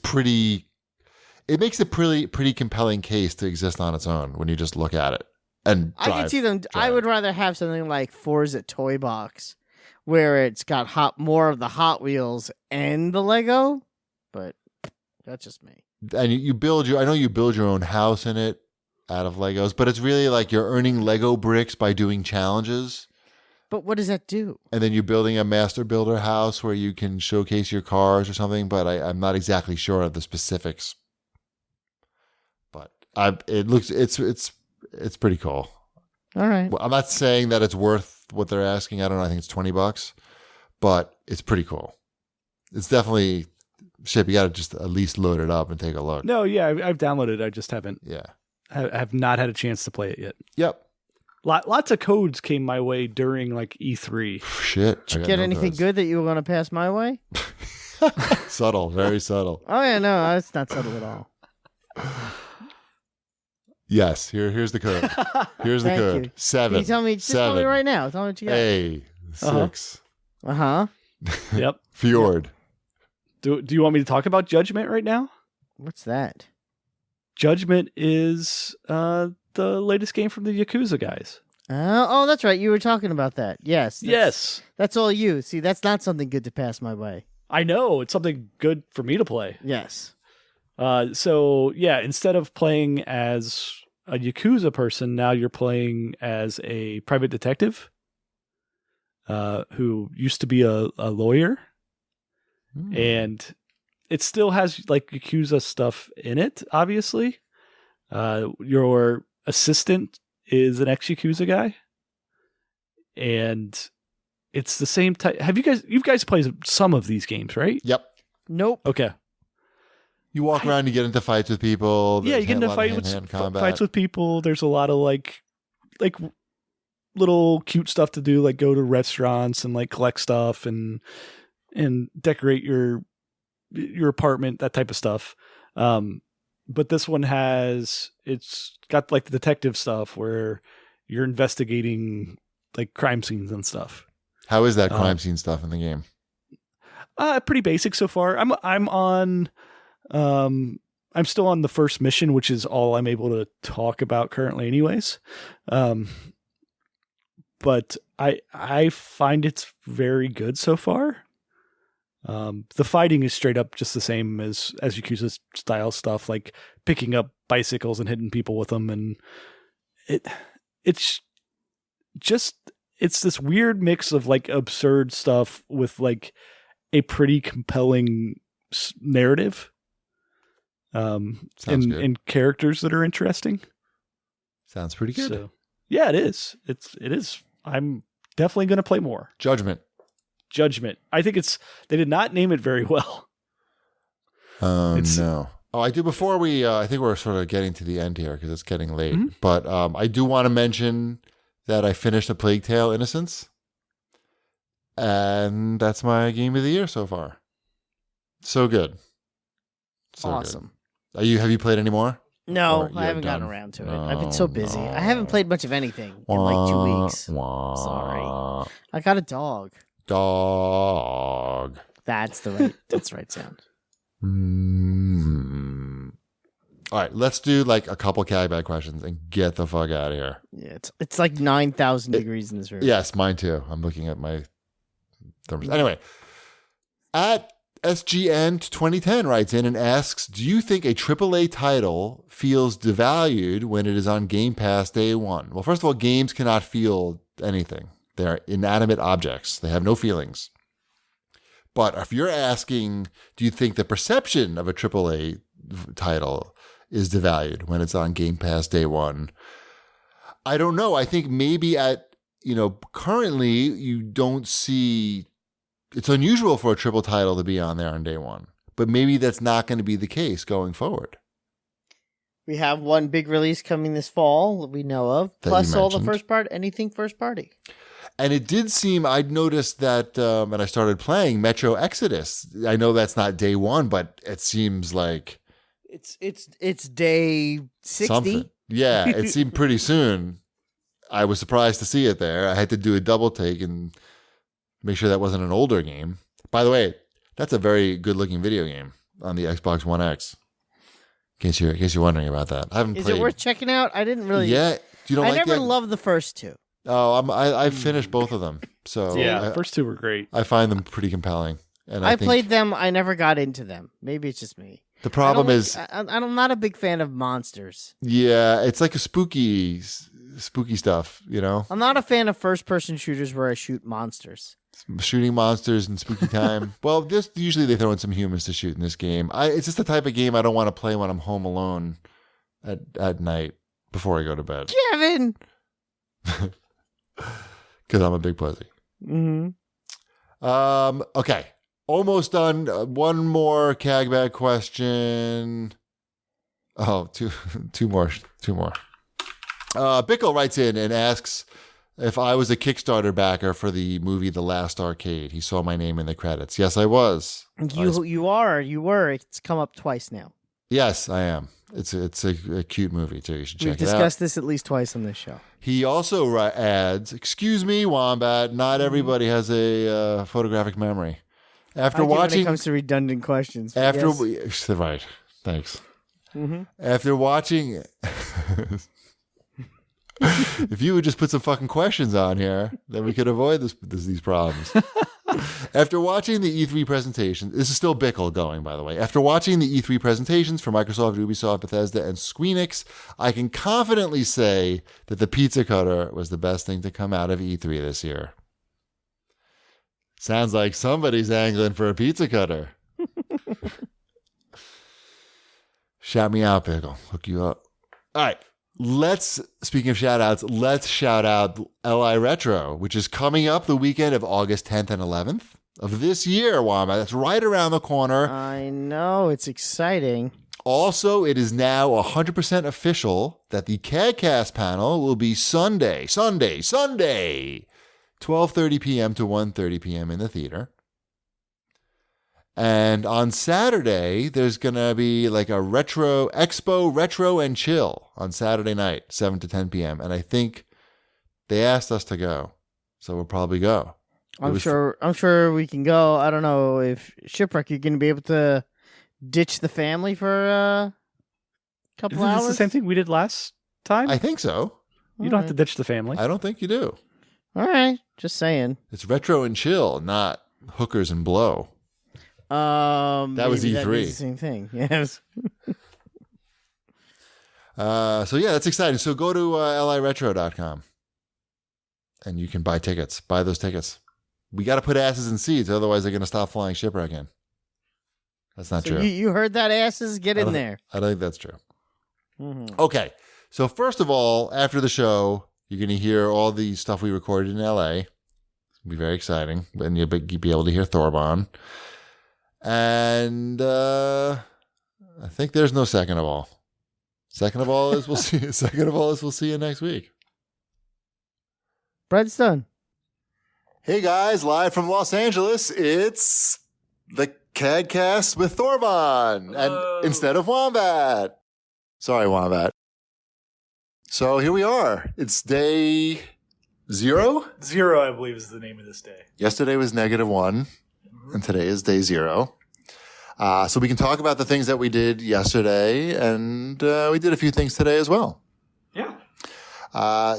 makes a pretty compelling case to exist on its own when you just look at it. And I can see them. I would rather have something like Forza Toy Box, where it's got more of the Hot Wheels and the Lego. But that's just me. And I know you build your own house in it out of Legos, but it's really like you're earning Lego bricks by doing challenges. But what does that do? And then you're building a master builder house where you can showcase your cars or something. But I'm not exactly sure of the specifics. But it's pretty cool. All right. Well, I'm not saying that it's worth what they're asking. I don't know. I think it's $20, but it's pretty cool. It's definitely shit. You got to just at least load it up and take a look. No, yeah, I've downloaded it. I just haven't. Yeah. I have not had a chance to play it yet. Yep. Lots of codes came my way during like E3. Shit. Did you get anything good that you were going to pass my way? Subtle. Very subtle. Oh, yeah, no, it's not subtle at all. Yes, here's the code. Here's the code. You. 7. Can you tell me? Just tell me right now. Tell me what you got. A 6. Yep. Fjord. Do you want me to talk about Judgment right now? What's that? Judgment is the latest game from the Yakuza guys. Oh, that's right. You were talking about that. Yes. Yes. That's all you. See, that's not something good to pass my way. I know. It's something good for me to play. Yes. So, yeah, instead of playing as a Yakuza person, now you're playing as a private detective who used to be a lawyer. And it still has like Yakuza stuff in it, obviously. Your assistant is an ex-Yakuza guy. And it's the same type. You guys played some of these games, right? Yep. Nope. Okay. You walk around, you get into fights with people. Yeah, you get into fights with people. There's a lot of like little cute stuff to do, like go to restaurants and like collect stuff and decorate your apartment, that type of stuff. But this one it's got like the detective stuff where you're investigating like crime scenes and stuff. How is that crime scene stuff in the game? Pretty basic so far. I'm still on the first mission, which is all I'm able to talk about currently anyways. But I find it's very good so far. The fighting is straight up just the same as Yakuza style stuff, like picking up bicycles and hitting people with them. And it's this weird mix of like absurd stuff with like a pretty compelling narrative. And characters that are interesting. Sounds pretty good. So, yeah, it is. It is. I'm definitely going to play more. Judgment. I think they did not name it very well. No. Oh, I do. Before I think we're sort of getting to the end here because it's getting late. Mm-hmm. But I do want to mention that I finished A Plague Tale: Innocence, and that's my game of the year so far. So good. So awesome. Good. Have you played any more? No, I haven't gotten around to it. I've been so busy. I haven't played much of anything in like 2 weeks. Sorry. I got a dog. That's the right sound. All right, let's do like a couple CAGcast questions and get the fuck out of here. Yeah, it's like 9,000 degrees in this room. Yes, mine too. I'm looking at my thermostat. Anyway, at SGN 2010 writes in and asks, do you think a AAA title feels devalued when it is on Game Pass day one? Well, first of all, games cannot feel anything. They're inanimate objects. They have no feelings. But if you're asking, do you think the perception of a AAA title is devalued when it's on Game Pass day one? I don't know. I think maybe currently you don't see, it's unusual for a triple title to be on there on day one, but maybe that's not going to be the case going forward. We have one big release coming this fall that we know of, plus all the anything first party. And it did seem, I'd noticed that when I started playing Metro Exodus, I know that's not day one, but it seems like it's day 60. Something. Yeah, it seemed pretty soon. I was surprised to see it there. I had to do a double take and make sure that wasn't an older game. By the way, that's a very good looking video game on the Xbox One X. In case you're wondering about that. I haven't played. Is it worth checking out? I didn't really. Yeah. I never loved the first two. Oh, I've finished both of them. So yeah, first two were great. I find them pretty compelling. And I played them. I never got into them. Maybe it's just me. The problem is I'm not a big fan of monsters. Yeah, it's like a spooky stuff, you know? I'm not a fan of first-person shooters where I shoot monsters. Shooting monsters in spooky time. Well, usually they throw in some humans to shoot in this game. It's just the type of game I don't want to play when I'm home alone at night before I go to bed. Kevin! Because I'm a big pussy. Mm-hmm. Okay. Almost done. One more CAGbag question. Oh, two more. Bickle writes in and asks if I was a Kickstarter backer for the movie The Last Arcade. He saw my name in the credits. Yes, I was. You were. It's come up twice now. Yes, I am. It's a cute movie too. You should check it out. We've discussed this at least twice on this show. He also adds, "Excuse me, Wombat. Not everybody has a photographic memory." After watching, when it comes to redundant questions. Right. Thanks. Mm-hmm. After watching, if you would just put some fucking questions on here, then we could avoid these problems. After watching the E3 presentation, this is still Bickle going, by the way. After watching the E3 presentations for Microsoft, Ubisoft, Bethesda, and Squeenix, I can confidently say that the pizza cutter was the best thing to come out of E3 this year. Sounds like somebody's angling for a pizza cutter. Shout me out, Bickle. Hook you up. All right. Speaking of shout outs, let's shout out LI Retro, which is coming up the weekend of August 10th and 11th of this year, Wamba. That's right around the corner. I know. It's exciting. Also, it is now 100% official that the CAGcast panel will be Sunday, 12:30 p.m. to 1:30 p.m. in the theater. And on Saturday, there's going to be like a retro and chill on Saturday night, 7 to 10 p.m. And I think they asked us to go. So we'll probably go. I'm sure we can go. I don't know if Shipwreck, you're going to be able to ditch the family for a couple hours. Is this the same thing we did last time? I think so. You don't have to ditch the family. I don't think you do. All right. Just saying. It's retro and chill, not hookers and blow. That was E3. That the same thing. Yes. So yeah, that's exciting. So go to liretro.com and you can buy tickets. Buy those tickets. We got to put asses in seats, otherwise they're going to stop flying Shipwreck in. That's not true. You heard that, asses? Get in there. I don't think that's true. Mm-hmm. Okay. So first of all, after the show, you're going to hear all the stuff we recorded in LA. It'll be very exciting. And you'll be able to hear Thorbon. And I think there's no second of all. Second of all is we'll see you next week. Bread's done. Hey guys, live from Los Angeles, it's the CAGcast with Thorbon and instead of Wombat. Sorry, Wombat. So here we are. It's day 0? 0, I believe, is the name of this day. Yesterday was -1. And today is day 0. So we can talk about the things that we did yesterday, and we did a few things today as well. Yeah.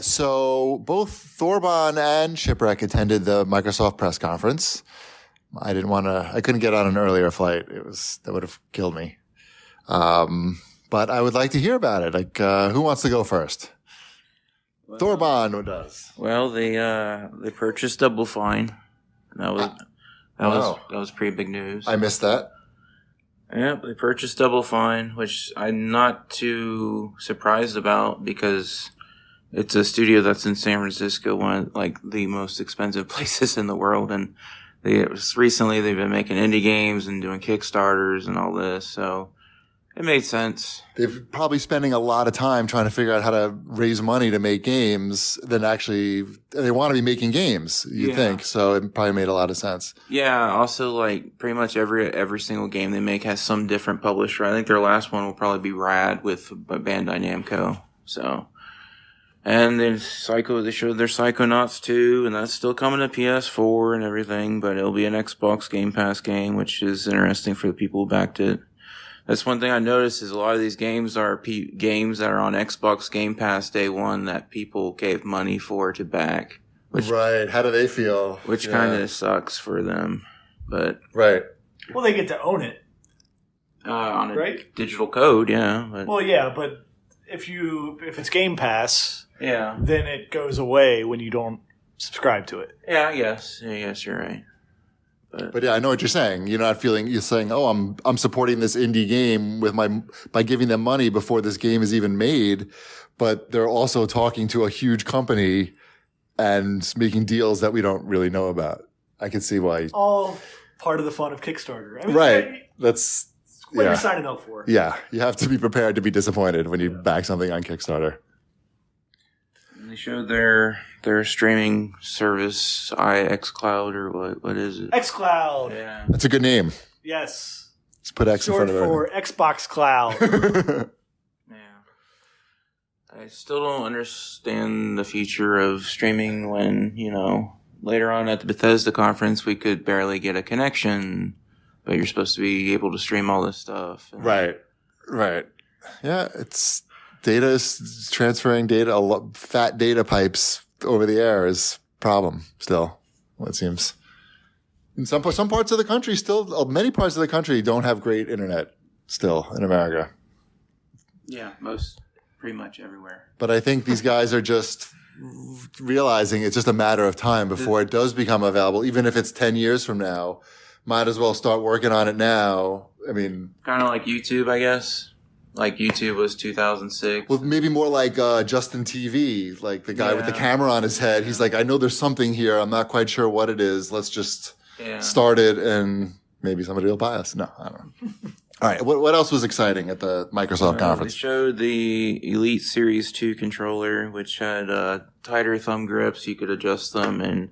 So both Thorbon and Shipwreck attended the Microsoft press conference. I couldn't get on an earlier flight. That would have killed me. But I would like to hear about it. Like, who wants to go first? Thorban does. Well, they purchased Double Fine. That was pretty big news. I missed that. Yep, they purchased Double Fine, which I'm not too surprised about because it's a studio that's in San Francisco, one of like the most expensive places in the world, and recently they've been making indie games and doing Kickstarters and all this, so it made sense. They're probably spending a lot of time trying to figure out how to raise money to make games than actually they want to be making games, you think. So it probably made a lot of sense. Yeah, also like pretty much every single game they make has some different publisher. I think their last one will probably be Rad with Bandai Namco. So, and then they showed their Psychonauts 2, and that's still coming to PS4 and everything, but it'll be an Xbox Game Pass game, which is interesting for the people who backed it. That's one thing I noticed is a lot of these games are games that are on Xbox Game Pass day one that people gave money for to back. Right. How do they feel? Which kind of sucks for them. But right. Well, they get to own it. On a digital code, yeah. But. Well, yeah, but if it's Game Pass, then it goes away when you don't subscribe to it. Yeah, I guess. Yeah, yes, you're right. But yeah, I know what you're saying. You're saying, oh, I'm supporting this indie game by giving them money before this game is even made. But they're also talking to a huge company and making deals that we don't really know about. I can see why. All part of the fun of Kickstarter. I mean, right. That's what you're signing up for. Yeah. You have to be prepared to be disappointed when you back something on Kickstarter. They showed their streaming service, xCloud, or what is it? xCloud. Yeah. That's a good name. Yes. Let's put X Short in front of it. for Xbox Cloud. Yeah. I still don't understand the future of streaming when, later on at the Bethesda conference, we could barely get a connection, but you're supposed to be able to stream all this stuff. Right. Yeah, it's data is transferring data, fat data pipes over the air is a problem still, it seems. In some parts of the country many parts of the country don't have great internet still in America. Yeah, pretty much everywhere. But I think these guys are just realizing it's just a matter of time before it does become available, even if it's 10 years from now. Might as well start working on it now. I mean, kind of like YouTube, I guess. Like YouTube was 2006. Well, maybe more like Justin TV, like the guy with the camera on his head. He's like, I know there's something here. I'm not quite sure what it is. Let's just start it and maybe somebody will buy us. No, I don't know. All right. What else was exciting at the Microsoft conference? They showed the Elite Series 2 controller, which had tighter thumb grips. You could adjust them, and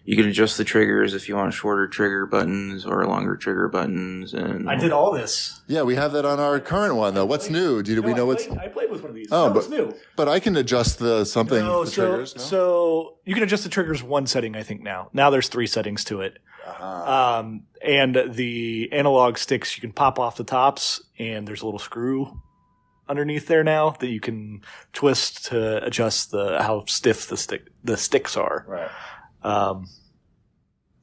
you can adjust the triggers if you want shorter trigger buttons or longer trigger buttons. And I did all this. Yeah, we have that on our current one, though. What's new? We know what's... I played with one of these. It's new. But I can adjust the triggers, no? So you can adjust the triggers one setting, I think, now. Now there's 3 settings to it. Uh-huh. And the analog sticks, you can pop off the tops, and there's a little screw underneath there now that you can twist to adjust how stiff the sticks are. Right.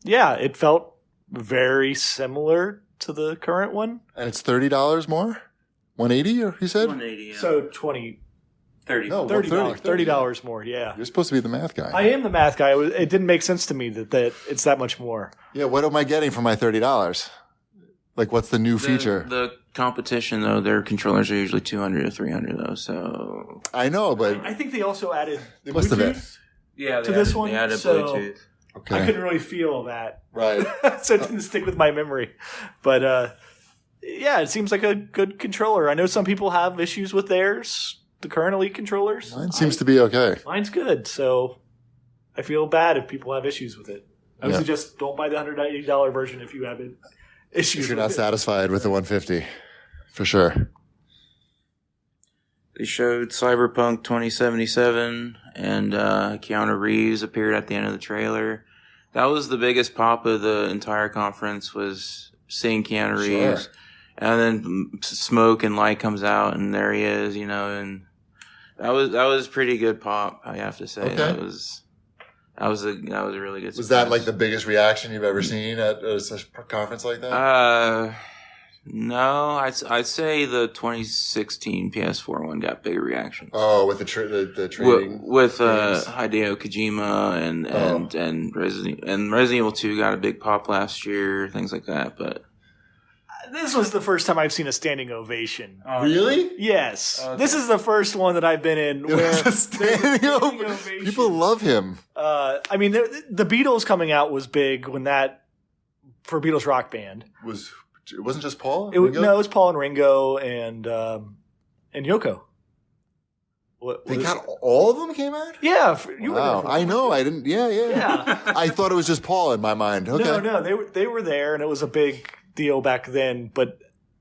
Yeah, it felt very similar to the current one. And it's $30 more? $180, or he said? $180, yeah. So $30. No, $30 more, yeah. You're supposed to be the math guy. I am the math guy. It didn't make sense to me that it's that much more. Yeah, what am I getting for my $30? Like, what's the new feature? The competition, though, their controllers are usually $200 to $300, though, so... I know, but... I think they also added They must have Bluetooth to this one. They added so Bluetooth. Okay. I couldn't really feel that. Right. So it didn't stick with my memory. But, yeah, it seems like a good controller. I know some people have issues with theirs, the current Elite controllers. Mine seems to be okay. Mine's good, so I feel bad if people have issues with it. I would suggest don't buy the $180 version if you have issues If you're with not it. satisfied with the 150, for sure. They showed Cyberpunk 2077, and Keanu Reeves appeared at the end of the trailer. That was the biggest pop of the entire conference, was seeing Keanu Reeves. Sure. And then smoke and light comes out, and there he is, and that was pretty good pop, I have to say. Okay. That was a really good. Was that like the biggest reaction you've ever seen at a conference like that? No, I'd say the 2016 PS4 one got bigger reactions. Oh, with the trading with games? Hideo Kojima and Resident Evil 2 got a big pop last year, things like that. But this was the first time I've seen a standing ovation. Really? Yes, Okay. This is the first one that I've been in where It was a standing ovation. People love him. I mean, the Beatles coming out was big when that for Beatles Rock Band. It wasn't just Paul? No, it was Paul and Ringo and Yoko. They got all of them came out? Yeah, you wow. were there. I know. I didn't. Yeah. Yeah. I thought it was just Paul in my mind. Okay. No, they were there, and it was a big deal back then. But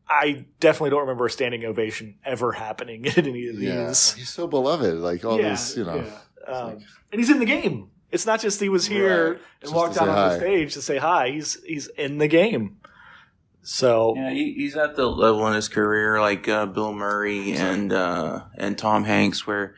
I definitely don't remember a standing ovation ever happening at any of these. Yeah. He's so beloved. Like all this, and he's in the game. It's not just he was here and Just walked to out say on hi. the stage to say hi. He's in the game. So yeah, he's at the level in his career like Bill Murray and Tom Hanks, where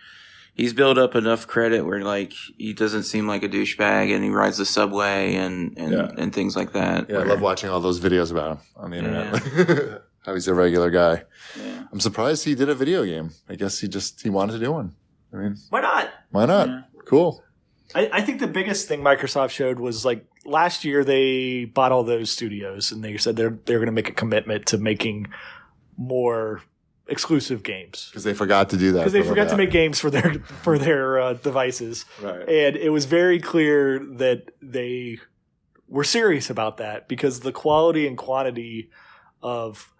he's built up enough credit where like he doesn't seem like a douchebag, and he rides the subway and things like that. Yeah, I love watching all those videos about him on the internet. Yeah. How he's a regular guy. Yeah. I'm surprised he did a video game. I guess he wanted to do one. I mean, why not? why not? Yeah. Cool. I think the biggest thing Microsoft showed was like last year they bought all those studios and they said they're going to make a commitment to making more exclusive games Because they forgot to do that. because they forgot to make games for their devices. Right. And it was very clear that they were serious about that because the quality and quantity of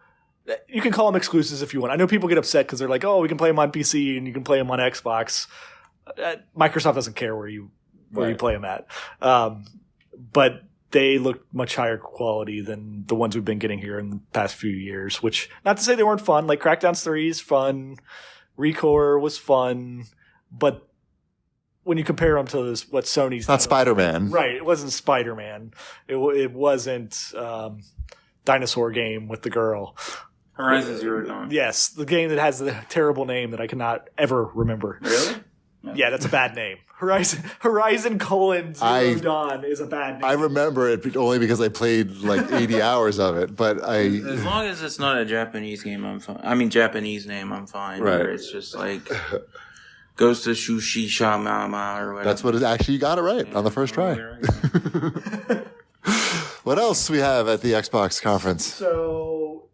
you can call them exclusives if you want. I know people get upset because they're like, "Oh, we can play them on PC and you can play them on Xbox." Microsoft doesn't care where you play them at, but they look much higher quality than the ones we've been getting here in the past few years. Which, not to say they weren't fun. Like Crackdown 3 is fun, Recore was fun, but when you compare them to what Sony's Not Spider-Man. right? It wasn't Spider-Man. It wasn't Dinosaur Game with the girl. Horizon Zero Dawn. Yes, the game that has the terrible name that I cannot ever remember. Really? Yeah, that's a bad name. Horizon Zero Dawn is a bad name. I remember it only because I played like 80 hours of it, but As long as it's not a Japanese game, I'm fine. I mean, Japanese name, I'm fine. Right. Where it's just like goes to Shushi Shamama or whatever. that's what it actually, you got it right on the first try. What else we have at the Xbox conference? So,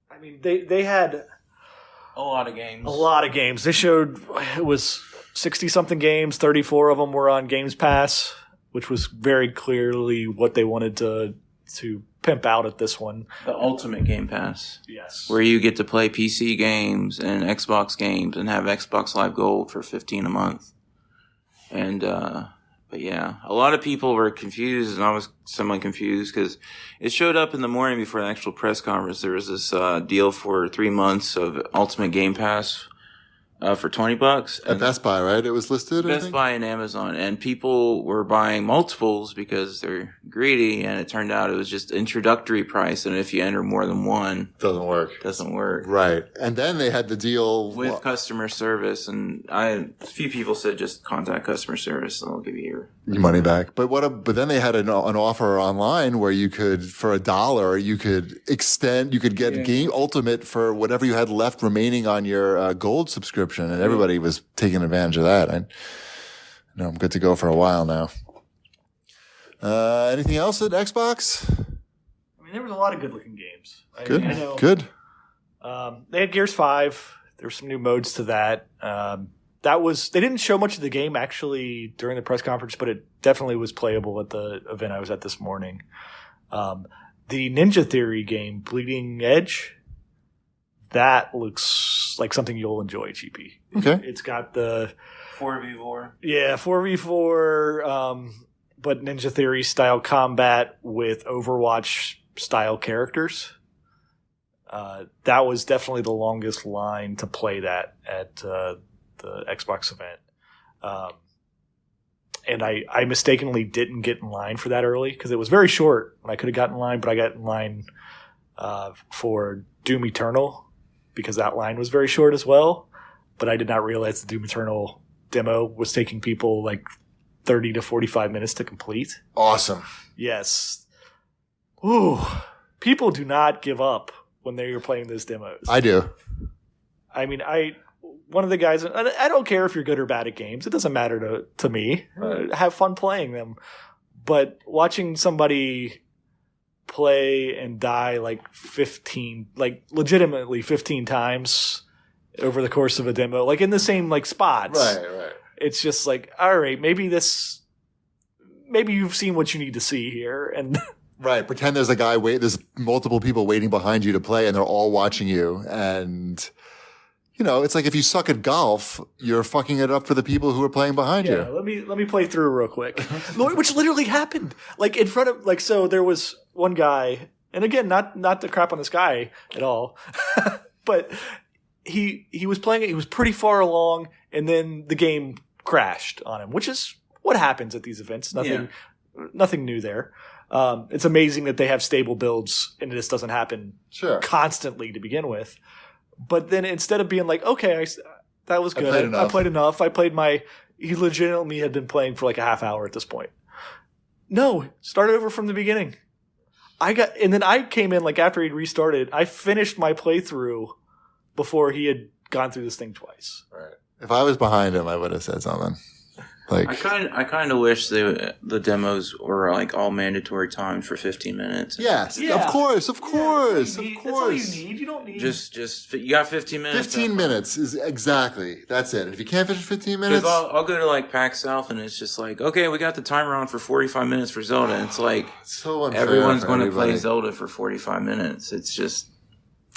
I mean, they had A lot of games. a lot of games. They showed it was 60-something games. 34 of them were on Games Pass, which was very clearly what they wanted to pimp out at this one. The Ultimate Game Pass. Yes. Where you get to play PC games and Xbox games and have Xbox Live Gold for $15 a month. And, but yeah, a lot of people were confused, and I was somewhat confused because it showed up in the morning before the actual press conference. There was this deal for 3 months of Ultimate Game Pass for $20. At Best Buy, right? It was listed, I Best think? Buy and Amazon, and people were buying multiples because they're greedy, and it turned out it was just introductory price, and if you enter more than one, Doesn't work. it doesn't work. Right. And then they had the deal With customer service, and a few people said just contact customer service and they'll give you your money back. But but then they had an offer online where you could, for $1, you could get Game Ultimate for whatever you had left remaining on your gold subscription, and everybody was taking advantage of that. I know I'm good to go for a while now. Anything else at Xbox? I mean, there was a lot of good-looking games. Good. I know. Good. They had Gears 5. There were some new modes to that. They didn't show much of the game actually during the press conference, but it definitely was playable at the event I was at this morning. The Ninja Theory game, Bleeding Edge, that looks like something you'll enjoy, GP. Okay. It's got the 4v4. Yeah, 4v4, but Ninja Theory style combat with Overwatch style characters. That was definitely the longest line to play that at the Xbox event. And I mistakenly didn't get in line for that early because it was very short. I could have gotten in line, but I got in line for Doom Eternal because that line was very short as well. But I did not realize the Doom Eternal demo was taking people like 30 to 45 minutes to complete. Awesome. Yes. Ooh. People do not give up when you're playing those demos. I do. I mean, one of the guys. I don't care if you're good or bad at games. It doesn't matter to me. Have fun playing them. But watching somebody play and die like legitimately 15 times over the course of a demo, like in the same like spots. Right. It's just like, all right, maybe you've seen what you need to see here, and right. Pretend there's multiple people waiting behind you to play, and they're all watching you. And it's like if you suck at golf, you're fucking it up for the people who are playing behind you. Let me play through real quick, which literally happened. Like in front of so there was one guy, and again, not to crap on this guy at all, but he was playing it. He was pretty far along, and then the game crashed on him, which is what happens at these events. Nothing new there. It's amazing that they have stable builds and this doesn't happen constantly to begin with. But then instead of being like, okay, that was good. I played enough. He legitimately had been playing for like a half hour at this point. No, started over from the beginning. And then I came in like after he'd restarted. I finished my playthrough before he had gone through this thing twice. Right. If I was behind him, I would have said something. Like, I kind of wish the demos were like all mandatory times for 15 minutes. Yes, of course. That's all you need. You don't need just you got 15 minutes. 15 minutes is exactly that's it. If you can't finish 15 minutes, I'll go to like PAX South and it's just like, okay, we got the timer on for 45 minutes for Zelda. And it's like so unfair everyone's going to play Zelda for 45 minutes. It's just.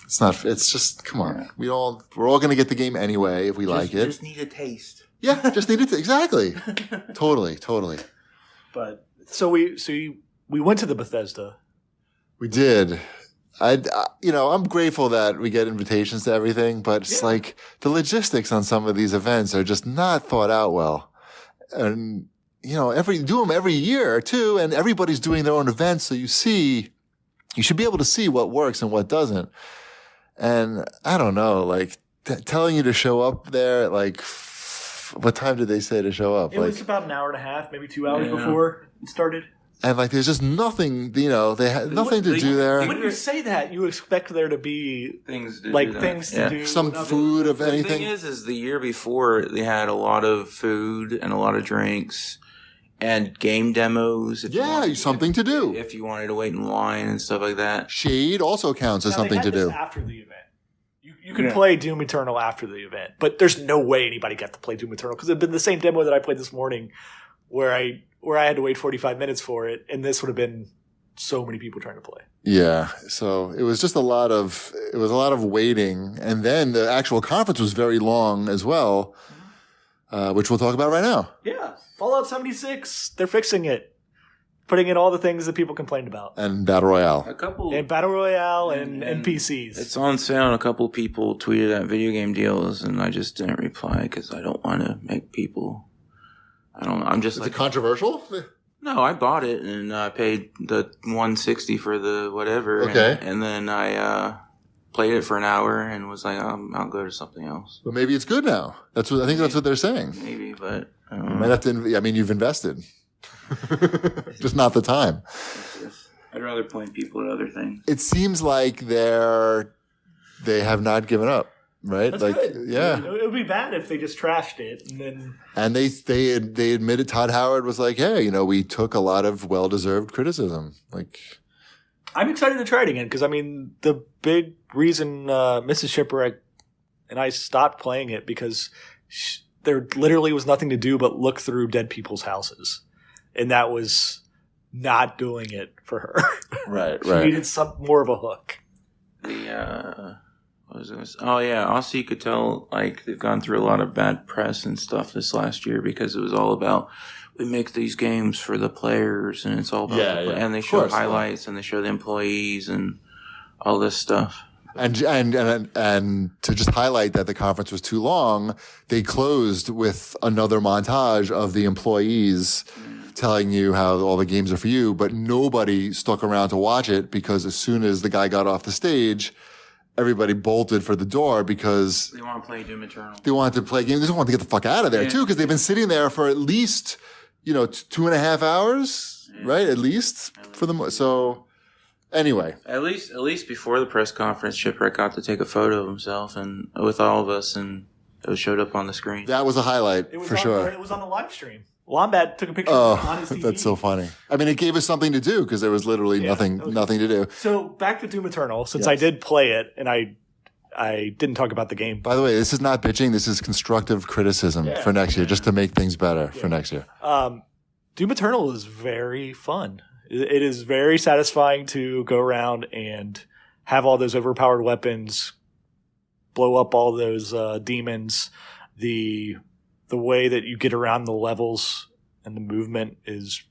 It's not. It's just come on. We're all going to get the game anyway if we like it. Just need a taste. Yeah, just need it. Exactly. Totally. But so we went to the Bethesda. We did. I'm grateful that we get invitations to everything, but it's like the logistics on some of these events are just not thought out well. And do them every year too, and everybody's doing their own events, so you should be able to see what works and what doesn't. And I don't know, like telling you to show up there at like. What time did they say to show up? It was about an hour and a half, maybe 2 hours before it started. And like, there's just nothing, they had nothing to do there. When you say that, you expect there to be things to do. Some food of anything. The thing is the year before they had a lot of food and a lot of drinks and game demos. Something to do. If you wanted to wait in line and stuff like that. Shade also counts as something to do. After the event. You can play Doom Eternal after the event, but there's no way anybody got to play Doom Eternal because it'd been the same demo that I played this morning, where I had to wait 45 minutes for it, and this would have been so many people trying to play. Yeah, so it was just a lot of waiting, and then the actual conference was very long as well, which we'll talk about right now. Yeah, Fallout 76, they're fixing it. Putting in all the things that people complained about. And Battle Royale. And Battle Royale and NPCs. It's on sale and a couple people tweeted at video game deals and I just didn't reply because I don't want to make people... I don't know. I'm just Is it controversial? No, I bought it and I paid the $160 for the whatever. Okay. And then I played it for an hour and was like, I'll go to something else. But maybe it's good now. I think that's what they're saying. Maybe, but... I don't know. You might have to... you've invested. Just not the time. I'd rather point people at other things. It seems like they have not given up, right? That's like, good. Yeah, it would be bad if they just trashed it and then. And they admitted Todd Howard was like, hey, we took a lot of well-deserved criticism. Like, I'm excited to try it again because the big reason Mrs. Shipwreck and I stopped playing it because there literally was nothing to do but look through dead people's houses. And that was not doing it for her. Right. She needed more of a hook. Also you could tell like they've gone through a lot of bad press and stuff this last year because it was all about we make these games for the players and it's all about and they show highlights and they show the employees and all this stuff. And to just highlight that the conference was too long, they closed with another montage of the employees telling you how all the games are for you, but nobody stuck around to watch it because as soon as the guy got off the stage, everybody bolted for the door because they want to play Doom Eternal. They wanted to play games. They just wanted to get the fuck out of there too because they've been sitting there for at least 2.5 hours, right? At least for the so. Anyway, at least before the press conference, Shipwreck got to take a photo of himself and with all of us, and it showed up on the screen. that was a highlight for sure. It was on the live stream. Wombat took a picture on his TV. That's so funny. I mean, it gave us something to do because there was literally nothing to do. So back to Doom Eternal, since I did play it and I didn't talk about the game. By the way, this is not bitching. This is constructive criticism for next year, just to make things better for next year. Doom Eternal is very fun. It is very satisfying to go around and have all those overpowered weapons, blow up all those demons. The way that you get around the levels and the movement it's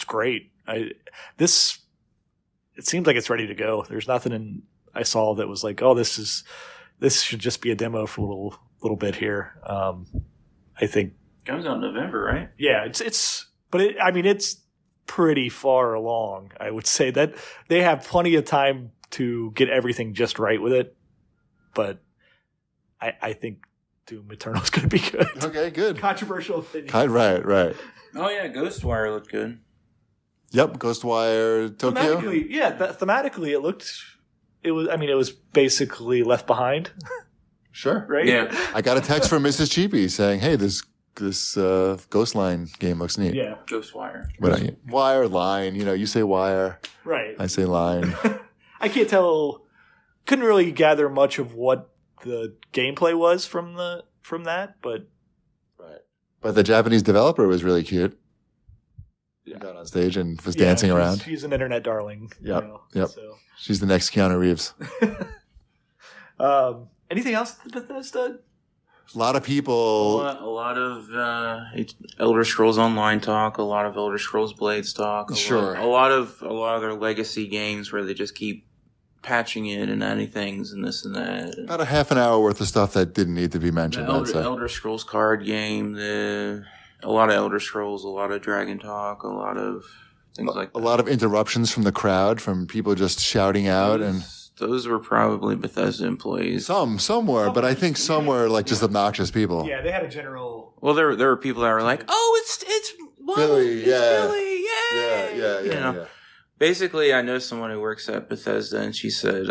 great. It seems like it's ready to go. There's nothing I saw that was like, oh, this should just be a demo for a little bit here. I think Comes out in November, right? Yeah, it's pretty far along. I would say that they have plenty of time to get everything just right with it, but I think Doom Eternal is going to be good. Okay, good. Controversial opinion. Right. Oh yeah, Ghostwire looked good. Yep, Ghostwire Tokyo. Thematically, it was basically Left Behind. Sure. Right? Yeah. I got a text from Mrs. Cheapy saying, "Hey, this Ghostline game looks neat." Yeah. Ghostwire. Wire, line. You say wire. Right. I say line. I can't tell. Couldn't really gather much of what the gameplay was from that, but right. But the Japanese developer was really cute. He got on stage and was dancing around. She's an internet darling. Yep. So. She's the next Keanu Reeves. Anything else that Bethesda? A lot of people. A lot of Elder Scrolls Online talk. A lot of Elder Scrolls Blades talk. A lot of their legacy games where they just keep patching it and adding things and this and that. About a half an hour worth of stuff that didn't need to be mentioned. Elder Scrolls card game. A lot of Elder Scrolls. A lot of Dragon talk. A lot of things like that. A lot of interruptions from the crowd, from people just shouting out and. Those were probably Bethesda employees. Some were, but I think some were like just obnoxious people. Yeah, they had a general. Well, there were people that were like, "Oh, it's Billy, Billy, yeah. Basically, I know someone who works at Bethesda, and she said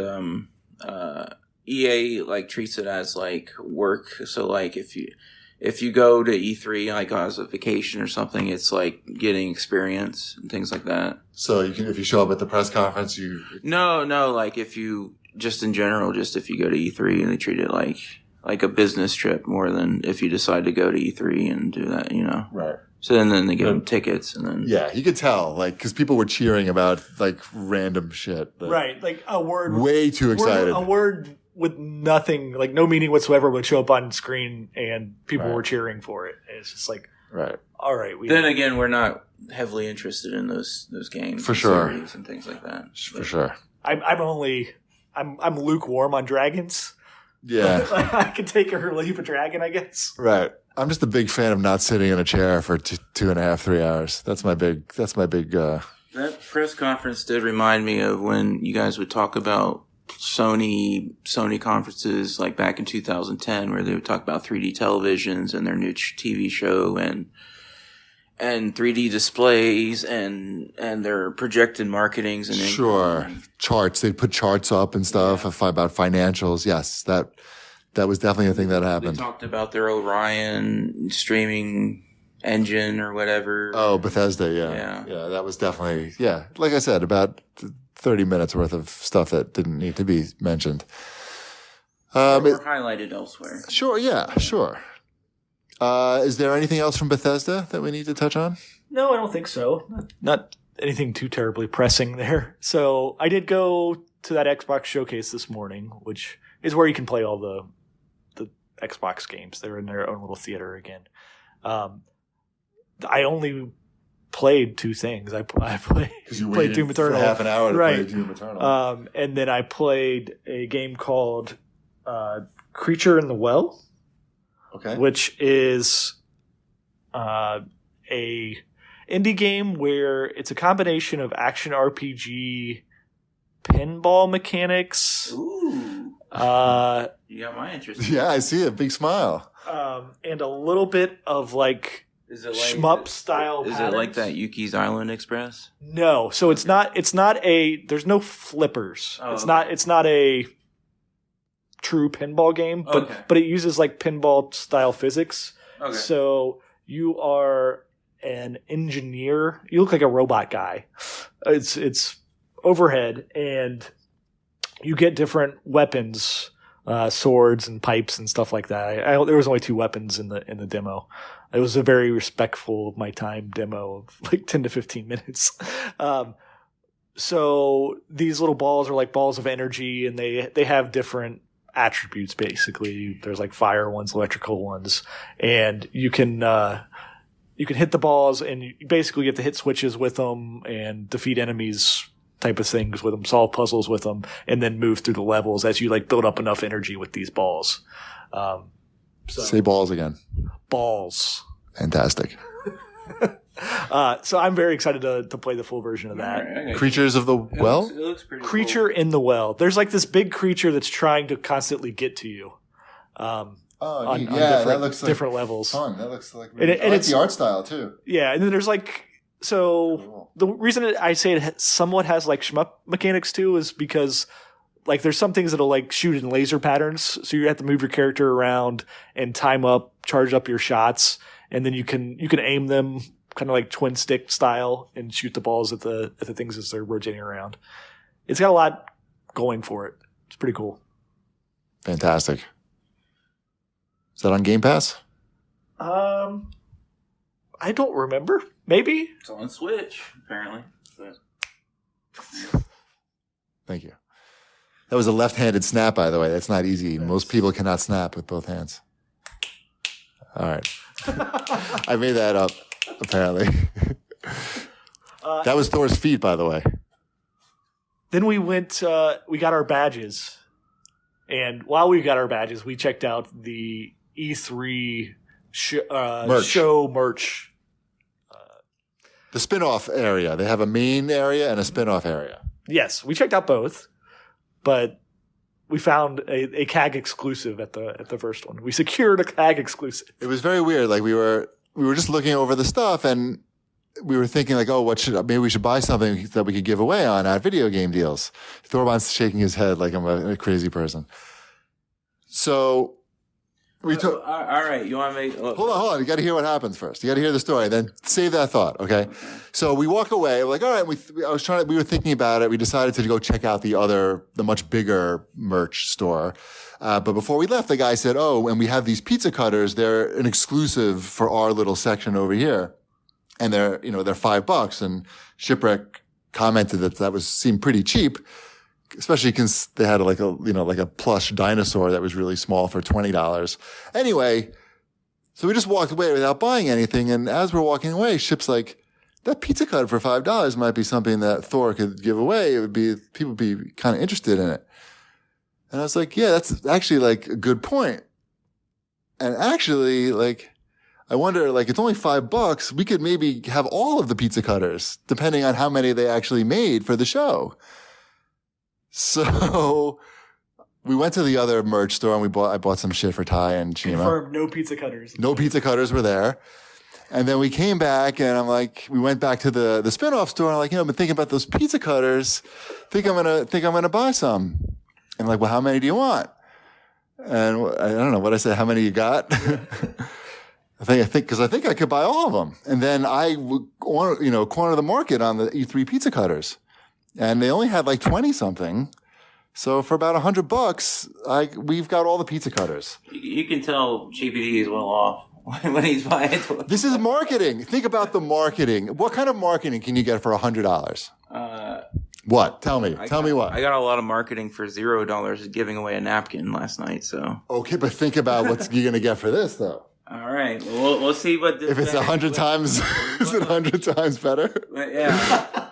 EA like treats it as like work. So like if you go to E3 like as a vacation or something, it's like getting experience and things like that. So if you show up at the press conference, No, like if you just in general, just if you go to E3 and they treat it like a business trip more than if you decide to go to E3 and do that, Right. So then they give them tickets and then you could tell because people were cheering about like random shit. Right, like a word. Way too excited. A word with nothing, like no meaning whatsoever, would show up on screen and people were cheering for it. And it's just like, all right. Then again, we're not heavily interested in those games for sure and things like that. For sure. I'm lukewarm on dragons. Yeah, I can take or leave a dragon, I guess. Right. I'm just a big fan of not sitting in a chair for 2.5, 3 hours. That's my big. That press conference did remind me of when you guys would talk about Sony conferences like back in 2010 where they would talk about 3D televisions and their new TV show and 3D displays and their projected marketings and sure charts. They'd put charts up and stuff about financials. Yes, that was definitely a thing that happened. They talked about their Orion streaming engine or whatever. Oh, Bethesda, yeah. That was definitely like I said, about 30 minutes worth of stuff that didn't need to be mentioned. Or highlighted elsewhere. Sure. Is there anything else from Bethesda that we need to touch on? No, I don't think so. Not anything too terribly pressing there. So I did go to that Xbox showcase this morning, which is where you can play all the Xbox games. They're in their own little theater again. I only played two things. I played Doom Eternal for half an hour to play Doom Eternal. And then I played a game called Creature in the Well. Okay. Which is a indie game where it's a combination of action RPG, pinball mechanics. Ooh. You got my interest. Yeah, I see it. Big smile. And a little bit of like Is it shmup style Is patterns. it like that Yuki's Island Express? No. So it's not a there's no flippers. Oh, It's not a true pinball game, but it uses like pinball style physics. Okay. So you are an engineer. You look like a robot guy. It's overhead, and you get different weapons, swords and pipes and stuff like that. There was only 2 weapons in the demo. It was a very respectful of my time demo of like 10 to 15 minutes. So these little balls are like balls of energy, and they have different attributes. Basically, there's like fire ones, electrical ones, and you can hit the balls, and you basically get to hit switches with them and defeat enemies type of things with them, solve puzzles with them, and then move through the levels as you like build up enough energy with these balls. Say balls again. Balls. Fantastic. So I'm very excited to play the full version of that. Right, Creatures of the Well? It looks pretty Creature in the Well. There's like this big creature that's trying to constantly get to you. On that looks like different levels. Fun. That looks like And I like it's the art style too. Yeah, and then there's like so Cool. the reason I say it somewhat has like shmup mechanics too is because like there's some things that'll like shoot in laser patterns, so you have to move your character around and time up, charge up your shots, and then you can aim them kind of like twin stick style and shoot the balls at the things as they're rotating around. It's got a lot going for it. It's pretty cool. Fantastic. Is that on Game Pass? I don't remember. Maybe. It's on Switch, apparently. But... Thank you. That was a left-handed snap, by the way. That's not easy. Most people cannot snap with both hands. All right. I made that up, apparently. That was Thor's feet, by the way. Then we went, we got our badges. And while we got our badges, we checked out the E3 show merch. The spin-off area. They have a main area and a spin-off area. Yes, we checked out both, but we found a CAG exclusive at the first one. We secured a CAG exclusive. It was very weird. Like we were just looking over the stuff, and we were thinking like, oh, maybe we should buy something that we could give away on at video game deals. Thorban's shaking his head like I'm a crazy person. So we took. All right, you want to make? Hold on. You got to hear what happens first. You got to hear the story, then save that thought. Okay. So we walk away. We're like, all right. We were thinking about it. We decided to go check out the much bigger merch store. But before we left, the guy said, "Oh, and we have these pizza cutters. They're an exclusive for our little section over here, and they're $5." And Shipwreck commented that seemed pretty cheap, especially because they had like a plush dinosaur that was really small for $20. Anyway, so we just walked away without buying anything. And as we're walking away, Ship's like, "That pizza cutter for $5 might be something that Thor could give away. People would be kind of interested in it." And I was like, "Yeah, that's actually like a good point." And actually, like, I wonder, like, it's only $5. We could maybe have all of the pizza cutters, depending on how many they actually made for the show. So we went to the other merch store and I bought some shit for Ty and Chima. Confirmed, no pizza cutters. No pizza cutters were there. And then we came back and we went back to the spin-off store and I'm like, I've been thinking about those pizza cutters. Think I'm gonna buy some. And I'm like, well, how many do you want? And I don't know what I said. How many you got? I think I could buy all of them. And then I corner the market on the E3 pizza cutters. And they only had like 20 something. So for about $100, we've got all the pizza cutters. You can tell GPD is well off when he's buying. This is marketing. Think about the marketing. What kind of marketing can you get for $100? What? Tell me. Tell me what. I got a lot of marketing for $0 giving away a napkin last night. So okay, but think about what you're going to get for this, though. All right. Well, we'll see what this. If it's 100 times, is it 100 times better? Yeah.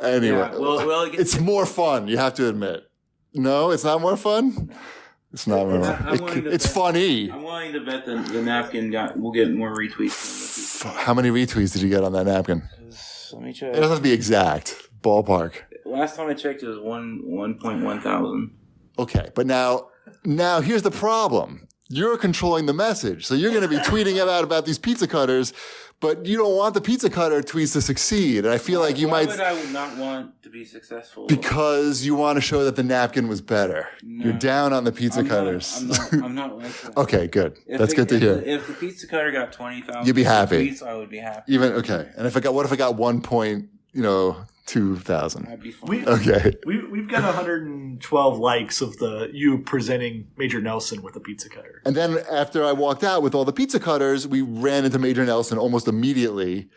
Anyway, yeah, it's more fun. You have to admit. No, it's not more fun. It's not more fun. It's funny. I'm willing to bet the napkin will get more retweets. How many retweets did you get on that napkin? Let me check. It doesn't have to be exact. Ballpark. Last time I checked, it was 1.1 thousand. Okay, but now here's the problem. you're controlling the message. So you're going to be tweeting about these pizza cutters, but you don't want the pizza cutter tweets to succeed. And I feel like you might. Why would I not want to be successful? Because you want to show that the napkin was better. No, you're down on the pizza cutters. I'm not like that. Okay, good. That's good to hear. If the pizza cutter got 20,000 you'd be happy. tweets, I would be happy. Even okay. And what if I got 1.2,000? I'd be fine. We've got 112 likes of you presenting Major Nelson with a pizza cutter. And then after I walked out with all the pizza cutters, we ran into Major Nelson almost immediately.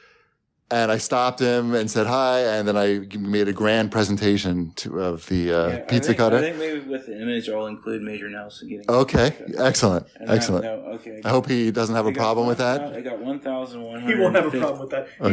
And I stopped him and said hi, and then I made a grand presentation of the pizza cutter. I think maybe with the image, I'll include Major Nelson getting. Okay, excellent. Okay. I hope he doesn't have a problem with that. I got 1,100. He won't have a problem with that. Okay.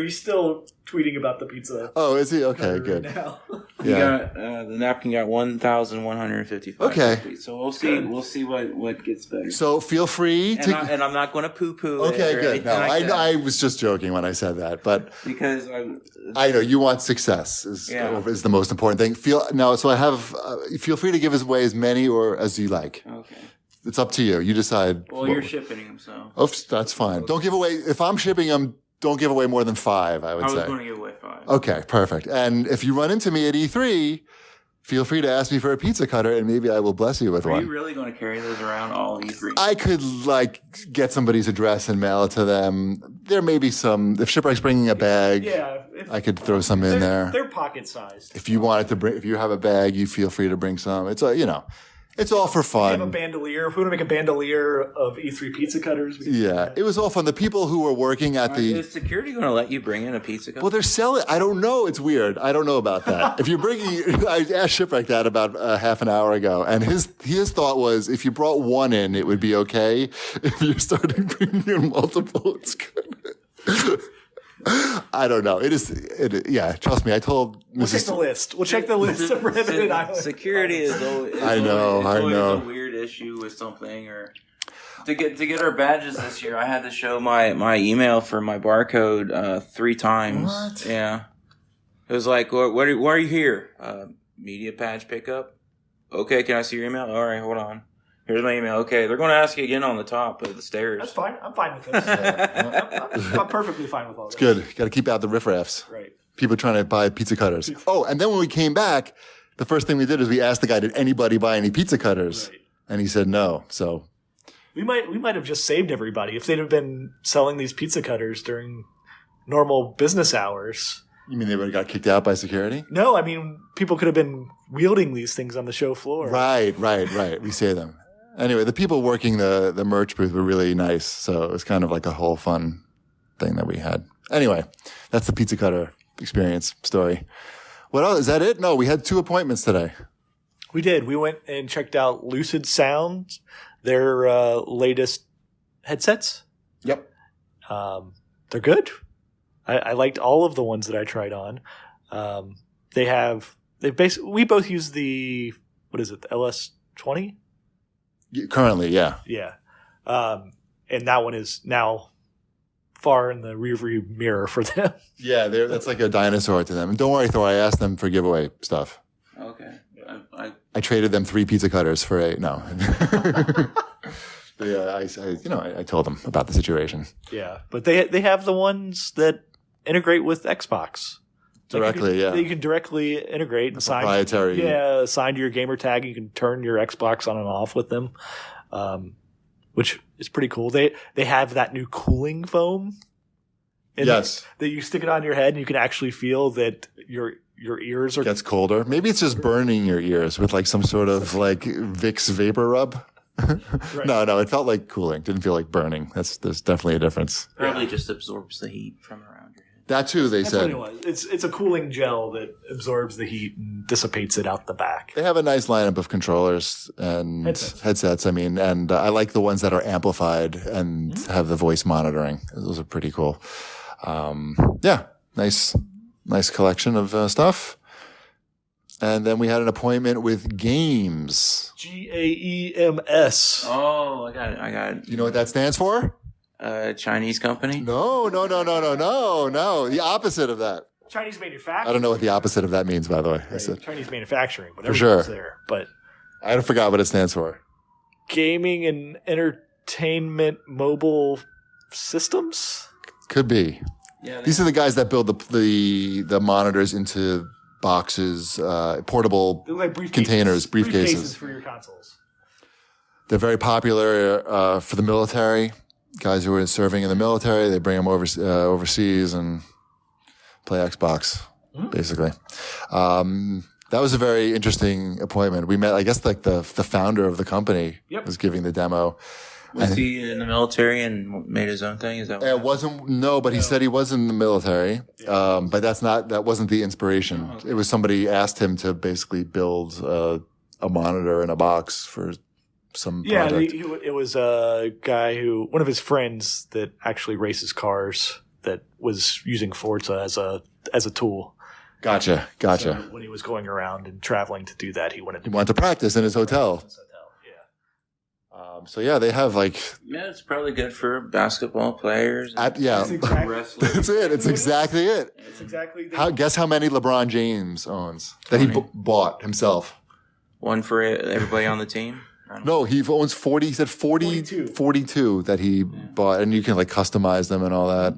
He's still tweeting about the pizza. Oh, is he? Okay, good. Right now. The napkin got 1,155. Okay. Tweets. So we'll see. We'll see what gets better. So feel free to. And I'm not going to poo-poo. Okay, it good. No, I was just joking when I said that, but because I know you want success is the most important thing. Feel free to give away as many or as you like. Okay. It's up to you. You decide. Well, you're shipping them, so. Oh, that's fine. Don't give away. If I'm shipping them, don't give away more than 5, I would say. I was going to give away 5. Okay, perfect. And if you run into me at E3, feel free to ask me for a pizza cutter, and maybe I will bless you with one. Are you really going to carry those around all E3? I could, get somebody's address and mail it to them. There may be some. If Shipwreck's bringing a bag, I could throw some in there. They're pocket-sized. If you wanted to bring, if you have a bag, you feel free to bring some. It's it's all for fun. We have a bandolier. If we want to make a bandolier of E3 pizza cutters. It was all fun. The people who were working at Is security going to let you bring in a pizza cutter? Well, they're selling. I don't know. It's weird. I don't know about that. If you're bringing, I asked Shipwreck that about half an hour ago, and his thought was if you brought one in, it would be okay. If you started bringing in multiple, it's good. I don't know. Trust me. I told Mrs. We'll check the list. We'll check the list of Revenant Island. Security is always, I know. a weird issue with something. Or to get our badges this year, I had to show my email for my barcode 3 times. What? Yeah. It was like, why are you here? Media badge pickup. Okay, can I see your email? All right, hold on. Here's my email. Okay, they're going to ask you again on the top of the stairs. That's fine. I'm fine with this. I'm perfectly fine with all this. It's good. Got to keep out the riffraffs. Right. People trying to buy pizza cutters. Oh, and then when we came back, the first thing we did is we asked the guy, did anybody buy any pizza cutters? Right. And he said no. So we might have just saved everybody if they'd have been selling these pizza cutters during normal business hours. You mean they would have got kicked out by security? No, I mean people could have been wielding these things on the show floor. Right. We say them. Anyway, the people working the merch booth were really nice. So it was kind of like a whole fun thing that we had. Anyway, that's the pizza cutter experience story. What else? Is that it? No, we had 2 appointments today. We did. We went and checked out Lucid Sound, their latest headsets. Yep. They're good. I liked all of the ones that I tried on. We both use the, what is it, the LS20? Currently, yeah. Yeah. And that one is now far in the rearview mirror for them. Yeah, that's like a dinosaur to them. And don't worry, Thor, I asked them for giveaway stuff. Okay. I traded them 3 pizza cutters for no. I told them about the situation. Yeah, but they have the ones that integrate with Xbox. Directly, You can directly integrate and sign. Proprietary. Yeah, sign to your gamer tag. You can turn your Xbox on and off with them, which is pretty cool. They have that new cooling foam. Yes. That you stick it on your head and you can actually feel that your ears are... Gets colder. Maybe it's just burning your ears with like some sort of like Vicks vapor rub. Right. No, it felt like cooling. Didn't feel like burning. There's definitely a difference. Probably just absorbs the heat from around your head. That too, That's said. what it was. It's a cooling gel that absorbs the heat and dissipates it out the back. They have a nice lineup of controllers and headsets. I mean, and I like the ones that are amplified and have the voice monitoring. Those are pretty cool. Nice collection of stuff. And then we had an appointment with Games. GAEMS. Oh, I got it. You know what that stands for? Chinese company? No. The opposite of that. Chinese manufacturing. I don't know what the opposite of that means, by the way. Right. Chinese manufacturing, but for sure. there. But I forgot what it stands for. gaming and entertainment mobile systems. Could be. Yeah, These are the guys that build the monitors into boxes, portable Like containers, briefcases for your consoles. They're very popular for the military. Guys who are serving in the military, they bring them overseas and play Xbox, basically. That was a very interesting appointment. We met, I guess, like the founder of the company was giving the demo. Was he in the military and made his own thing? Is that what It wasn't, no, but he said he was in the military. But that wasn't the inspiration. Oh, okay. It was somebody asked him to basically build a monitor in a box for some project. It was a guy one of his friends that actually races cars that was using Forza as a tool. Gotcha. So when he was going around and traveling to do that, he wanted to practice in his hotel. So yeah, they have it's probably good for basketball players. That's it. It's exactly it. It's exactly. Guess how many LeBron James owns that he bought himself? One for everybody on the team. No, he owns 40. He said 42 that he bought, and you can customize them and all that.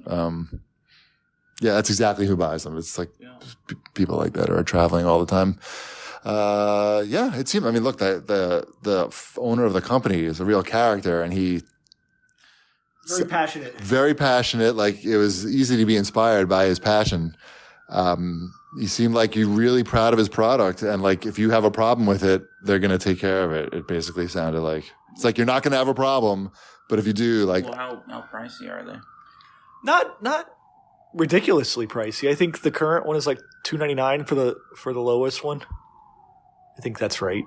Yeah, that's exactly who buys them. It's people like that are traveling all the time. It seemed. I mean, look, the owner of the company is a real character, and he very passionate. Very passionate. Like it was easy to be inspired by his passion. He seemed like you're really proud of his product, and if you have a problem with it, they're gonna take care of it. It basically sounded like it's like you're not gonna have a problem, but if you do, how pricey are they? Not ridiculously pricey. I think the current one is $299 for the lowest one. I think that's right.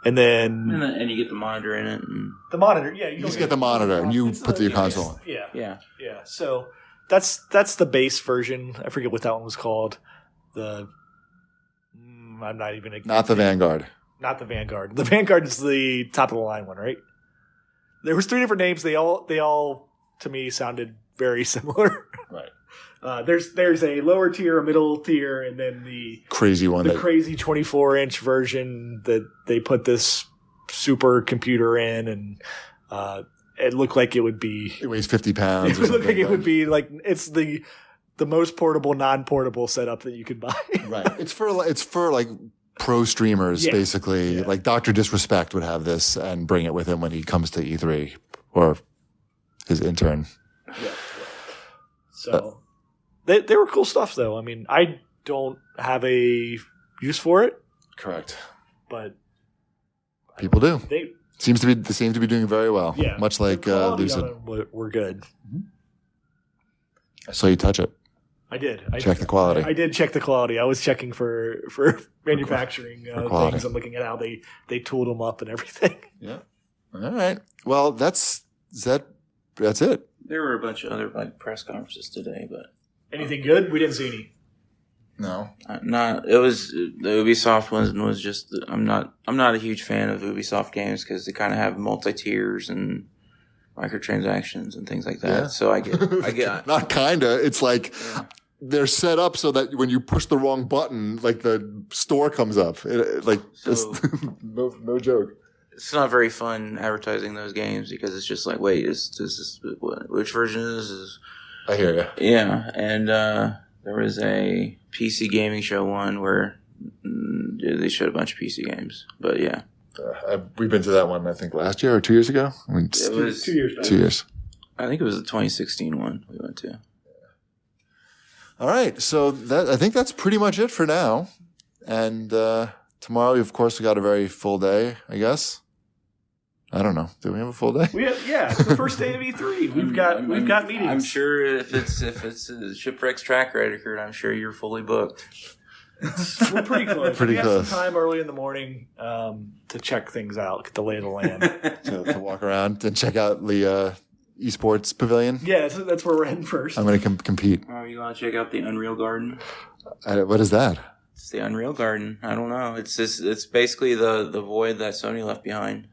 And then you get the monitor in it. And the monitor, you just get the monitor and you put your console in. Yeah. So that's the base version. I forget what that one was called. I'm not even. Not the Vanguard. Not the Vanguard. The Vanguard is the top of the line one, right? There was 3 different names. They all to me sounded very similar. Right. There's a lower tier, a middle tier, and then the crazy one, the crazy 24-inch version that they put this super computer in, and it looked like it would be. It weighs 50 pounds. It looked like it would be it's the most portable, non-portable setup that you could buy. Right. It's for pro streamers, basically. Yeah. Like Dr. Disrespect would have this and bring it with him when he comes to E3 or his intern. Yeah. So. They were cool stuff, though. I mean, I don't have a use for it. Correct. But people do. They seem to be doing very well. Yeah. Much like Lucid. We're good. I saw you touch it. I did. Check the quality. I did check the quality. I was checking for manufacturing things and looking at how they tooled them up and everything. Yeah. All right. Well, that's it. There were a bunch of other press conferences today, but. Anything good? We didn't see any. No. It was the Ubisoft one was just. I'm not a huge fan of Ubisoft games because they kind of have multi-tiers and microtransactions and things like that. Yeah. So I get. Not kinda. It's they're set up so that when you push the wrong button, the store comes up. No joke. It's not very fun advertising those games because it's just wait, which version is this? I hear you. Yeah, and there was a PC gaming show one where they showed a bunch of PC games. But yeah. We've been to that one, I think, last year or 2 years ago. I mean, it was 2 years back. 2 years. I think it was the 2016 one we went to. All right, so I think that's pretty much it for now. And tomorrow, of course, we got a very full day, I guess. I don't know. Do we have a full day? It's the first day of E3. We've got meetings. I'm sure if it's a Shipwreck's track record, I'm sure you're fully booked. We're pretty close. We have some time early in the morning to check things out, get the lay of the land, to walk around and check out the esports pavilion. Yeah, that's where we're heading first. I'm going to compete. Oh, you want to check out the Unreal Garden? What is that? It's the Unreal Garden. I don't know. It's basically the void that Sony left behind.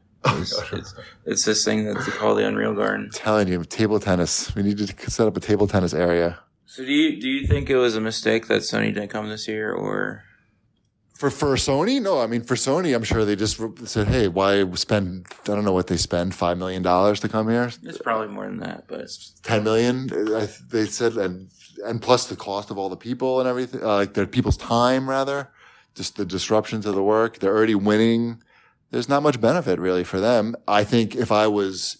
It's this thing that they call the Unreal Garden. I'm telling you, table tennis. We need to set up a table tennis area. So do you think it was a mistake that Sony didn't come this year, or For Sony? No, I mean, for Sony, I'm sure they just said, hey, why spend, I don't know what they spend, $5 million to come here? It's probably more than that, but $10 million, they said, and plus the cost of all the people and everything, like their people's time, rather, just the disruption to the work. They're already winning. There's not much benefit really for them. I think if I was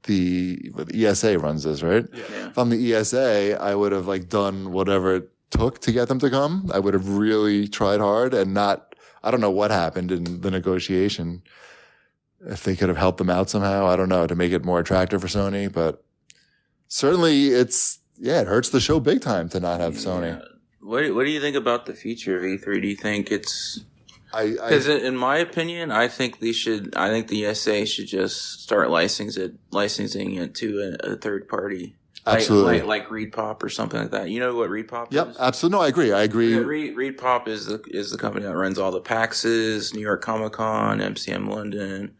the ESA runs this, right? Yeah. If I'm the ESA, I would have like done whatever it took to get them to come. I would have really tried hard and not, I don't know what happened in the negotiation. If they could have helped them out somehow, I don't know, to make it more attractive for Sony, but certainly it hurts the show big time to not have Sony. What do you think about the future of E3? Do you think it's, because in my opinion, I think the ESA should just start licensing it to a third party. Absolutely. Like Reed Pop or something like that. You know what Reed Pop is? Yep, absolutely. No, I agree. Yeah, Reed Pop is the company that runs all the PAXs, New York Comic Con, MCM London,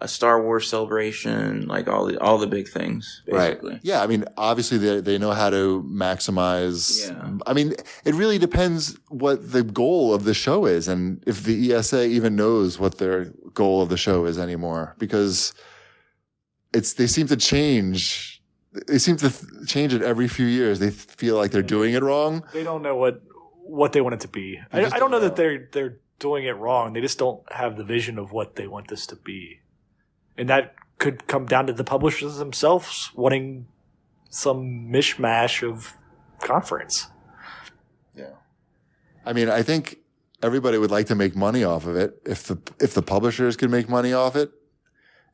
a Star Wars Celebration, like all the big things, basically. Right. Yeah, I mean, obviously they know how to maximize. Yeah. I mean, it really depends what the goal of the show is, and if the ESA even knows what their goal of the show is anymore, because they seem to change. They seem to change it every few years. They feel like they're doing it wrong. They don't know what they want it to be. I don't know that they're doing it wrong. They just don't have the vision of what they want this to be. And that could come down to the publishers themselves wanting some mishmash of conference. Yeah. I mean, I think everybody would like to make money off of it. If the publishers could make money off it,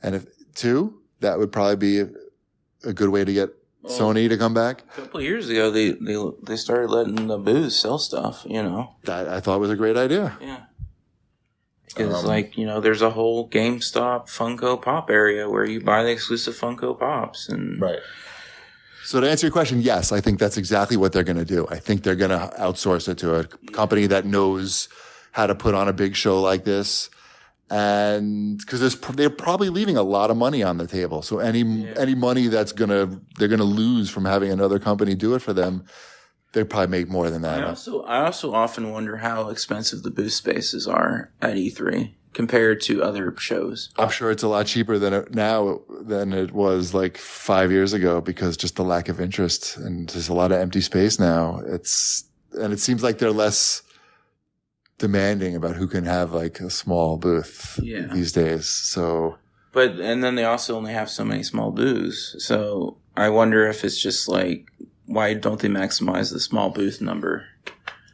and that would probably be a good way to get Sony to come back. A couple of years ago, they started letting the booze sell stuff, you know. That I thought was a great idea. Yeah. Because, there's a whole GameStop Funko Pop area where you buy the exclusive Funko Pops. Right. So to answer your question, yes, I think that's exactly what they're going to do. I think they're going to outsource it to a company that knows how to put on a big show like this. And because they're probably leaving a lot of money on the table. So any money they're gonna lose from having another company do it for them, they probably make more than that. I also often wonder how expensive the booth spaces are at E3 compared to other shows. I'm sure it's a lot cheaper than it was like 5 years ago, because just the lack of interest, and there's a lot of empty space now. It seems like they're less demanding about who can have like a small booth these days. So, and then they also only have so many small booths. So I wonder if it's just like, why don't they maximize the small booth number?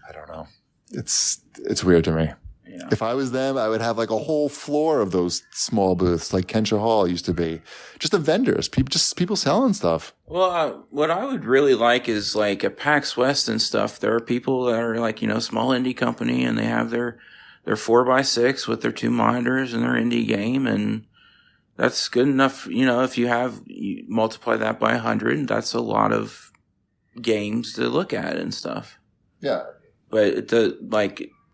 I don't know. It's weird to me. Yeah. If I was them, I would have like a whole floor of those small booths, like Kensha Hall used to be, just the vendors, people selling stuff. Well, what I would really like is like at PAX West and stuff. There are people that are like, small indie company, and they have their 4x6 with their 2 monitors and their indie game, and that's good enough. If you multiply that by 100, that's a lot of games to look at and stuff. Yeah, but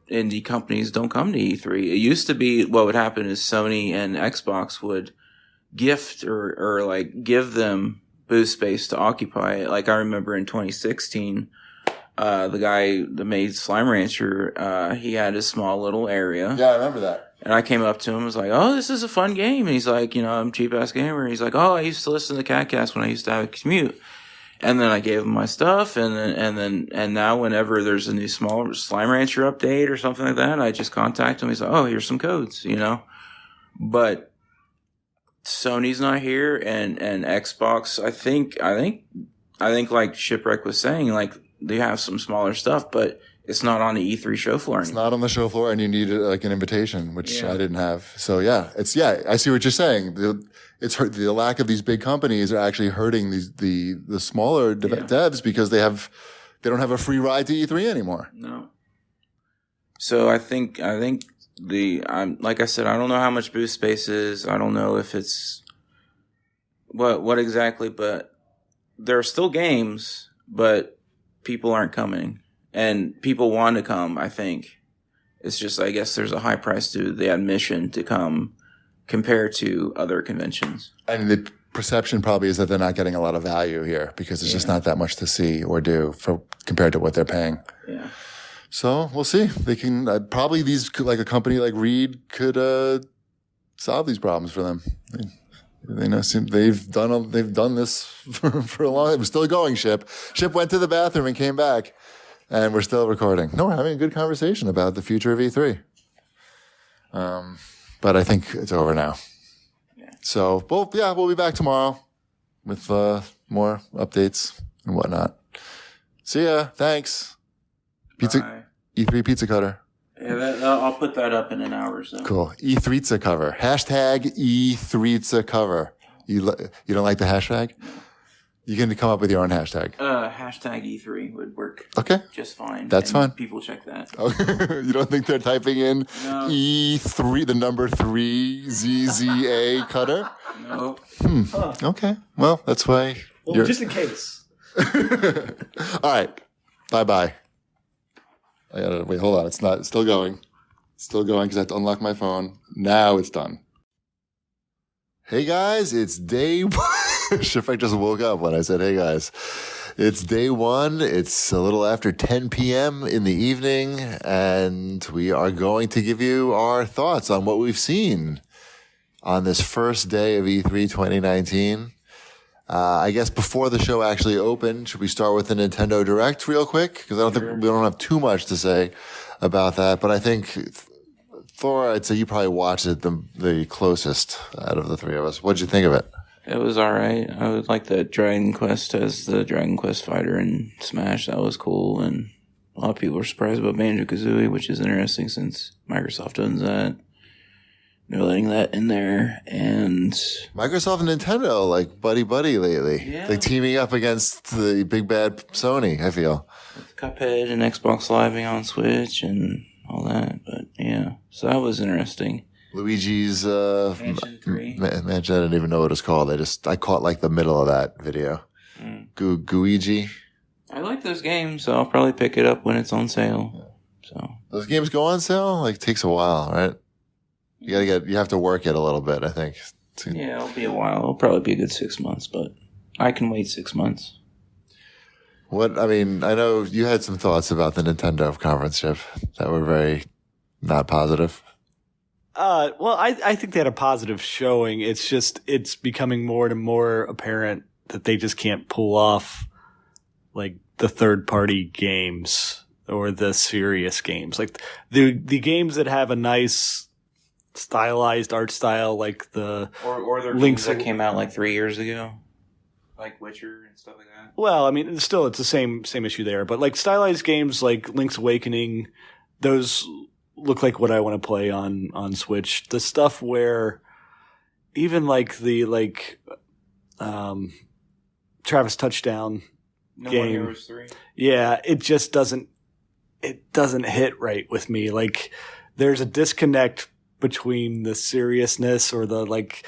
indie companies don't come to E3. It used to be what would happen is Sony and Xbox would gift or like give them booth space to occupy it. Like I remember in 2016, the guy that made Slime Rancher, he had a small little area. Yeah, I remember that. And I came up to him and was like, "Oh, this is a fun game." And he's like, I'm cheap ass gamer. And he's like, "Oh, I used to listen to CAGcast when I used to have a commute." And then I gave him my stuff, and now whenever there's a new small Slime Rancher update or something like that, I just contact him. He's like, "Oh, here's some codes," But Sony's not here, and Xbox. I think like Shipwreck was saying, like they have some smaller stuff, but it's not on the E3 show floor. It's not on the show floor, and you need like an invitation, which I didn't have. So I see what you're saying. It's hurt. The lack of these big companies are actually hurting the smaller devs, because they don't have a free ride to E3 anymore. No. So I think like I said, I don't know how much booth space is. I don't know if it's what exactly, but there are still games, but people aren't coming, and people want to come. I think it's just, I guess there's a high price to the admission to come compared to other conventions. And the perception probably is that they're not getting a lot of value here, because there's just not that much to see or do compared to what they're paying. Yeah. So we'll see. They can probably like a company like Reed could solve these problems for them. They know they've done this for a long. It was still going. Ship went to the bathroom and came back, and we're still recording. No, we're having a good conversation about the future of E3. But I think it's over now. Yeah. So we'll be back tomorrow with more updates and whatnot. See ya. Thanks. Pizza E3 Pizza Cutter. Yeah, I'll put that up in an hour or so. Cool. E3 cover. Hashtag E3 cover. You don't like the hashtag? You can come up with your own hashtag. Hashtag E3 would work. Okay. Just fine. That's fine. People check that. You don't think they're typing in E3, the number 3, ZZA cutter? No. Okay. Well, that's why. Well, just in case. All right. Bye-bye. I gotta wait. Hold on. It's still going. Still going because I have to unlock my phone. Now it's done. Hey guys, it's day one. Shifek just woke up when I said, hey guys. It's day one. It's a little after 10 p.m. in the evening, and we are going to give you our thoughts on what we've seen on this first day of E3 2019. I guess before the show actually opened, should we start with the Nintendo Direct real quick? Because I don't think we don't have too much to say about that. But I think, Thor, I'd say you probably watched it the closest out of the three of us. What'd you think of it? It was all right. I would like that Dragon Quest as the Dragon Quest fighter in Smash. That was cool. And a lot of people were surprised about Banjo-Kazooie, which is interesting since Microsoft owns that. They're letting that in there, and Microsoft and Nintendo like buddy lately. Yeah. Like teaming up against the big bad Sony, I feel. With Cuphead and Xbox Live being on Switch and all that, but yeah. So that was interesting. Luigi's Mansion 3. Mansion, I didn't even know what it was called. I caught like the middle of that video. Guigi. I like those games, so I'll probably pick it up when it's on sale. So those games go on sale? Like it takes a while, right? You have to work it a little bit, I think. Yeah, it'll be a while. It'll probably be a good 6 months, but I can wait 6 months. I know you had some thoughts about the Nintendo conference, Chip, that were very not positive. Well, I think they had a positive showing. It's just, it's becoming more and more apparent that they just can't pull off like the third party games or the serious games. Like the games that have a nice stylized art style, like the or the games that came out like 3 years ago, like Witcher and stuff like that. Well, I mean, still it's the same issue there, but like stylized games like Link's Awakening, those look like what I want to play on Switch. The stuff where even like the Travis Touchdown No game, More Heroes 3. Yeah, it just doesn't hit right with me. Like there's a disconnect between the seriousness or the like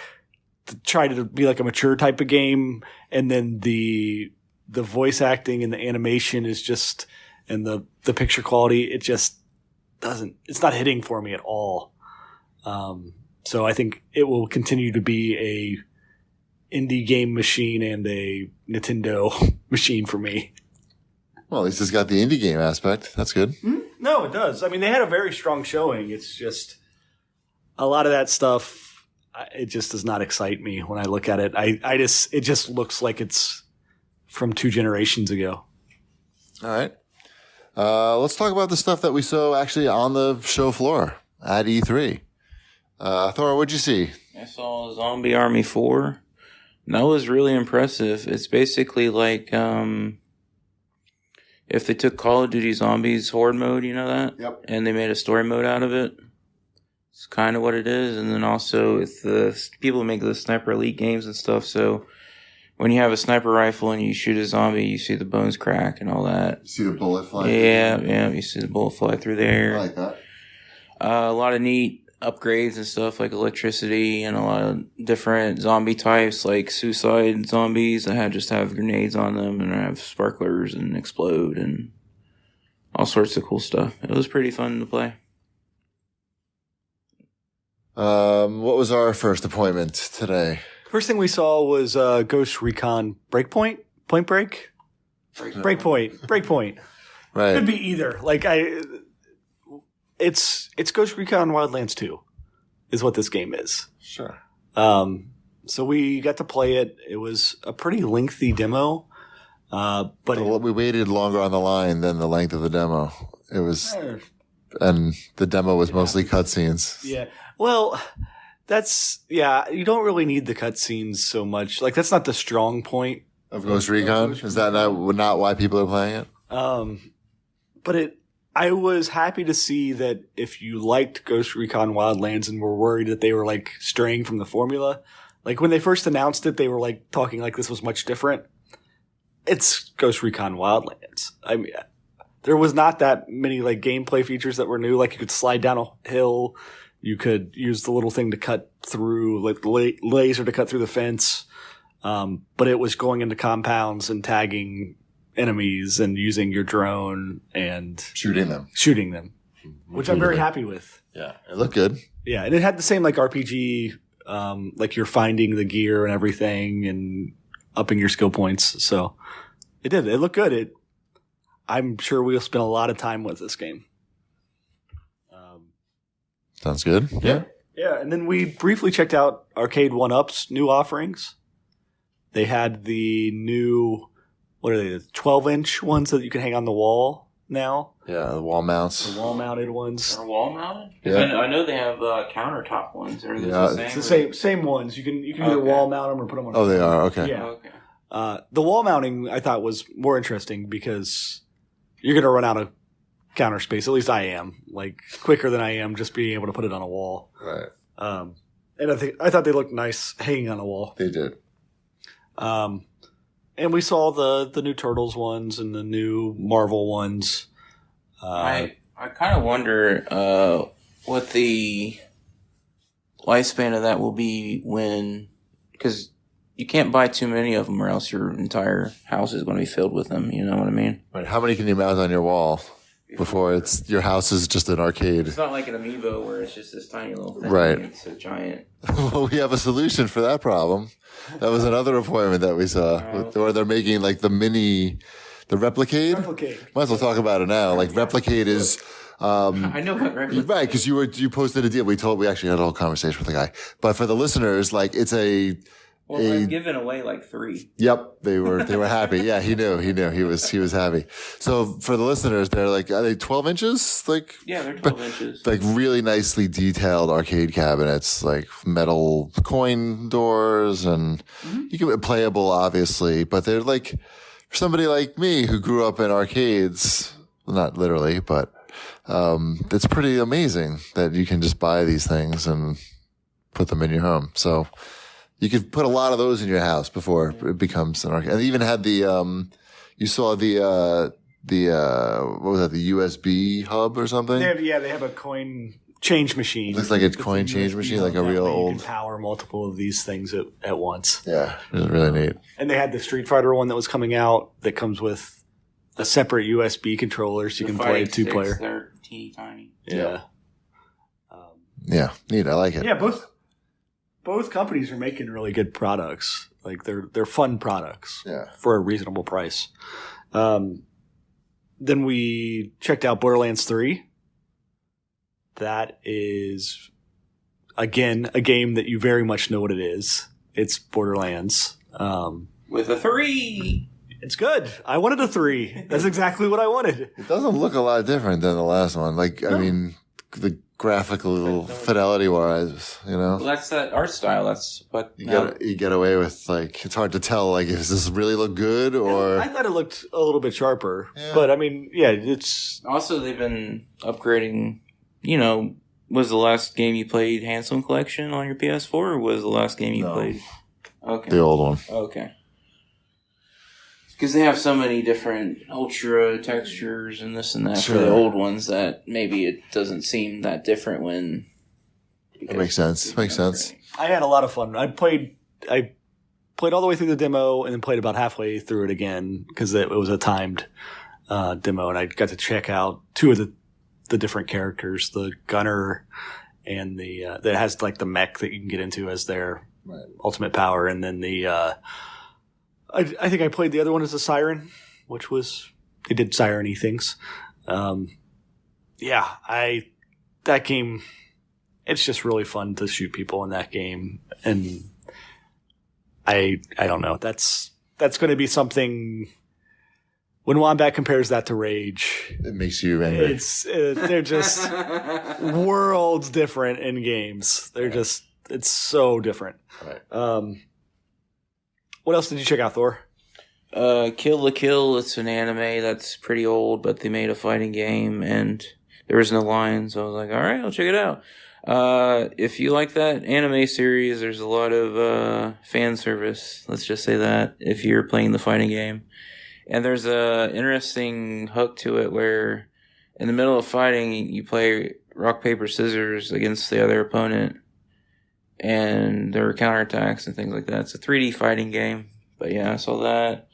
to try to be like a mature type of game, and then the voice acting and the animation is just, and the picture quality, it just doesn't, it's not hitting for me at all. So I think it will continue to be a indie game machine and a Nintendo machine for me. Well, at least it's got the indie game aspect. That's good. No, it does. I mean, they had a very strong showing. It's just a lot of that stuff, it just does not excite me when I look at it. It just looks like it's from 2 generations ago. All right. Let's talk about the stuff that we saw actually on the show floor at E3. Thor, what'd you see? I saw Zombie Army 4. And that was really impressive. It's basically like if they took Call of Duty Zombies Horde mode, you know that? Yep. And they made a story mode out of it. It's kind of what it is. And then also with the people who make the Sniper Elite games and stuff. So when you have a sniper rifle and you shoot a zombie, you see the bones crack and all that. You see the bullet fly? Yeah. You see the bullet fly through there. I like that. A lot of neat upgrades and stuff like electricity and a lot of different zombie types like suicide zombies that just have grenades on them and have sparklers and explode and all sorts of cool stuff. It was pretty fun to play. What was our first appointment today? First thing we saw was Ghost Recon Breakpoint? Point Break? Breakpoint. Right. Could be either. It's Ghost Recon Wildlands 2 is what this game is. Sure. So we got to play it. It was a pretty lengthy demo. But we waited longer on the line than the length of the demo. It was, and the demo was mostly cutscenes. Yeah. Well, you don't really need the cutscenes so much. Like, that's not the strong point Of Ghost Recon? Is that not why people are playing it? But I was happy to see that if you liked Ghost Recon Wildlands and were worried that they were like straying from the formula, like when they first announced it, they were like talking like this was much different. It's Ghost Recon Wildlands. I mean, there was not that many like gameplay features that were new. Like you could slide down a hill, you could use the little thing to cut through, like the laser to cut through the fence. But it was going into compounds and tagging enemies and using your drone and Shooting them. Which I'm very happy with. Yeah, it looked good. Yeah, and it had the same like RPG, like you're finding the gear and everything and upping your skill points. So it did. It looked good. I'm sure we'll spend a lot of time with this game. Sounds good. Yeah. Yeah, and then we briefly checked out Arcade 1-Up's new offerings. They had the new, what are they, the 12-inch ones that you can hang on the wall now? Yeah, the wall mounts. The wall-mounted ones. Are wall mounted? Yeah. I know they have countertop ones. Are they Yeah, the same? It's the same ones. You can either wall mount them or put them on. Oh, they are? Okay. Yeah. Okay. The wall mounting I thought was more interesting because you're going to run out of counter space. At least I am, like quicker than I am just being able to put it on a wall. Right. And I thought they looked nice hanging on a wall. They did. And we saw the new Turtles ones and the new Marvel ones. I kind of wonder what the lifespan of that will be because you can't buy too many of them or else your entire house is going to be filled with them. You know what I mean? Right. How many can you mount on your wall before your house is just an arcade? It's not like an amiibo where it's just this tiny little thing. Right. It's a giant. Well, we have a solution for that problem. That was another appointment that we saw where they're making like the Replicade. Might as well talk about it now. Like Replicade is. I know what Replicade. Right, because you posted a deal. We actually had a whole conversation with the guy. But for the listeners, like it's a. Well, I've given away like 3. Yep, they were happy. Yeah, he knew. He was happy. So for the listeners, they're like, are they 12 inches? Like yeah, they're 12 inches. Like really nicely detailed arcade cabinets, like metal coin doors, and you can playable, obviously. But they're like for somebody like me who grew up in arcades, not literally, but it's pretty amazing that you can just buy these things and put them in your home. So. You could put a lot of those in your house before it becomes an arcade. And they even had you saw the what was that, the USB hub or something? They have a coin change machine. Looks like a coin change machine, like a real old. You can power multiple of these things at once. Yeah, it was really neat. And they had the Street Fighter one that was coming out that comes with a separate USB controller so you can play 2-player. They're teeny tiny. Yeah. Yeah, neat. I like it. Yeah, both companies are making really good products. Like they're fun products for a reasonable price. Then we checked out Borderlands 3. That is, again, a game that you very much know what it is. It's Borderlands. With a 3! It's good. I wanted a 3. That's exactly what I wanted. It doesn't look a lot different than the last one. Like, I mean, the graphical fidelity wise, you know. Well, that's that art style. That's what you get away with. Like, it's hard to tell. Like, does this really look good or? I thought it looked a little bit sharper, but I mean, yeah, it's also they've been upgrading. You know, was the last game you played Handsome Collection on your PS4, or was the last game you played? Okay, the old one. Okay. Because they have so many different ultra textures and this and that for the old ones that maybe it doesn't seem that different when. That makes sense. Makes sense. I had a lot of fun. I played all the way through the demo and then played about halfway through it again because it was a timed demo, and I got to check out 2 of the different characters, the gunner and the that has like the mech that you can get into as their ultimate power, and then the. I think I played the other one as a siren, which was they did Siren-y things. That game, it's just really fun to shoot people in that game, and I don't know. That's going to be something. When Wombat compares that to Rage, it makes you angry. They're just worlds different in games. It's so different. Right. What else did you check out, Thor? Kill la Kill. It's an anime that's pretty old, but they made a fighting game, and there was no line, so I was like, all right, I'll check it out. If you like that anime series, there's a lot of fan service. Let's just say that if you're playing the fighting game. And there's a interesting hook to it where in the middle of fighting, you play rock, paper, scissors against the other opponent. And there are counterattacks and things like that. It's a 3D fighting game. But yeah, I saw that.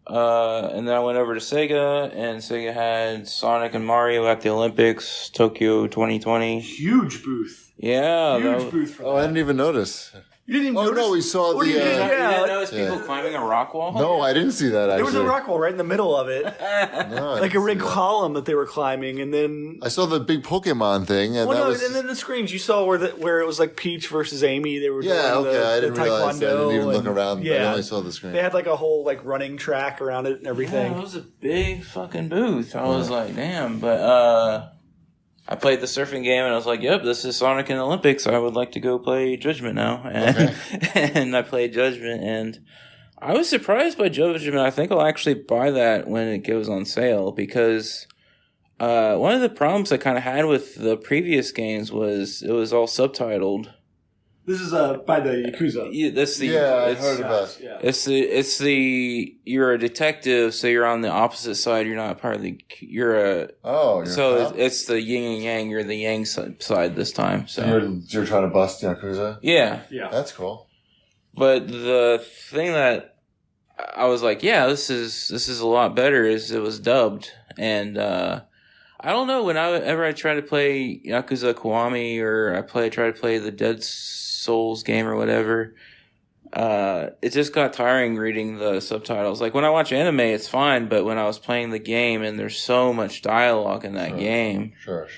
And then I went over to Sega, and Sega had Sonic and Mario at the Olympics, Tokyo 2020. Huge booth. Yeah. Huge booth for that. I didn't even notice. You didn't even notice? No, we saw What the... do you mean? You didn't notice people climbing a rock wall? No, I didn't see that, actually. There was a rock wall right in the middle of it. No, Like a red column that they were climbing, and then... I saw the big Pokemon thing, and and then the screens you saw where it was like Peach versus Amy. They were doing I the didn't realize. I didn't even look and- around. Yeah, I only saw the screen. they had like a whole like running track around it and everything. Yeah, it was a big fucking booth. I was like, damn. But I played the surfing game, and I was like, yep, this is Sonic in the Olympics. I would like to go play Judgment now. And, and I played Judgment, and I was surprised by Judgment. I think I'll actually buy that when it goes on sale, because one of the problems I kind of had with the previous games was it was all subtitled. This is by the Yakuza. Yeah, that's the. I heard about it. Yeah. It's the you're a detective, so you're on the opposite side. You're not part of the. You're a. Oh, It's the yin and yang. You're the yang side this time. So you're trying to bust Yakuza? yeah, That's cool. but the thing that I was like, yeah, this is a lot better. Is it was dubbed, and I don't know, whenever I try to play Yakuza Kiwami, or try to play the Dead Souls game or whatever, it just got tiring reading the subtitles. Like when I watch anime, it's fine, but when I was playing the game, and there's so much dialogue in that game. Sure.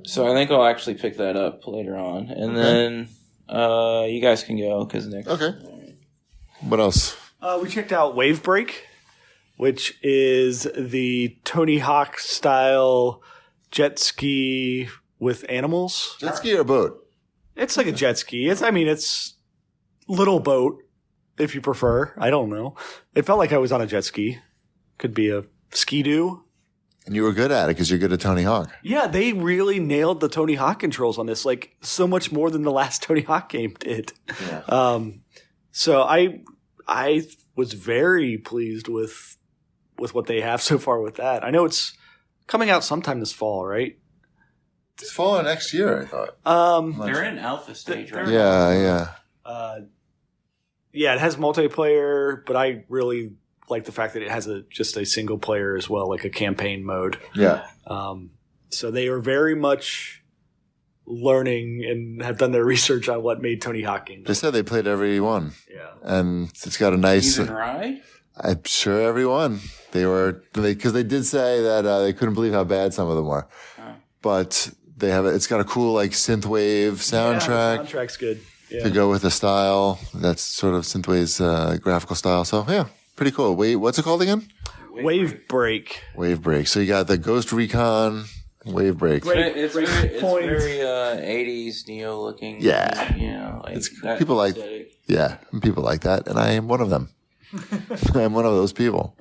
So I think I'll actually pick that up later on. And then you guys can go, because Nick. Okay. What else? We checked out Wave Break, which is the Tony Hawk style jet ski with animals. Jet ski or boat? It's like a jet ski. It's little boat, if you prefer. I don't know. It felt like I was on a jet ski. Could be a ski-doo. And you were good at it because you're good at Tony Hawk. Yeah, they really nailed the Tony Hawk controls on this, like so much more than the last Tony Hawk game did. Yeah. So I was very pleased with what they have so far with that. I know it's coming out sometime this fall, right? It's fall next year, I thought. They're in alpha stage, right? Yeah. Yeah, it has multiplayer, but I really like the fact that it has just a single player as well, like a campaign mode. Yeah. So they are very much learning and have done their research on what made Tony Hawk games. They said they played every one. Yeah. And it's got a nice... Even Ride? I'm sure every one. Because they did say that they couldn't believe how bad some of them were. But it's got a cool like synthwave soundtrack. Yeah, the soundtrack's good. Yeah. To go with the style. That's sort of synthwave's graphical style. So yeah, pretty cool. Wait, what's it called again? Wave Break. Wave Break. So you got the Ghost Recon Wave Break. It's very 80s neo looking. Yeah. You know, like It's that people like aesthetic. Yeah, people like that, and I am one of them. I'm one of those people.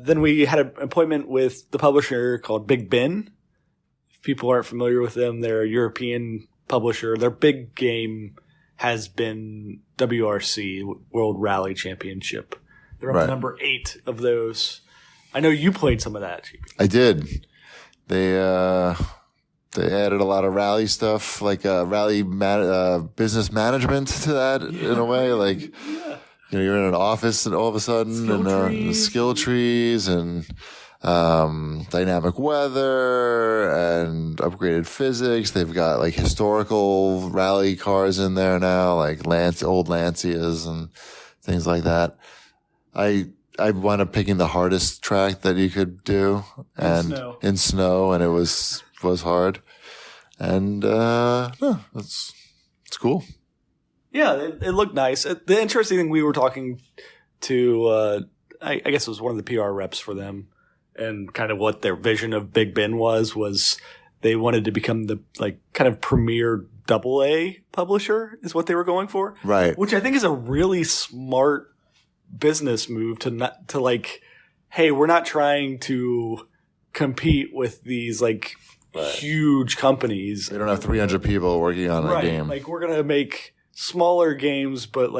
Then we had an appointment with the publisher called Big Ben. If people aren't familiar with them, they're a European publisher. Their big game has been WRC, World Rally Championship. They're up to number 8 of those. I know you played some of that, JP. I did. They added a lot of rally stuff, like rally business management to that in a way. Like, you're in an office and all of a sudden, skill trees and dynamic weather and upgraded physics. They've got like historical rally cars in there now, like old Lancias and things like that. I I wound up picking the hardest track that you could do, and in snow, and it was hard, and it's cool. Yeah, it looked nice. The interesting thing, we were talking to, I guess it was one of the PR reps for them, and kind of what their vision of Big Ben was they wanted to become the kind of premier AA publisher is what they were going for, right? Which I think is a really smart business move to hey, we're not trying to compete with these huge companies. They don't have 300 people working on a game. We're gonna make smaller games, but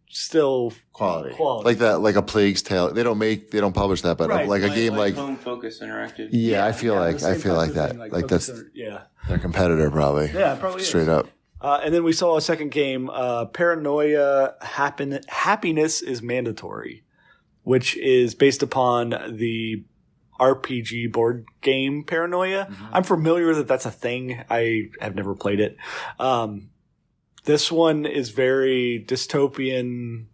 still quality. Like that, like a Plague's Tale. They don't publish that, but like a game like Home Focus Interactive. Yeah, I feel like that. Like that's their competitor, probably. Yeah, probably straight up. And then we saw a second game, Paranoia Happiness is Mandatory, which is based upon the RPG board game Paranoia. Mm-hmm. I'm familiar that that's a thing. I have never played it. This one is very dystopian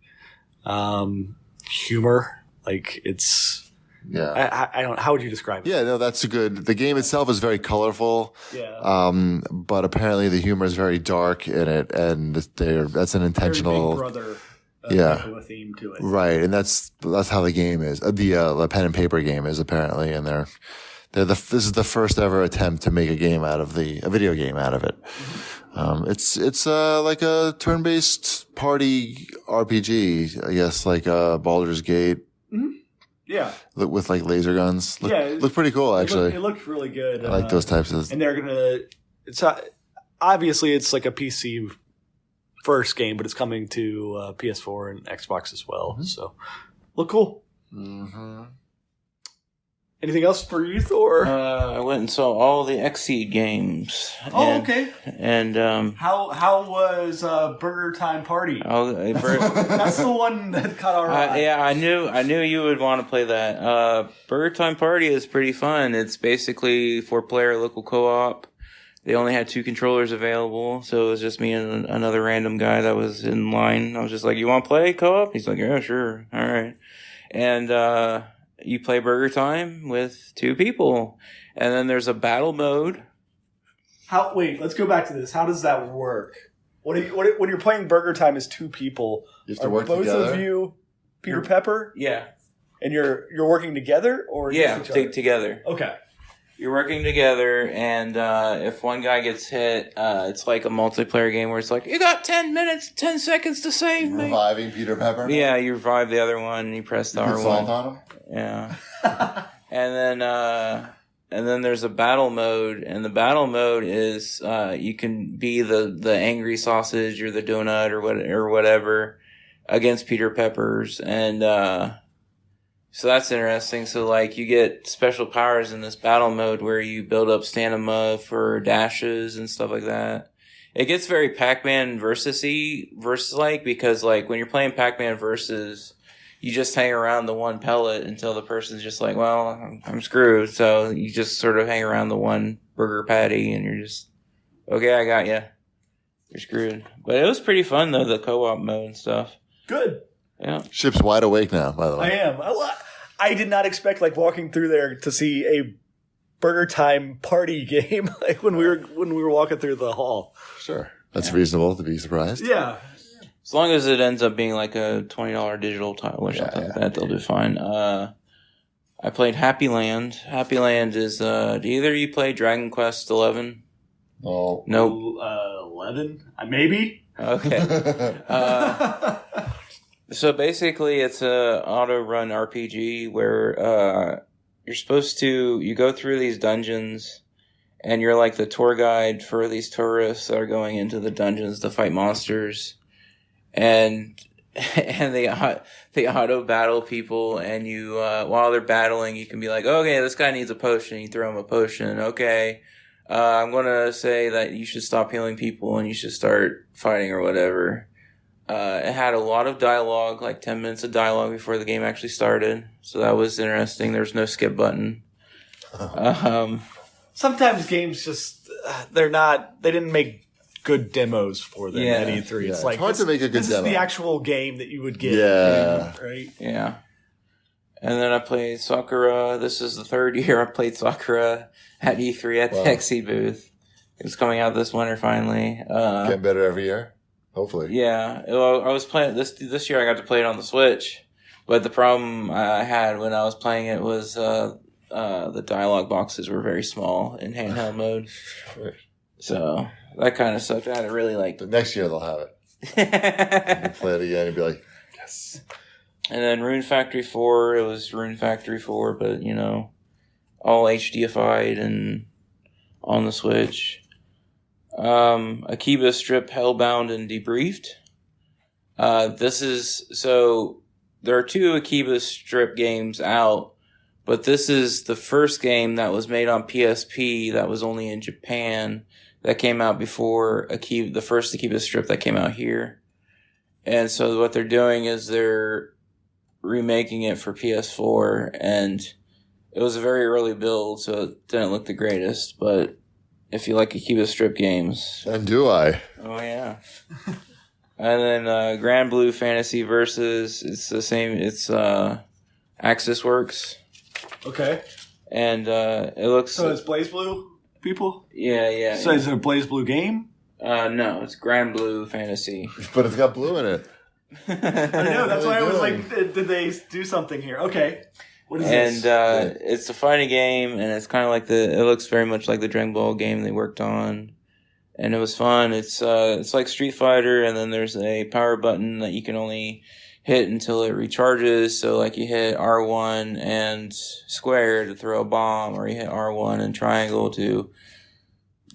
humor. It's I don't. How would you describe it? Yeah, no, that's good. The game itself is very colorful. Yeah. But apparently the humor is very dark in it, and that's an intentional. Very Big Brother. Type of a theme to it. Right, and that's how the game is. The pen and paper game is apparently, and this is the first ever attempt to make a video game out of it. It's like a turn-based party RPG, I guess, like Baldur's Gate. Mm-hmm. Yeah. With laser guns. Looked pretty cool, actually. It looked really good. I like those types of. And they're it's obviously it's like a PC first game, but it's coming to PS4 and Xbox as well. Mm-hmm. So look cool. Mm-hmm. Anything else for you, Thor? I went and saw all the Xseed games. Okay. And how was Burger Time Party? That's the one that caught our eye. Yeah, I knew you would want to play that. Burger Time Party is pretty fun. It's basically 4-player local co-op. They only had 2 controllers available, so it was just me and another random guy that was in line. I was just like, "You want to play co-op?" He's like, "Yeah, sure, all right." And you play Burger Time with 2 people, and then there's a battle mode. Wait, let's go back to this. How does that work? When you're playing Burger Time as 2 people, you have to work both together? of you Peter Pepper? Yeah. And you're working together, or together. Okay. You're working together, and if one guy gets hit, it's like a multiplayer game where it's like, "You got 10 minutes, 10 seconds to save me." Reviving Peter Pepper? Yeah, you revive the other one, and you press the R1. Salt on him? Yeah. And then there's a battle mode, and the battle mode is you can be the angry sausage or the donut or whatever against Peter Peppers, and so that's interesting. So you get special powers in this battle mode where you build up stamina for dashes and stuff like that. It gets very Pac-Man versus-y because when you're playing Pac-Man versus, you just hang around the one pellet until the person's just like, "Well, I'm screwed." So you just sort of hang around the one burger patty and you're just, "Okay, I got you. You're screwed." But it was pretty fun though, the co-op mode and stuff. Good. Yeah. Ship's wide awake now, by the way. I am. I did not expect walking through there to see a Burger Time Party game when we were walking through the hall. Sure. That's reasonable to be surprised. Yeah. As long as it ends up being like a $20 digital title or something like that, they'll do fine. I played Happy Land. Happy Land is, do either of you play Dragon Quest 11? Oh. Nope. 11? Maybe? Okay. So basically it's a auto-run RPG where you're supposed to, you go through these dungeons and you're like the tour guide for these tourists that are going into the dungeons to fight monsters. And they auto battle people, and you while they're battling, you can be like, "Okay, this guy needs a potion." You throw him a potion. Okay, I'm gonna say that you should stop healing people and you should start fighting or whatever. It had a lot of dialogue, like 10 minutes of dialogue before the game actually started, so that was interesting. There's no skip button. Sometimes games just they didn't make good demos for them at E3. It's hard to make a good demo. This is the actual game that you would get. Yeah. Right? Yeah. And then I played Sakura. This is the third year I played Sakura at E3 at the XE booth. It's coming out this winter finally. Getting better every year, hopefully. Yeah. Well, I was playing this year. I got to play it on the Switch, but the problem I had when I was playing it was the dialogue boxes were very small in handheld mode. So that kind of sucked. I had to really But next year they'll have it. You can play it again and be like, yes. And then Rune Factory 4, it was Rune Factory 4, but, all HDified and on the Switch. Akiba Strip Hellbound and Debriefed. There are 2 Akiba Strip games out, but this is the first game that was made on PSP that was only in Japan, that came out before the first Akiba Strip that came out here. And so what they're doing is they're remaking it for PS4, and it was a very early build, so it didn't look the greatest, but if you like Akiba Strip games. And do I? Oh, yeah. And then Grand Blue Fantasy Versus, it's the same, it's Axis Works. Okay. And it looks... So it's Blaze Blue people? Yeah. So is it a Blaze Blue game? No, it's Grand Blue Fantasy. But it's got blue in it. I know, that's why I was like, did they do something here? Okay. What is this? And it's a fighting game, and it's kind of like it looks very much like the Dragon Ball game they worked on. And it was fun. It's like Street Fighter, and then there's a power button that you can only hit until it recharges. So like you hit R1 and square to throw a bomb, or you hit R1 and triangle to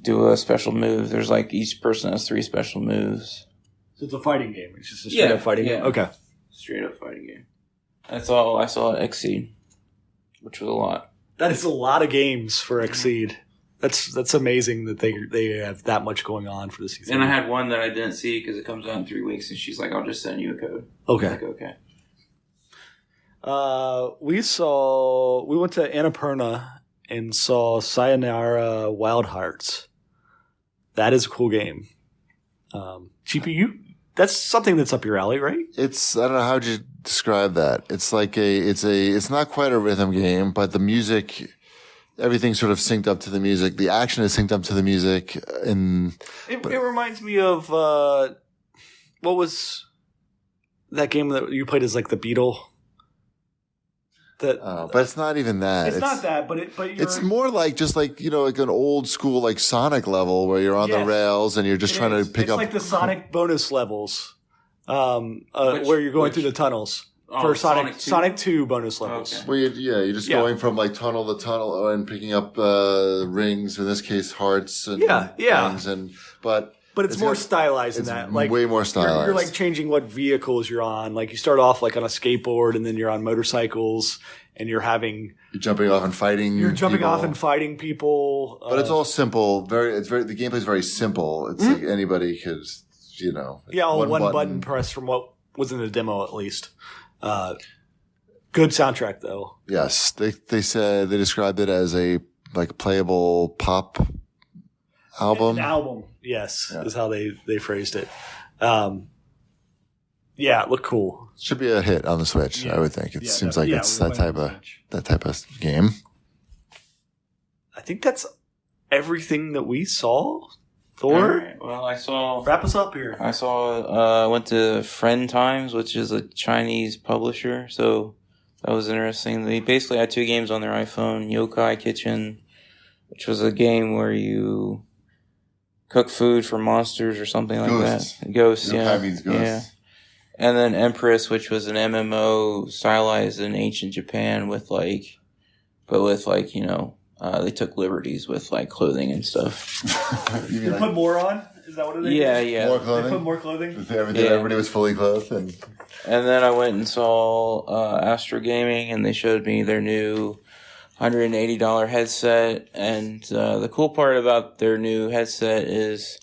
do a special move. There's like each person has 3 special moves. So it's a fighting game. It's just a straight up fighting game. Okay. Straight up fighting game. That's all I saw at Exceed, which was a lot. That is a lot of games for Exceed. That's amazing that they have that much going on for the season. And I had one that I didn't see because it comes out in 3 weeks, and she's like, "I'll just send you a code." Okay. I'm like, okay. We went to Annapurna and saw Wild Hearts. That is a cool game. GPU. That's something that's up your alley, right? I don't know, how'd you describe that? It's like it's not quite a rhythm game, but the music, everything's sort of synced up to the music. The action is synced up to the music. It reminds me of, what was that game that you played as like the Beetle? But it's not even that. It's not that, but it's more like just like, like an old school like Sonic level where you're on the rails and you're just trying to pick up. It's like the Sonic bonus levels, where you're going through the tunnels for Sonic 2 bonus levels. Okay. Where you're just going from like tunnel to tunnel and picking up rings. In this case, hearts and things. But it's more stylized than that. Like way more stylized. You're like changing what vehicles you're on. Like you start off like on a skateboard, and then you're on motorcycles, and you're jumping off and fighting. You're jumping off and fighting people. But it's all simple. The gameplay is very simple. It's like anybody could, one button press from what was in the demo at least. Good soundtrack though. Yes, they said they described it as a like playable pop album. An album, yes, is how they phrased it. It looked cool. Should be a hit on the Switch, I would think. It seems like it's that type of game. I think that's everything that we saw. Thor? Right. Well, wrap us up here. I went to Friend Times, which is a Chinese publisher, so that was interesting. They basically had 2 games on their iPhone, Yokai Kitchen, which was a game where you cook food for monsters or something like that. Ghosts, Yokai means ghosts. Yeah. And then Empress, which was an MMO stylized in ancient Japan they took liberties with like clothing and stuff. You put more on? Is that what it is? Yeah. More clothing? They put more clothing? Everybody was fully clothed. And then I went and saw Astro Gaming, and they showed me their new $180 headset. And the cool part about their new headset is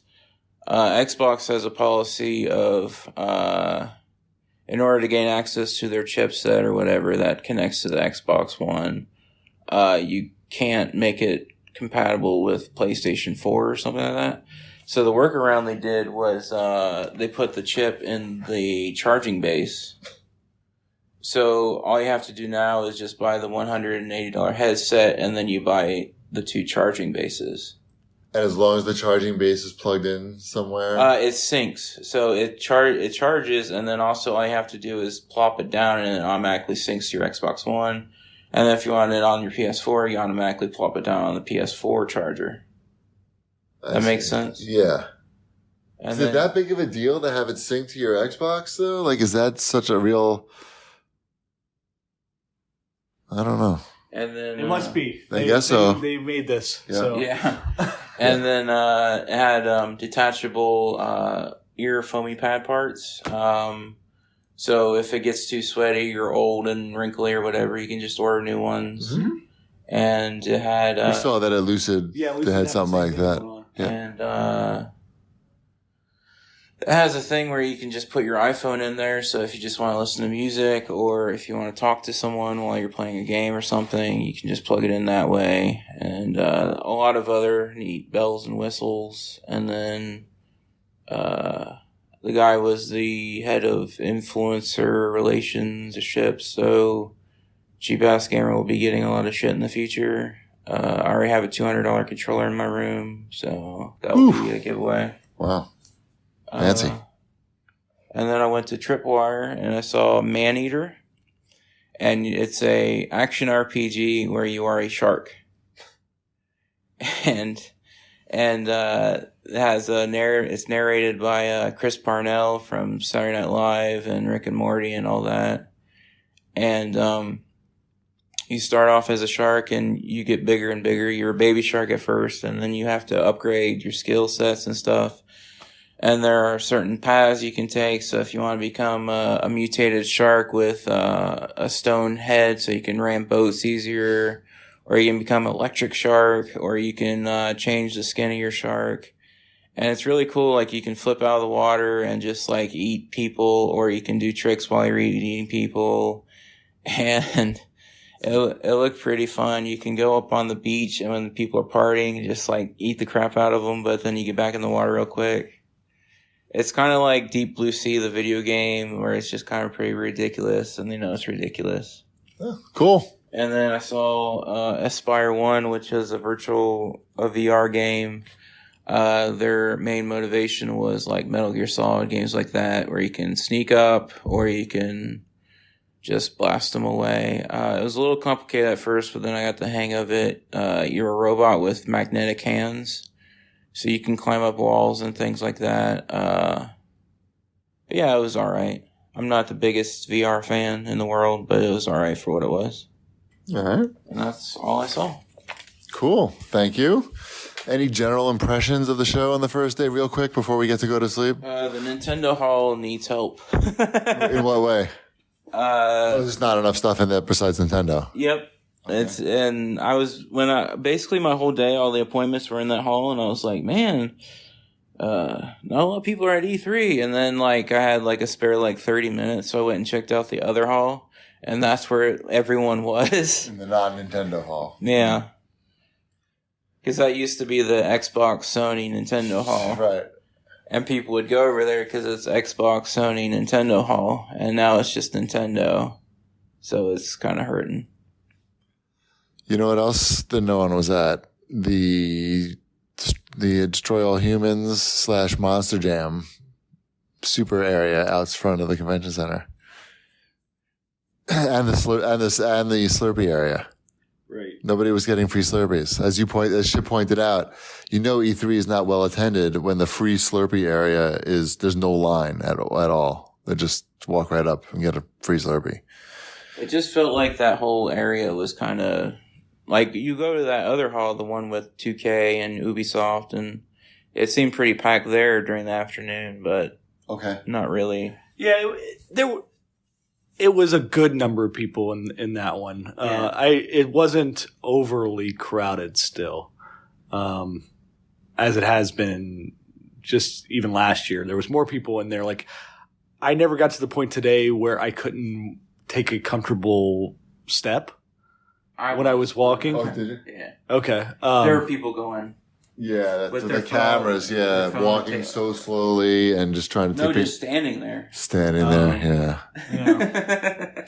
Xbox has a policy of in order to gain access to their chipset or whatever that connects to the Xbox One, you can't make it compatible with PlayStation 4 or something like that. So the workaround they did was they put the chip in the charging base. So all you have to do now is just buy the $180 headset, and then you buy the 2 charging bases. And as long as the charging base is plugged in somewhere? It syncs. So it charges, and then also all you have to do is plop it down, and it automatically syncs to your Xbox One. And then if you want it on your PS4, you automatically plop it down on the PS4 charger. That makes sense? Yeah. And is it that big of a deal to have it sync to your Xbox, though? Like, is that such a real... I don't know. And then it must be. I guess so. They made this. Yeah. So. Yeah. And then it had detachable ear foamy pad parts. So if it gets too sweaty or old and wrinkly or whatever, you can just order new ones. Mm-hmm. And it had... we saw that at Lucid. Yeah, they had something like that. Yeah. And it has a thing where you can just put your iPhone in there. So if you just want to listen to music, or if you want to talk to someone while you're playing a game or something, you can just plug it in that way. And a lot of other neat bells and whistles. And then the guy was the head of influencer relationship. So Cheap Ass Gamer will be getting a lot of shit in the future. I already have a $200 controller in my room, so that will be a giveaway. Wow. Fancy. And then I went to Tripwire and I saw Maneater, and it's a action RPG where you are a shark, and it has it's narrated by Chris Parnell from Saturday Night Live and Rick and Morty and all that, and you start off as a shark and you get bigger and bigger. You're a baby shark at first, and then you have to upgrade your skill sets and stuff. And there are certain paths you can take. So if you want to become a mutated shark with a stone head so you can ram boats easier, or you can become an electric shark, or you can change the skin of your shark. And it's really cool. Like, you can flip out of the water and just like eat people, or you can do tricks while you're eating people. And it looked pretty fun. You can go up on the beach, and when people are partying, just like eat the crap out of them, but then you get back in the water real quick. It's kind of like Deep Blue Sea, the video game, where it's just kind of pretty ridiculous, and they know it's ridiculous. Oh, cool. And then I saw Aspire 1, which is a VR game. Their main motivation was like Metal Gear Solid, games like that, where you can sneak up or you can just blast them away. It was a little complicated at first, but then I got the hang of it. You're a robot with magnetic hands, so you can climb up walls and things like that. But yeah, it was alright. I'm not the biggest VR fan in the world, but it was alright for what it was. All right. And that's all I saw. Cool. Thank you. Any general impressions of the show on the first day, real quick, before we get to go to sleep? The Nintendo Hall needs help. In what way? There's not enough stuff in there besides Nintendo. Yep. Okay. Basically my whole day, all the appointments were in that hall, and I was like, man, not a lot of people are at E3. And then like I had like a spare like 30 minutes, so I went and checked out the other hall, and that's where everyone was. In the non-Nintendo hall. Yeah. Because that used to be the Xbox, Sony, Nintendo hall. Right. And people would go over there because it's Xbox, Sony, Nintendo hall. And now it's just Nintendo. So it's kind of hurting. You know what else that no one was at? The Destroy All Humans / Monster Jam super area out front of the convention center. And the Slurpee area. Right. Nobody was getting free Slurpees. As Ship pointed out, E3 is not well attended when the free Slurpee area there's no line at all. They just walk right up and get a free Slurpee. It just felt like that whole area was kind of like, you go to that other hall, the one with 2K and Ubisoft, and it seemed pretty packed there during the afternoon, but okay, not really. Yeah, it was a good number of people in that one. Yeah. It wasn't overly crowded still, as it has been just even last year. There was more people in there. Like, I never got to the point today where I couldn't take a comfortable step when I was walking. Oh, did you? Yeah. Okay. There were people going. Yeah, With the their cameras, phone, yeah, their phone walking so slowly and just trying to No, take just standing there. standing there, yeah. Yeah.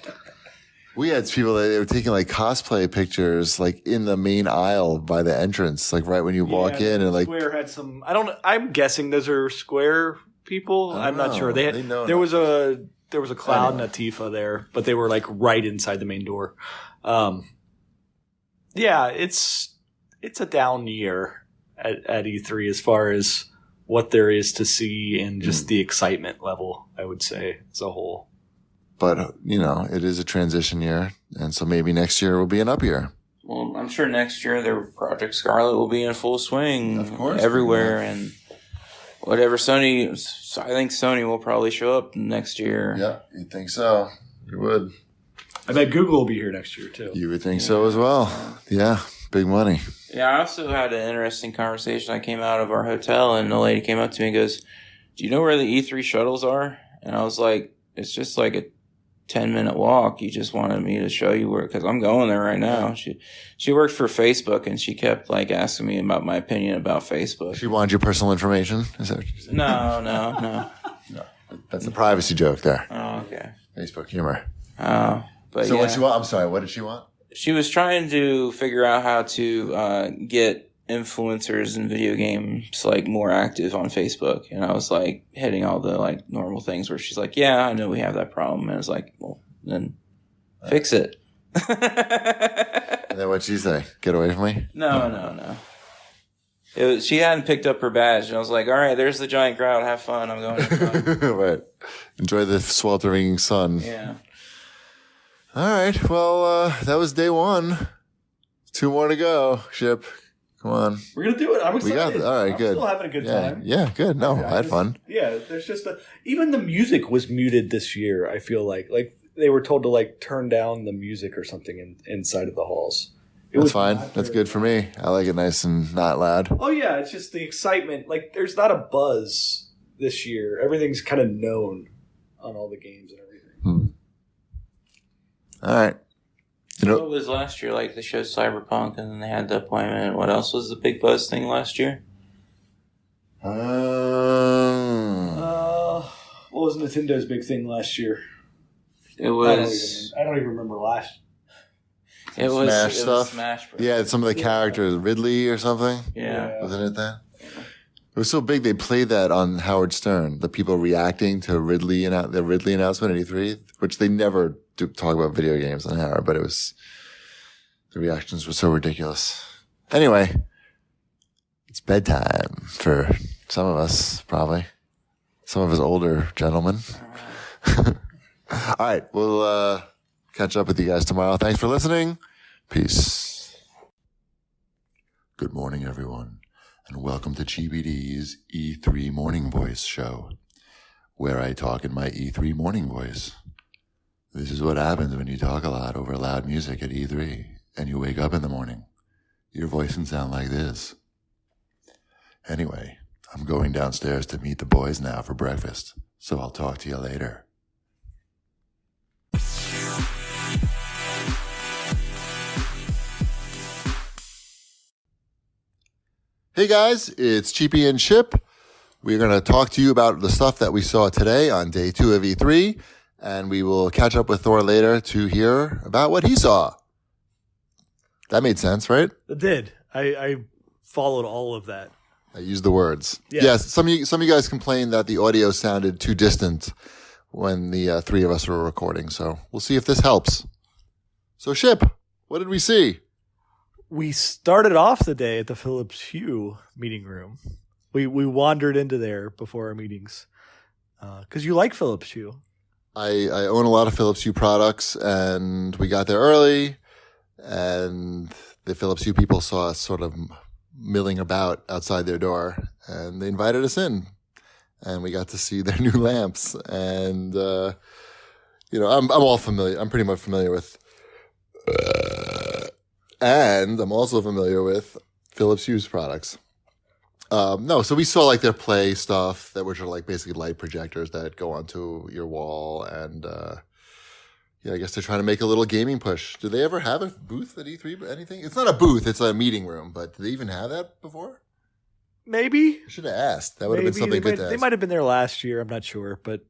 We had people that they were taking like cosplay pictures like in the main aisle by the entrance, like right when you walk in, and like Square had some. I'm guessing those are Square people. I'm not sure. There was a Cloud and a Tifa there, but they were like right inside the main door. Yeah, it's a down year at E3 as far as what there is to see and just the excitement level, I would say, as a whole. But, it is a transition year, and so maybe next year will be an up year. Well, I'm sure next year their Project Scarlet will be in full swing, of course, everywhere, and whatever I think Sony will probably show up next year. Yeah, you'd think so. You would. I bet Google will be here next year, too. You would think so as well. Yeah, big money. Yeah, I also had an interesting conversation. I came out of our hotel, and the lady came up to me and goes, "Do you know where the E3 shuttles are?" And I was like, "It's just like a 10-minute walk. You just wanted me to show you where," because I'm going there right now. She worked for Facebook, and she kept like asking me about my opinion about Facebook. She wanted your personal information? Is that what you said? No. No. That's a privacy joke there. Oh, okay. Facebook humor. Oh, but so yeah. what she want? I'm sorry. What did she want? She was trying to figure out how to get influencers in video games like more active on Facebook, and I was like hitting all the like normal things where she's like, "Yeah, I know we have that problem," and I was like, "Well, then fix it." And then what'd she say? Get away from me? No. She hadn't picked up her badge, and I was like, "All right, there's the giant crowd. Have fun. I'm going." Right. Enjoy the sweltering sun. Yeah. All right. Well, that was day one. 2 more to go. Ship. Come on. We're going to do it. I'm excited. We got it. All right, good. I'm still having a good time. Yeah, good. No, I had fun. Yeah, there's just even the music was muted this year, I feel like. Like they were told to like turn down the music or something inside of the halls. That's fine. That's good for me. I like it nice and not loud. Oh, yeah. It's just the excitement. Like there's not a buzz this year. Everything's kind of known on all the games and everything. All right. What was last year? Like they showed Cyberpunk, and then they had the appointment. What else was the big buzz thing last year? What was Nintendo's big thing last year? It was. I don't even remember last. It was Smash stuff. Smash. Yeah, some of the characters, Ridley or something. Yeah. Wasn't it that? It was so big they played that on Howard Stern. The people reacting to the Ridley announcement at E3, which they never do talk about video games on Howard, but the reactions were so ridiculous. Anyway, it's bedtime for some of us, probably. Some of us older gentlemen. All right, we'll catch up with you guys tomorrow. Thanks for listening. Peace. Good morning, everyone, and welcome to GBD's E3 Morning Voice show, where I talk in my E3 morning voice. This is what happens when you talk a lot over loud music at E3, and you wake up in the morning. Your voice can sound like this. Anyway, I'm going downstairs to meet the boys now for breakfast, so I'll talk to you later. Hey guys, it's Cheapy and Chip. We're going to talk to you about the stuff that we saw today on day 2 of E3, and we will catch up with Thor later to hear about what he saw. That made sense, right? It did. I followed all of that. I used the words. Yeah. Yes, some of you guys complained that the audio sounded too distant when the 3 of us were recording, so we'll see if this helps. So, Chip, what did we see? We started off the day at the Philips Hue meeting room. We wandered into there before our meetings because you like Philips Hue. I own a lot of Philips Hue products, and we got there early, and the Philips Hue people saw us sort of milling about outside their door, and they invited us in, and we got to see their new lamps. And I'm all familiar. I'm pretty much familiar with, and I'm also familiar with Philips Hue's products. So we saw like their Play stuff that were like basically light projectors that go onto your wall, and I guess they're trying to make a little gaming push. Do they ever have a booth at E3 or anything? It's not a booth, it's a meeting room, but did they even have that before? Maybe. I should have asked. That would have been something good to ask. They might have been there last year, I'm not sure, but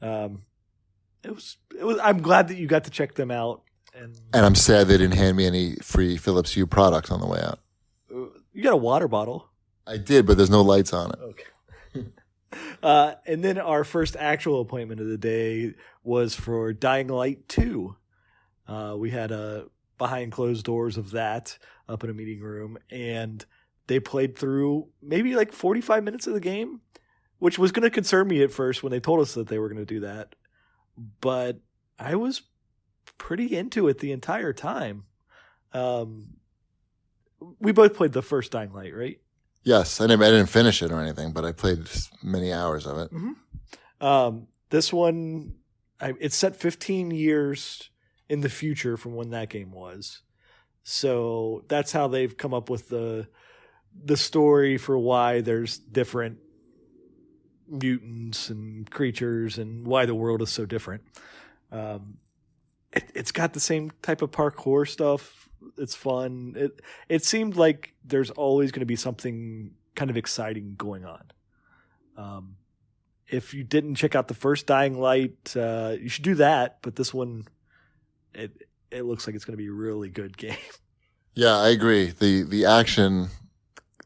it was I'm glad that you got to check them out. And I'm sad they didn't hand me any free Philips Hue products on the way out. You got a water bottle. I did, but there's no lights on it. Okay. And then our first actual appointment of the day was for Dying Light 2. We had a behind closed doors of that up in a meeting room, and they played through maybe like 45 minutes of the game, which was going to concern me at first when they told us that they were going to do that. But I was pretty into it the entire time. We both played the first Dying Light, right? Yes, I didn't finish it or anything, but I played many hours of it. Mm-hmm. This one, it's set 15 years in the future from when that game was. So that's how they've come up with the story for why there's different mutants and creatures and why the world is so different. It's got the same type of parkour stuff. It's fun. It seemed like there's always going to be something kind of exciting going on. If you didn't check out the first Dying Light, you should do that. But this one, it looks like it's going to be a really good game. Yeah, I agree. The action,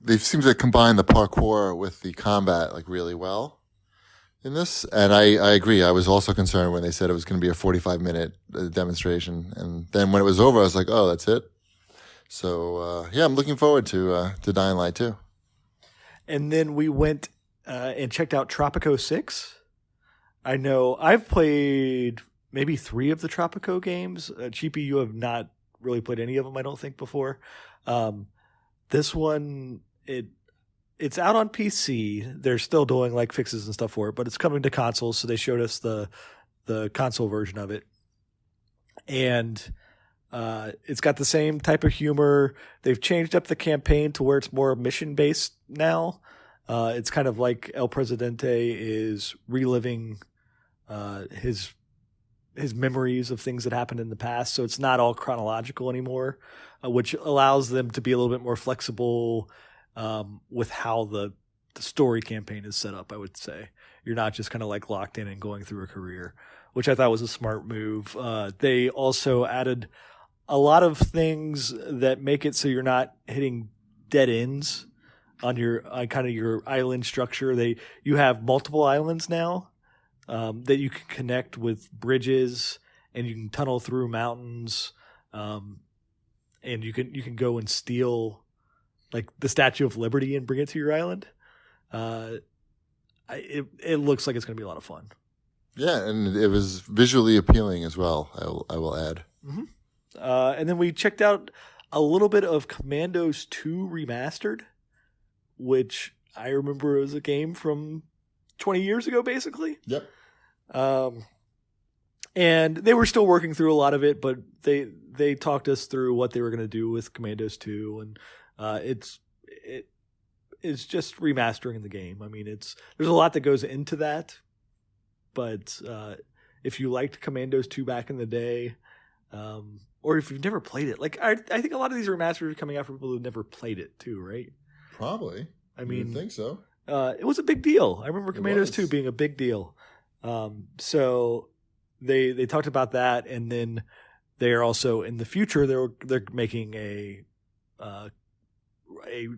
they seem to combine the parkour with the combat like really well in this. And I agree. I was also concerned when they said it was going to be a 45-minute demonstration. And then when it was over, I was like, oh, that's it. So, I'm looking forward to Dying Light 2. And then we went and checked out Tropico 6. I know I've played maybe 3 of the Tropico games. Cheapy, you have not really played any of them, I don't think, before. This one, it's out on PC. They're still doing like fixes and stuff for it, but it's coming to consoles. So they showed us the console version of it, and it's got the same type of humor. They've changed up the campaign to where it's more mission based now. It's kind of like El Presidente is reliving his memories of things that happened in the past. So it's not all chronological anymore, which allows them to be a little bit more flexible with how the story campaign is set up, I would say. You're not just kind of like locked in and going through a career, which I thought was a smart move. They also added a lot of things that make it so you're not hitting dead ends on your kind of your island structure. You have multiple islands now that you can connect with bridges, and you can tunnel through mountains, and you can go and steal like the Statue of Liberty and bring it to your island. It looks like it's going to be a lot of fun. Yeah, and it was visually appealing as well, I will add. Mm-hmm. And then we checked out a little bit of Commandos 2 Remastered, which I remember as a game from 20 years ago, basically. Yep. And they were still working through a lot of it, but they talked us through what they were going to do with Commandos 2, and it's just remastering the game. I mean, there's a lot that goes into that, but if you liked Commandos 2 back in the day, or if you've never played it, like I think a lot of these remasters are coming out for people who've never played it too, right? Probably. I mean, think so. It was a big deal. I remember Commandos 2 being a big deal. So they talked about that, and then they are also in the future they're making a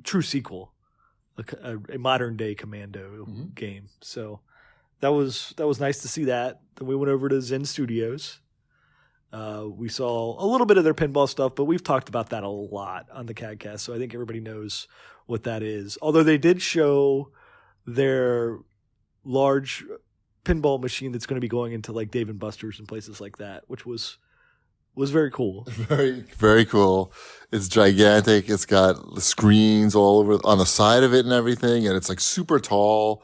true sequel, a modern day Commando game. So that was nice to see that. Then we went over to Zen Studios. We saw a little bit of their pinball stuff, but we've talked about that a lot on the CAGcast, so I think everybody knows what that is. Although they did show their large pinball machine that's going to be going into like Dave and Buster's and places like that, which was very cool. Very, very cool. It's gigantic. It's got the screens all over on the side of it and everything, and it's like super tall.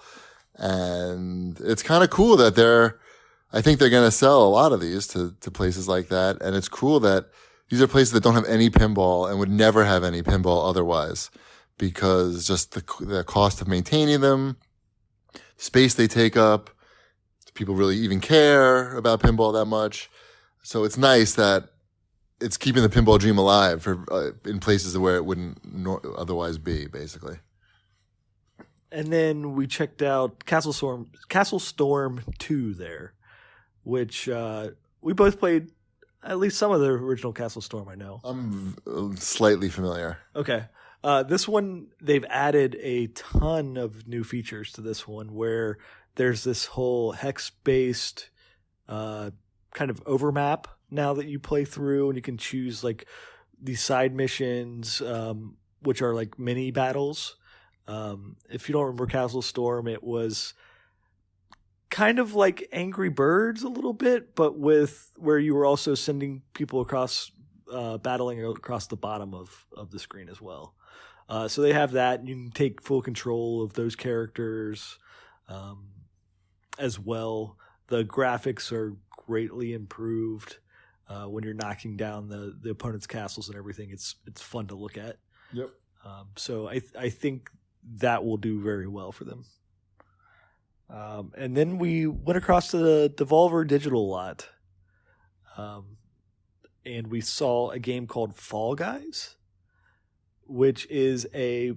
And it's kind of cool that I think they're going to sell a lot of these to places like that. And it's cool that these are places that don't have any pinball and would never have any pinball otherwise, because just the cost of maintaining them, space they take up, do people really even care about pinball that much? So it's nice that it's keeping the pinball dream alive in places where it wouldn't otherwise be, basically. And then we checked out Castle Storm 2 there, which we both played At least some of the original Castle Storm I know. I'm slightly familiar. Okay. This one, they've added a ton of new features to this one where there's this whole hex-based kind of overmap now that you play through, and you can choose like these side missions, which are like mini battles. If you don't remember Castle Storm, it was kind of like Angry Birds a little bit, but with where you were also sending people across, battling across the bottom of the screen as well. So they have that, and you can take full control of those characters as well. The graphics are greatly improved when you're knocking down the opponent's castles and everything. It's fun to look at. Yep. So I think that will do very well for them. And then we went across to the Devolver Digital lot, and we saw a game called Fall Guys, which is a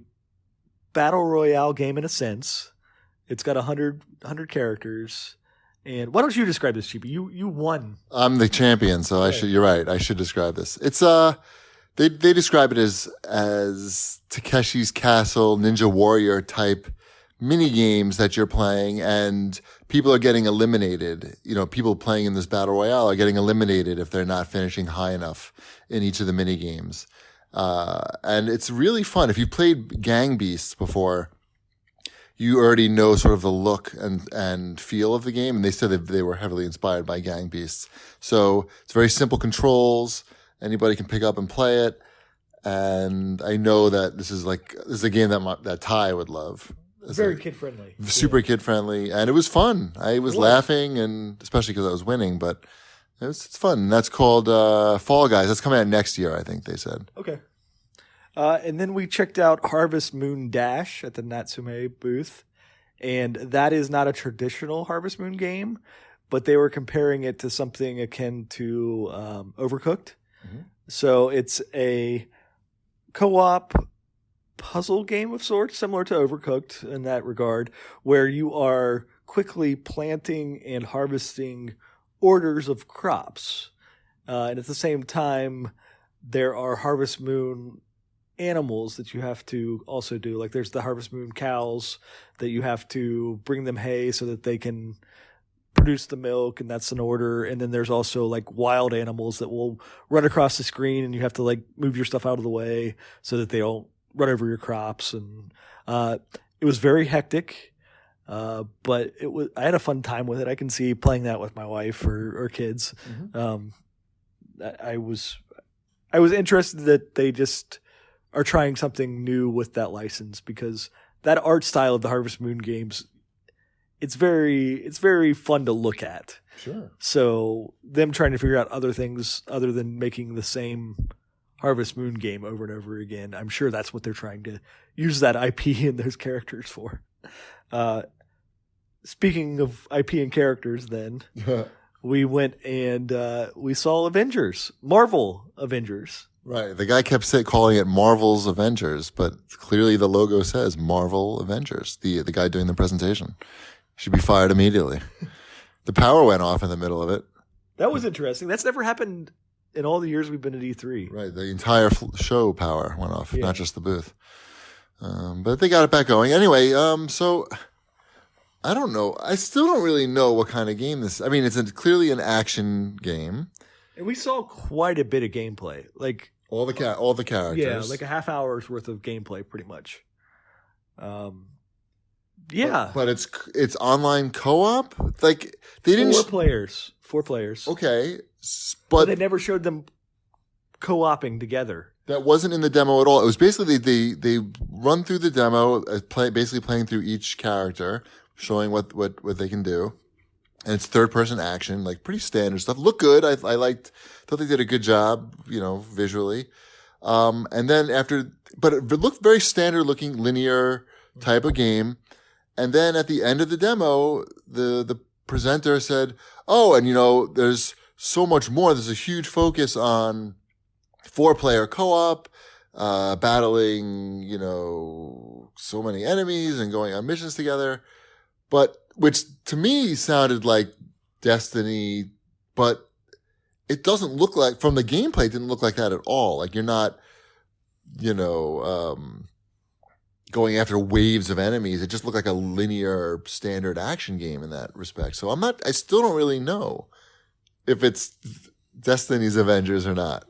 battle royale game in a sense. It's got 100 characters. And why don't you describe this, Chibi? You won. I'm the champion, so I should. You're right. I should describe this. It's they describe it as Takeshi's Castle, Ninja Warrior type mini games that you're playing, and people are getting eliminated. You know, people playing in this battle royale are getting eliminated if they're not finishing high enough in each of the mini games. And it's really fun. If you played Gang Beasts before, you already know sort of the look and feel of the game. And they said that they were heavily inspired by Gang Beasts. So it's very simple controls. Anybody can pick up and play it. And I know that this is a game that Ty would love. Very kid friendly. Super kid friendly. And it was fun. I was laughing, and especially because I was winning, but it's fun. And that's called Fall Guys. That's coming out next year, I think they said. Okay. And then we checked out Harvest Moon Dash at the Natsume booth. And that is not a traditional Harvest Moon game, but they were comparing it to something akin to Overcooked. Mm-hmm. So it's a co-op puzzle game of sorts, similar to Overcooked in that regard, where you are quickly planting and harvesting orders of crops. And at the same time, there are Harvest Moon animals that you have to also do. Like there's the Harvest Moon cows that you have to bring them hay so that they can produce the milk, and that's an order. And then there's also like wild animals that will run across the screen, and you have to like move your stuff out of the way so that they don't run over your crops. And it was very hectic, but I had a fun time with it. I can see playing that with my wife or kids. Mm-hmm. I was interested that they just are trying something new with that license, because that art style of the Harvest Moon games, it's very fun to look at. Sure. So them trying to figure out other things other than making the same Harvest Moon game over and over again, I'm sure that's what they're trying to use that IP and those characters for. Speaking of IP and characters, then we went and we saw Marvel Avengers. Right. The guy kept calling it Marvel's Avengers, but clearly the logo says Marvel Avengers. The guy doing the presentation should be fired immediately. The power went off in the middle of it. That was interesting. That's never happened in all the years we've been at E3. Right. The entire show power went off, not just the booth. But they got it back going. Anyway, so I don't know. I still don't really know what kind of game this is. I mean, it's clearly an action game. And we saw quite a bit of gameplay. Like all the characters. Yeah, like a half hour's worth of gameplay pretty much. Yeah. But it's online co-op? Like they didn't 4 players. Okay. But they never showed them co-oping together. That wasn't in the demo at all. It was basically they run through the demo, basically playing through each character, showing what they can do. And it's third person action, like pretty standard stuff. Looked good. I thought they did a good job, visually. And then but it looked very standard looking, linear type of game. And then at the end of the demo, the presenter said, "Oh, and there's so much more. There's a huge focus on 4-player co-op, battling, so many enemies and going on missions together." But which to me sounded like Destiny, but it doesn't look like, from the gameplay, it didn't look like that at all. Like you're not, going after waves of enemies. It just looked like a linear standard action game in that respect. So I still don't really know if it's Destiny's Avengers or not.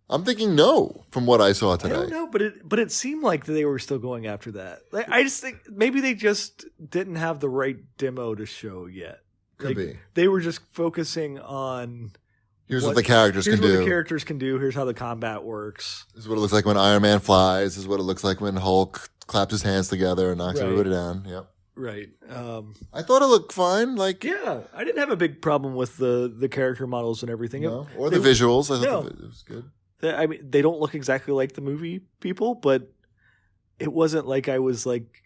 I'm thinking no from what I saw today. I don't know, but it seemed like they were still going after that. Like, I just think maybe they just didn't have the right demo to show yet. Could be. They were just focusing on here's what the characters can do. Here's what the characters can do. Here's how the combat works. This is what it looks like when Iron Man flies. This is what it looks like when Hulk claps his hands together and knocks everybody down. Yep. Right. I thought it looked fine. Like, yeah, I didn't have a big problem with the character models and everything. No, or the visuals. I thought it was good. I mean, they don't look exactly like the movie people, but it wasn't like I was like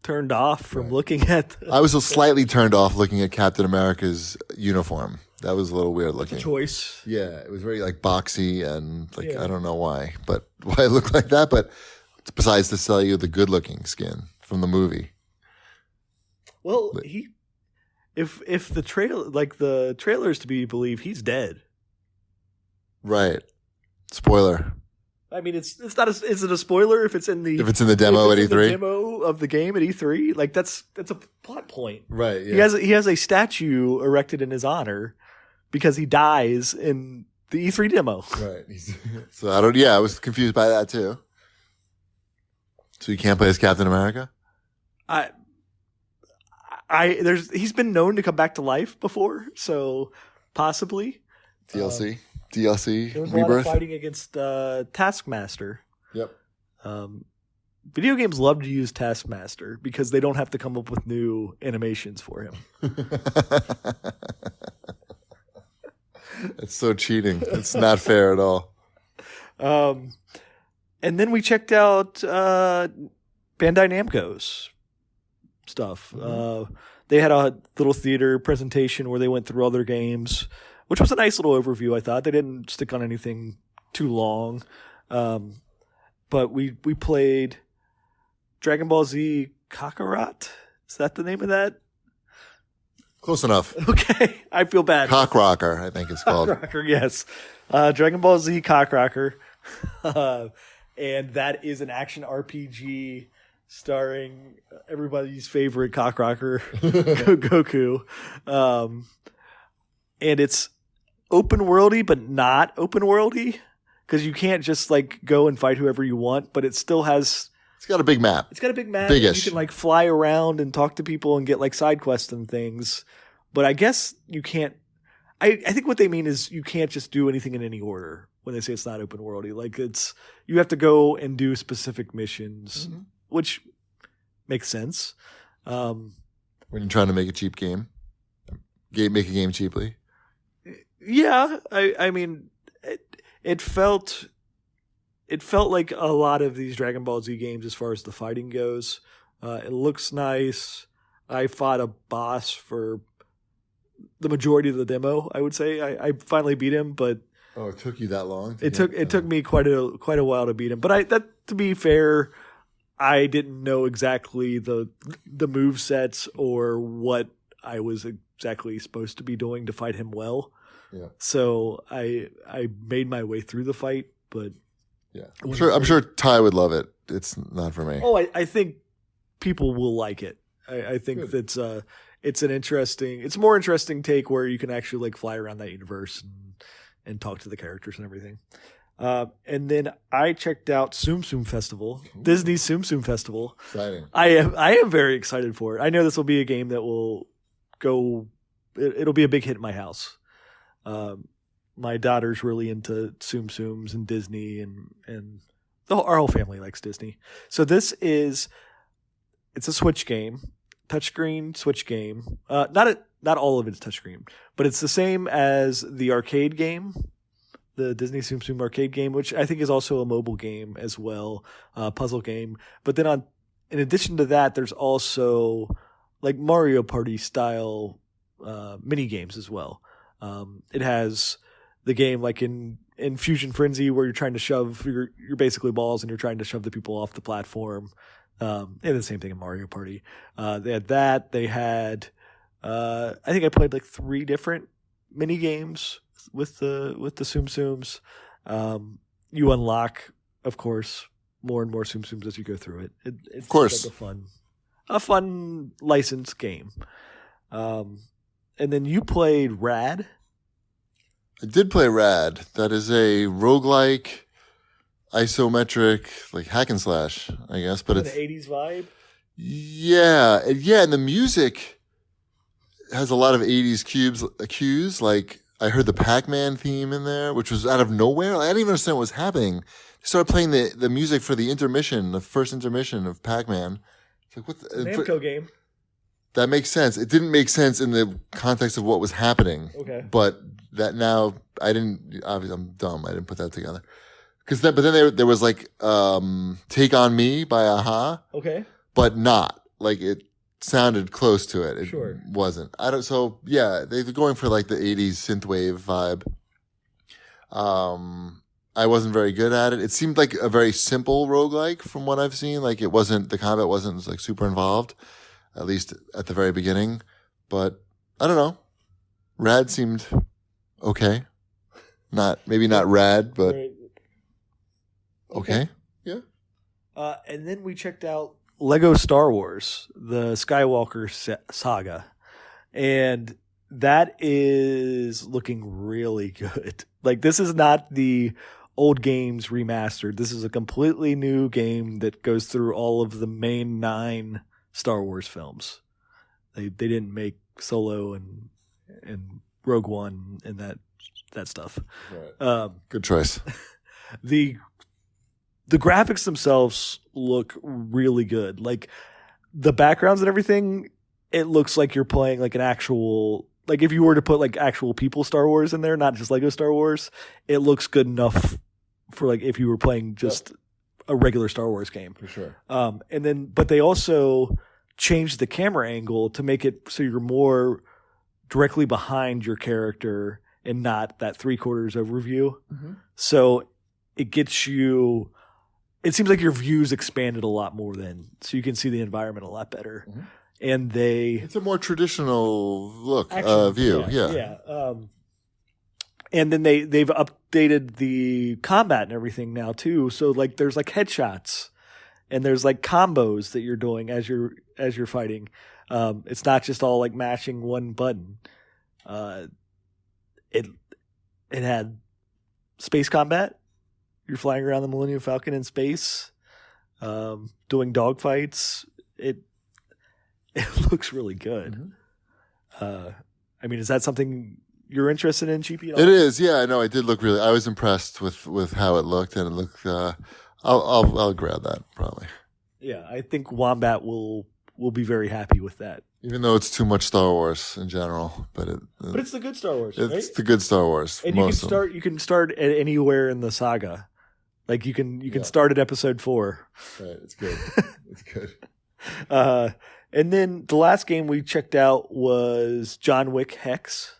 turned off from looking at. I was slightly turned off looking at Captain America's uniform. That was a little weird looking. Choice. Yeah, it was very like boxy and like I don't know why it looked like that. But besides to sell you the good looking skin from the movie. Well, if the trailer is to be believed, he's dead. Right. Spoiler. I mean, it's not. Is it a spoiler if it's in the demo at E3? The demo of the game at E3, like that's a plot point, right? Yeah. He has a statue erected in his honor because he dies in the E3 demo. Right. So I don't. Yeah, I was confused by that too. So you can't play as Captain America? He's been known to come back to life before, so possibly DLC. There was Rebirth. a lot of fighting against Taskmaster. Yep. Video games love to use Taskmaster because they don't have to come up with new animations for him. It's so cheating. It's not fair at all. And then we checked out Bandai Namco's stuff. Mm-hmm. They had a little theater presentation where they went through all their games, which was a nice little overview, I thought. They didn't stick on anything too long. But we played Dragon Ball Z Kakarot. Is that the name of that? Close enough. Okay. I feel bad. Cockrocker, I think it's called. Cockrocker, yes. Dragon Ball Z Cockrocker. And that is an action RPG starring everybody's favorite Cockrocker, Goku. And it's open worldy, but not open worldy, because you can't just like go and fight whoever you want. But it still has. It's got a big map. It's got a big map. Biggish. You can like fly around and talk to people and get like side quests and things. But I guess you can't. I think what they mean is you can't just do anything in any order when they say it's not open worldy. Like you have to go and do specific missions, which makes sense. When you're trying to make a cheap make a game cheaply. Yeah, I mean, it felt like a lot of these Dragon Ball Z games as far as the fighting goes. It looks nice. I fought a boss for the majority of the demo, I would say. I finally beat him, but it took you that long? It took me quite a while to beat him. But to be fair, I didn't know exactly the move sets or what I was exactly supposed to be doing to fight him well. Yeah. So I made my way through the fight, but yeah, I'm sure Ty would love it. It's not for me. Oh, I think people will like it. I think that's it's a more interesting take where you can actually like fly around that universe and talk to the characters and everything. And then I checked out Tsum Tsum Festival, Disney's Tsum Tsum Festival. Exciting. I am very excited for it. I know this will be a game that will go. It'll be a big hit in my house. My daughter's really into Tsum Tsums and Disney, and our whole family likes Disney. So it's a Switch game, touchscreen Switch game. Not all of it's touchscreen, but it's the same as the arcade game, the Disney Tsum Tsum arcade game, which I think is also a mobile game as well, puzzle game. But then in addition to that, there's also like Mario Party style mini games as well. It has the game like in Fusion Frenzy where you're trying to shove you're basically balls and you're trying to shove the people off the platform. And the same thing in Mario Party. They had that. They had I think I played like 3 different mini games the Tsum Tsums. You unlock, of course, more and more Tsum Tsums as you go through it. It's of course like a fun licensed game. And then you played Rad. I did play Rad. That is a roguelike, isometric, like hack and slash, I guess. But it's an 80s vibe. Yeah, and the music has a lot of 80s cues. Like I heard the Pac-Man theme in there, which was out of nowhere. I didn't even understand what was happening. They started playing the music for the intermission, the first intermission of Pac-Man. It's like, what the Namco game. That makes sense. It didn't make sense in the context of what was happening. Okay. But that now I didn't. Obviously, I'm dumb. I didn't put that together. But then there was like "Take on Me" by Aha. Okay. But not like it sounded close to it. It Sure. wasn't. I don't. So yeah, they're going for like the '80s synthwave vibe. I wasn't very good at it. It seemed like a very simple roguelike from what I've seen. Like the combat wasn't like super involved, at least at the very beginning. But I don't know. Rad seemed okay. Maybe not rad, but okay. Yeah. And then we checked out Lego Star Wars, the Skywalker saga. And that is looking really good. Like, this is not the old games remastered. This is a completely new game that goes through all of the main 9 Star Wars films. They didn't make Solo and Rogue One and that stuff. Right. Good choice. The graphics themselves look really good. Like the backgrounds and everything, it looks like you're playing like an actual, like if you were to put like actual people Star Wars in there, not just Lego Star Wars, it looks good enough for like if you were playing just a regular Star Wars game. For sure. But they also changed the camera angle to make it so you're more directly behind your character and not that 3/4 overview. Mm-hmm. So it gets you, it seems like your views expanded a lot more then, so you can see the environment a lot better. Mm-hmm. And it's a more traditional look view. Yeah. And then they've updated the combat and everything now too. So like there's like headshots and there's like combos that you're doing as you're fighting. It's not just all like mashing one button. It had space combat. You're flying around the Millennium Falcon in space, doing dogfights. It looks really good. Mm-hmm. I mean, is that something you're interested in, GP? It is. Yeah, I know. It did look really. I was impressed with how it looked, and it looked. I'll grab that probably. Yeah, I think Wombat will be very happy with that. Even though it's too much Star Wars in general, but it's the good Star Wars. It's right? the good Star Wars. And you can start at anywhere in the saga. Like you can start at episode 4. Right, it's good. It's good. And then the last game we checked out was John Wick Hex.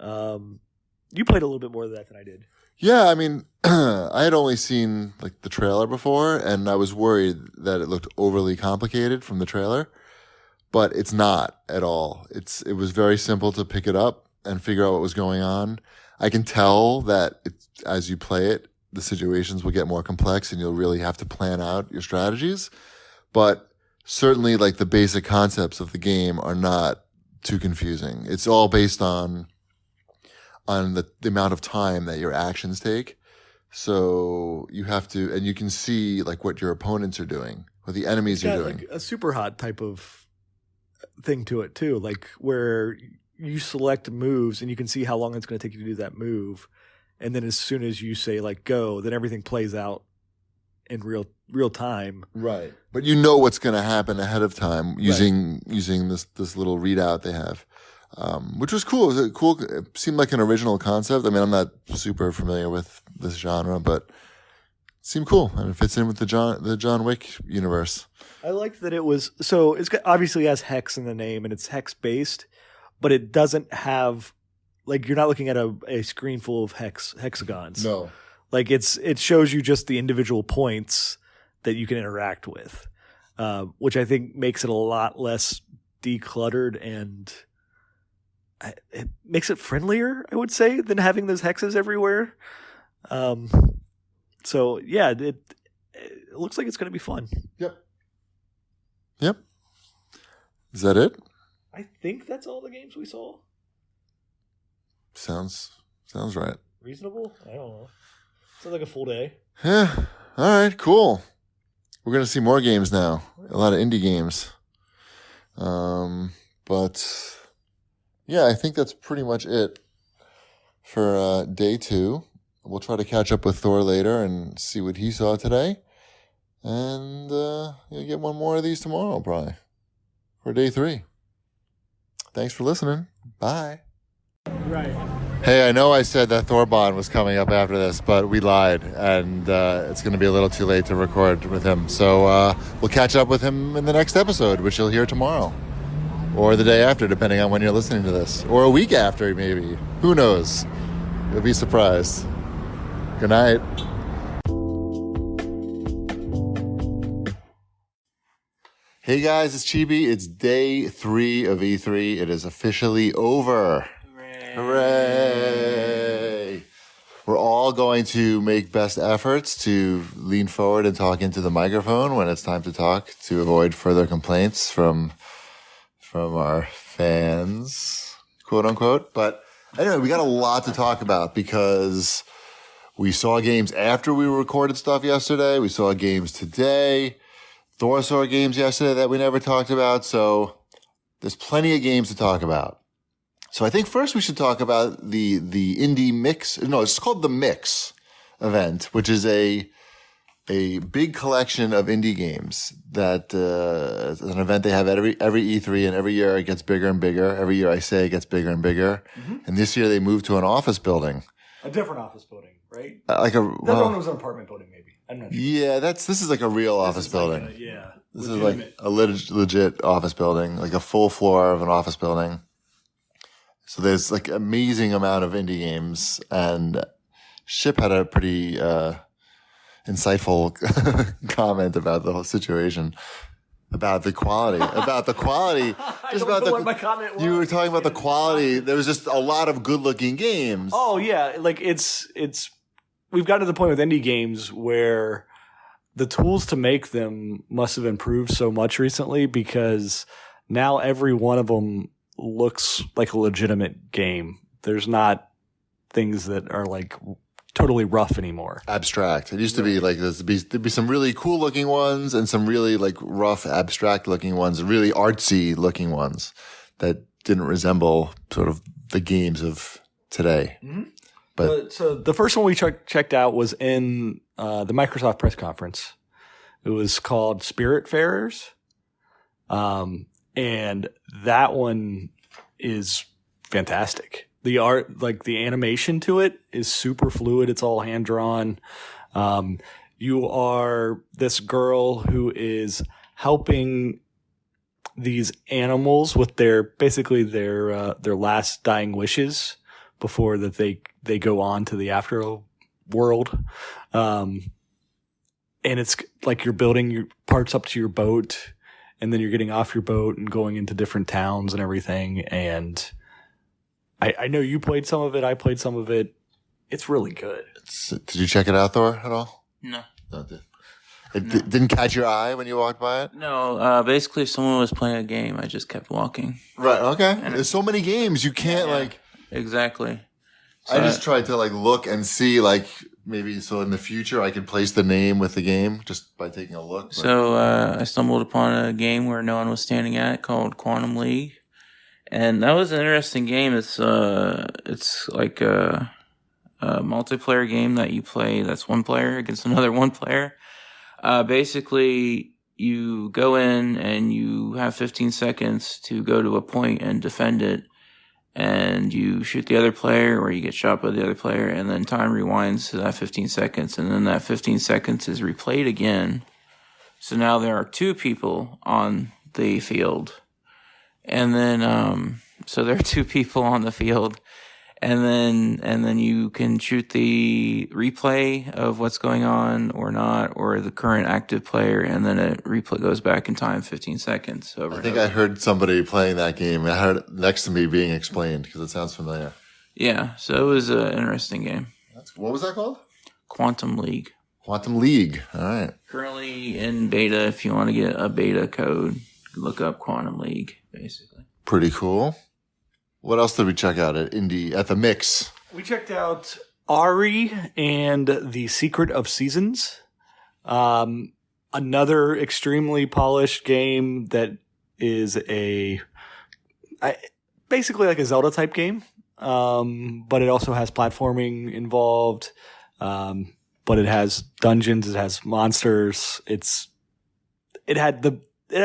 Mm-hmm. You played a little bit more of that than I did. Yeah, I mean, I had only seen like the trailer before, and I was worried that it looked overly complicated from the trailer, but it's not at all. It was very simple to pick it up and figure out what was going on. I can tell that as you play it, the situations will get more complex, and you'll really have to plan out your strategies. But certainly, like the basic concepts of the game are not too confusing. It's all based on the amount of time that your actions take. So you have to, and you can see like what your opponents are doing, what the enemies are doing. Like a super hot type of thing to it too, like where you select moves and you can see how long it's going to take you to do that move. And then as soon as you say like go, then everything plays out in real time. Right. But you know what's going to happen ahead of time using this little readout they have. Which was cool. It seemed like an original concept. I mean, I'm not super familiar with this genre, but it seemed cool, and it fits in with the John Wick universe. I liked that it was so. It's obviously has hex in the name, and it's hex based, but it doesn't have like you're not looking at a screen full of hexagons. No, like it shows you just the individual points that you can interact with, which I think makes it a lot less decluttered and it makes it friendlier, I would say, than having those hexes everywhere. So yeah, it looks like it's going to be fun. Yep. Is that it? I think that's all the games we saw. Sounds right. Reasonable? I don't know. Sounds like a full day. Yeah. All right. Cool. We're gonna see more games now. A lot of indie games. But yeah, I think that's pretty much it for day 2. We'll try to catch up with Thor later and see what he saw today. And you'll get one more of these tomorrow, probably, for day 3. Thanks for listening. Bye. Right. Hey, I know I said that Thorbond was coming up after this, but we lied, and it's going to be a little too late to record with him. So we'll catch up with him in the next episode, which you'll hear tomorrow. Or the day after, depending on when you're listening to this. Or a week after, maybe. Who knows? You'll be surprised. Good night. Hey guys, it's Chibi. It's day 3 of E3. It is officially over. Hooray! We're all going to make best efforts to lean forward and talk into the microphone when it's time to talk to avoid further complaints from our fans, quote unquote. But anyway, we got a lot to talk about because we saw games after we recorded stuff yesterday. We saw games today. Thor saw games yesterday that we never talked about. So there's plenty of games to talk about. So I think first we should talk about the Indie Mix. No, it's called the Mix event, which is a big collection of indie games that is an event they have at every E3, and every year it gets bigger and bigger. Every year I say it gets bigger and bigger. Mm-hmm. And this year they moved to an office building. A different office building, right? The other one was an apartment building, maybe. I'm not sure. Yeah, this is like a real office building. This legitimate. is like a legit office building, like a full floor of an office building. So there's like amazing amount of indie games, and Ship had a pretty insightful comment about the whole situation, about the quality, just about what my comment was. You were talking about the quality. There was just a lot of good-looking games. Oh yeah, like it's we've gotten to the point with indie games where the tools to make them must have improved so much recently, because now every one of them looks like a legitimate game. There's not things that are like totally rough anymore. Abstract. It used to be like there'd be some really cool looking ones and some really like rough, abstract looking ones, really artsy looking ones that didn't resemble sort of the games of today. Mm-hmm. But so the first one we checked out was in the Microsoft press conference. It was called Spiritfarers. And that one is fantastic. The art, like the animation to it, is super fluid. It's all hand drawn. You are this girl who is helping these animals with their last dying wishes before that they go on to the after world. And it's like you're building your parts up to your boat, and then you're getting off your boat and going into different towns and everything. And I know you played some of it. I played some of it. It's really good. Did you check it out, Thor, at all? No. It didn't catch your eye when you walked by it? No. Basically, if someone was playing a game, I just kept walking. Right. Okay. And there's so many games. You can't Exactly. So I just tried to look and see maybe so in the future I could place the name with the game just by taking a look. So I stumbled upon a game where no one was standing at called Quantum League, and that was an interesting game. It's like a multiplayer game that you play. That's one player against another one player. Basically, you go in and you have 15 seconds to go to a point and defend it. And you shoot the other player, or you get shot by the other player, and then time rewinds to that 15 seconds, and then that 15 seconds is replayed again. So now there are 2 people on the field. And then, so there are 2 people on the field, and then you can shoot the replay of what's going on or not, or the current active player, and then a replay goes back in time 15 seconds. I think I heard somebody playing that game. I heard it next to me being explained because it sounds familiar. Yeah, so it was an interesting game. What was that called? Quantum League. Quantum League. All right. Currently in beta. If you want to get a beta code, look up Quantum League, basically. Pretty cool. What else did we check out at the Mix? We checked out Ari and the Secret of Seasons. Another extremely polished game that is basically like a Zelda type game. But it also has platforming involved. But it has dungeons, it has monsters. It had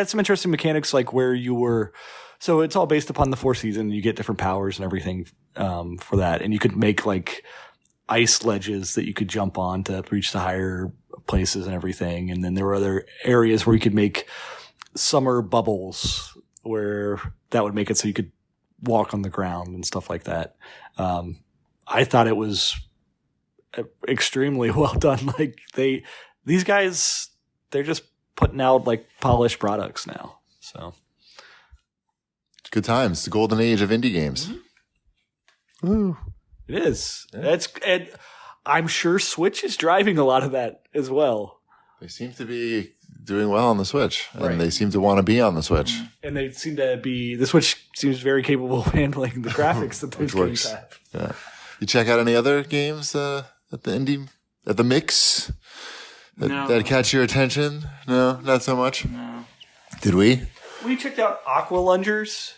some interesting mechanics, like where you were. So it's all based upon the Four Seasons. You get different powers and everything for that, and you could make like ice ledges that you could jump on to reach the higher places and everything. And then there were other areas where you could make summer bubbles, where that would make it so you could walk on the ground and stuff like that. I thought it was extremely well done. Like these guys, they're just putting out like polished products now. So it's good times. The golden age of indie games. Mm-hmm. Ooh, it is. Yeah. And I'm sure Switch is driving a lot of that as well. They seem to be doing well on the Switch, and right. They seem to want to be on the Switch. And they seem to be. The Switch seems very capable of handling the graphics that those games have. Yeah. You check out any other games at the Mix that catch your attention? No, not so much. No. Did we? We checked out Aqua Lungers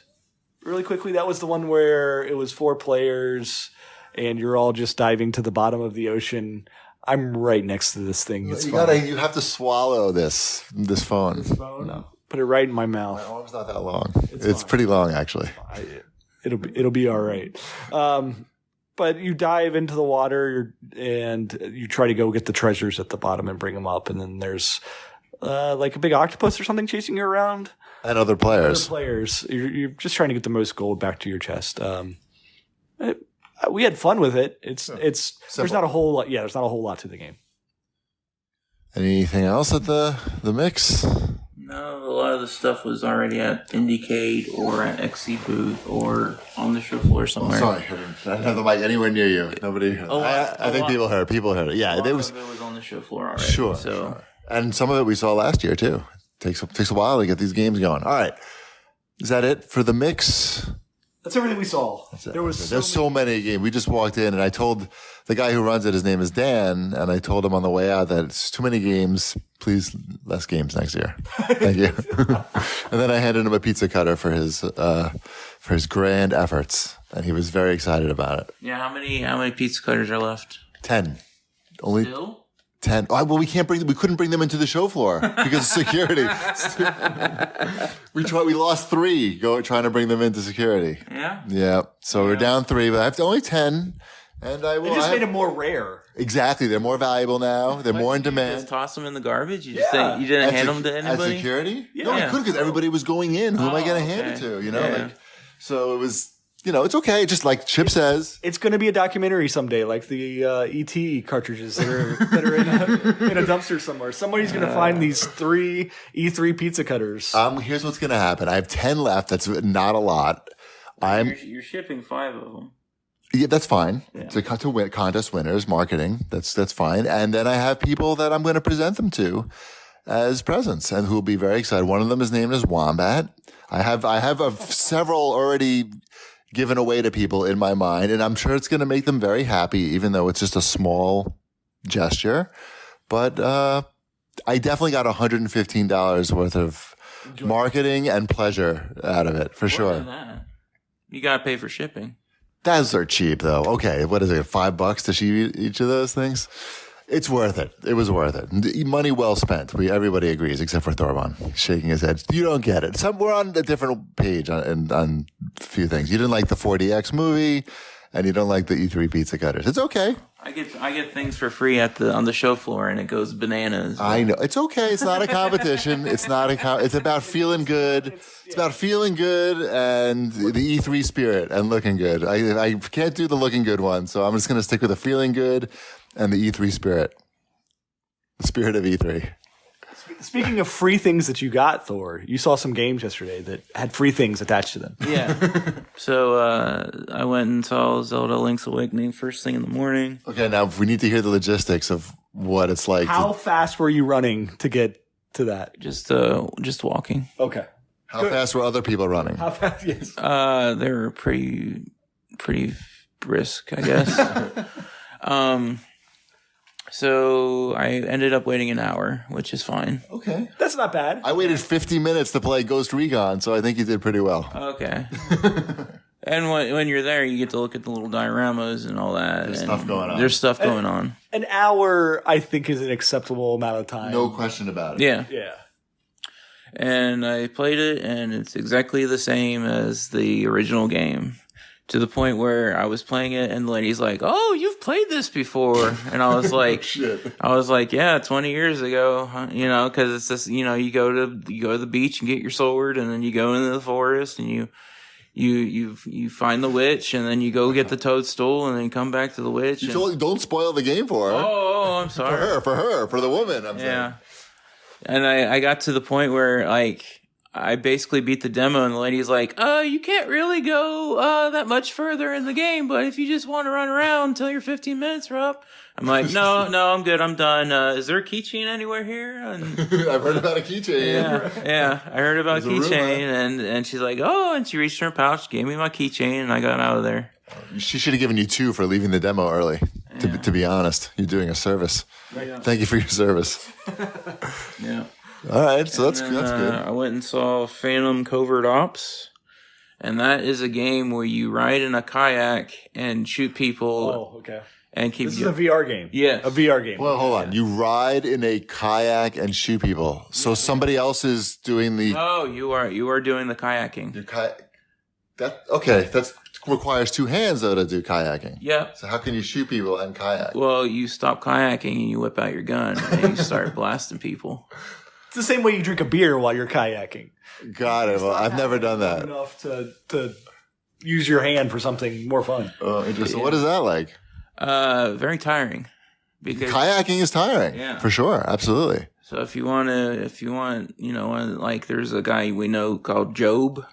really quickly. That was the one where it was 4 players and you're all just diving to the bottom of the ocean. I'm right next to this thing. It's you have to swallow this phone. No. Put it right in my mouth. My arm's not that long. It's pretty long, actually. It'll be all right. But you dive into the water and you try to go get the treasures at the bottom and bring them up. And then there's like a big octopus or something chasing you around. And other players. You're just trying to get the most gold back to your chest. We had fun with it. There's not a whole lot. Yeah, there's not a whole lot to the game. Anything else at the Mix? No, a lot of the stuff was already at Indiecade or at XC booth or on the show floor somewhere. Oh, sorry, I didn't have the mic anywhere near you. Nobody heard. I think people heard. People heard it. Yeah, it was on the show floor already. Sure. And some of it we saw last year too. Takes a while to get these games going. All right, is that it for the Mix? That's everything we saw. There's so many games. We just walked in, and I told the guy who runs it, his name is Dan, and I told him on the way out that it's too many games. Please, less games next year. Thank you. And then I handed him a pizza cutter for his grand efforts, and he was very excited about it. Yeah, how many pizza cutters are left? 10. Only Still? 10. Oh, well, we couldn't bring them into the show floor because of security. We lost 3 trying to bring them into security. Yeah. Yeah. So we're down 3, but I have to only 10. And I will. They just made them more rare. Exactly. They're more valuable now. They're more in demand. Just toss them in the garbage? You didn't hand them to anybody? At security? Yeah. No, I couldn't because everybody was going in. Who am I going to hand it to? You know, so it was. It's okay. Just like Chip says, it's going to be a documentary someday, like the ET cartridges that are in a dumpster somewhere. Somebody's going to find these 3 E3 pizza cutters. Here's what's going to happen. I have 10 left. That's not a lot. You're shipping 5 of them. Yeah, that's fine. Yeah. To win contest winners, marketing. That's fine. And then I have people that I'm going to present them to as presents, and who will be very excited. One of them is named as Wombat. I have several already given away to people in my mind, and I'm sure it's going to make them very happy, even though it's just a small gesture. But I definitely got $115 worth of marketing and pleasure out of it, for sure. You got to pay for shipping. Those are cheap, though. Okay, what is it, $5 to ship each of those things? It's worth it. It was worth it. Money well spent. Everybody agrees, except for Thorban, shaking his head. You don't get it. We're on a different page on a few things. You didn't like the 4DX movie, and you don't like the E3 pizza cutters. It's okay. I get things for free on the show floor, and it goes bananas. I know. It's okay. It's not a competition. It's about feeling good. It's about feeling good and the E3 spirit and looking good. I can't do the looking good one, so I'm just going to stick with the feeling good and the E3 spirit. The spirit of E3. Speaking of free things that you got, Thor, you saw some games yesterday that had free things attached to them. Yeah. So I went and saw Zelda Link's Awakening first thing in the morning. Okay, now we need to hear the logistics of what it's like. How fast were you running to get to that? Just walking. Okay. How fast were other people running? How fast? Yes. They were pretty brisk, I guess. So I ended up waiting an hour, which is fine. Okay. That's not bad. I waited 50 minutes to play Ghost Recon, so I think you did pretty well. Okay. And when you're there, you get to look at the little dioramas and all that. There's stuff going on. There's stuff going on. An hour, I think, is an acceptable amount of time. No question about it. Yeah. Yeah. And I played it, and it's exactly the same as the original game. To the point where I was playing it, and the lady's like, "Oh, you've played this before," and I was like, Shit. "I was like, yeah, 20 years ago, huh? Because it's just, you go to the beach and get your sword, and then you go into the forest, and you find the witch, and then you go get the toadstool, and then come back to the witch. Don't spoil the game for her. Oh, I'm sorry. For the woman. I'm saying. And I got to the point where I basically beat the demo, and the lady's like, you can't really go that much further in the game, but if you just want to run around until your 15 minutes are up. I'm like, no, I'm good. I'm done. Is there a keychain anywhere here? And I've heard about a keychain. Yeah. I heard about a keychain, and she's like, oh, and she reached in her pouch, gave me my keychain, and I got out of there. She should have given you 2 for leaving the demo early. To be honest, you're doing a service. Yeah. Thank you for your service. Yeah. All right, so that's then, good. I went and saw Phantom Covert Ops, and that is a game where you ride in a kayak and shoot people. Oh, okay. And keep. This is a VR game. Yeah, a VR game. Well, hold on. You ride in a kayak and shoot people. So somebody else is doing the. Oh, you are doing the kayaking. That requires 2 hands though to do kayaking. Yeah. So how can you shoot people and kayak? Well, you stop kayaking and you whip out your gun and you start blasting people. It's the same way you drink a beer while you're kayaking. Got it. Well, I've never done that. Enough to use your hand for something more fun. Oh, interesting. What is that like? Very tiring. Because kayaking is tiring. Yeah. For sure. Absolutely. So if you want, like there's a guy we know called Job,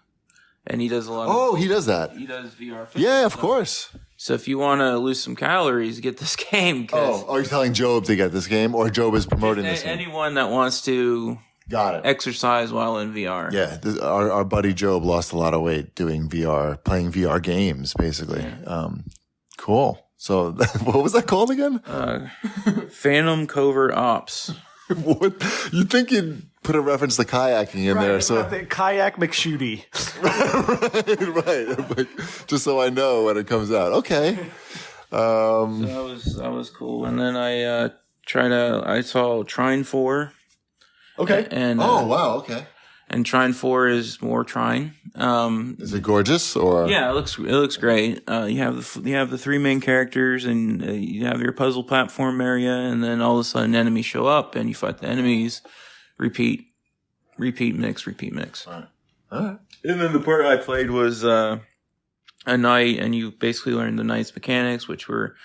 and he does a lot. Oh, he does that. He does VR. Yeah, of course. So if you want to lose some calories, get this game. You're telling Job to get this game, or Job is promoting this game? Anyone that wants to exercise while in VR. Yeah, our buddy Job lost a lot of weight doing VR, playing VR games, basically. Yeah. Cool. So what was that called again? Phantom Covert Ops. What? You'd think you'd put a reference to kayaking in there. So kayak McShooty. right. Like, just so I know when it comes out. Okay. So that was cool. And then I saw Trine 4. Okay. And wow. Okay. And Trine 4 is more Trine. Is it gorgeous or? Yeah, it looks great. You have the 3 main characters, and you have your puzzle platform area, and then all of a sudden enemies show up, and you fight the enemies. Repeat, mix. All right. And then the part I played was a knight, and you basically learn the knight's mechanics, which were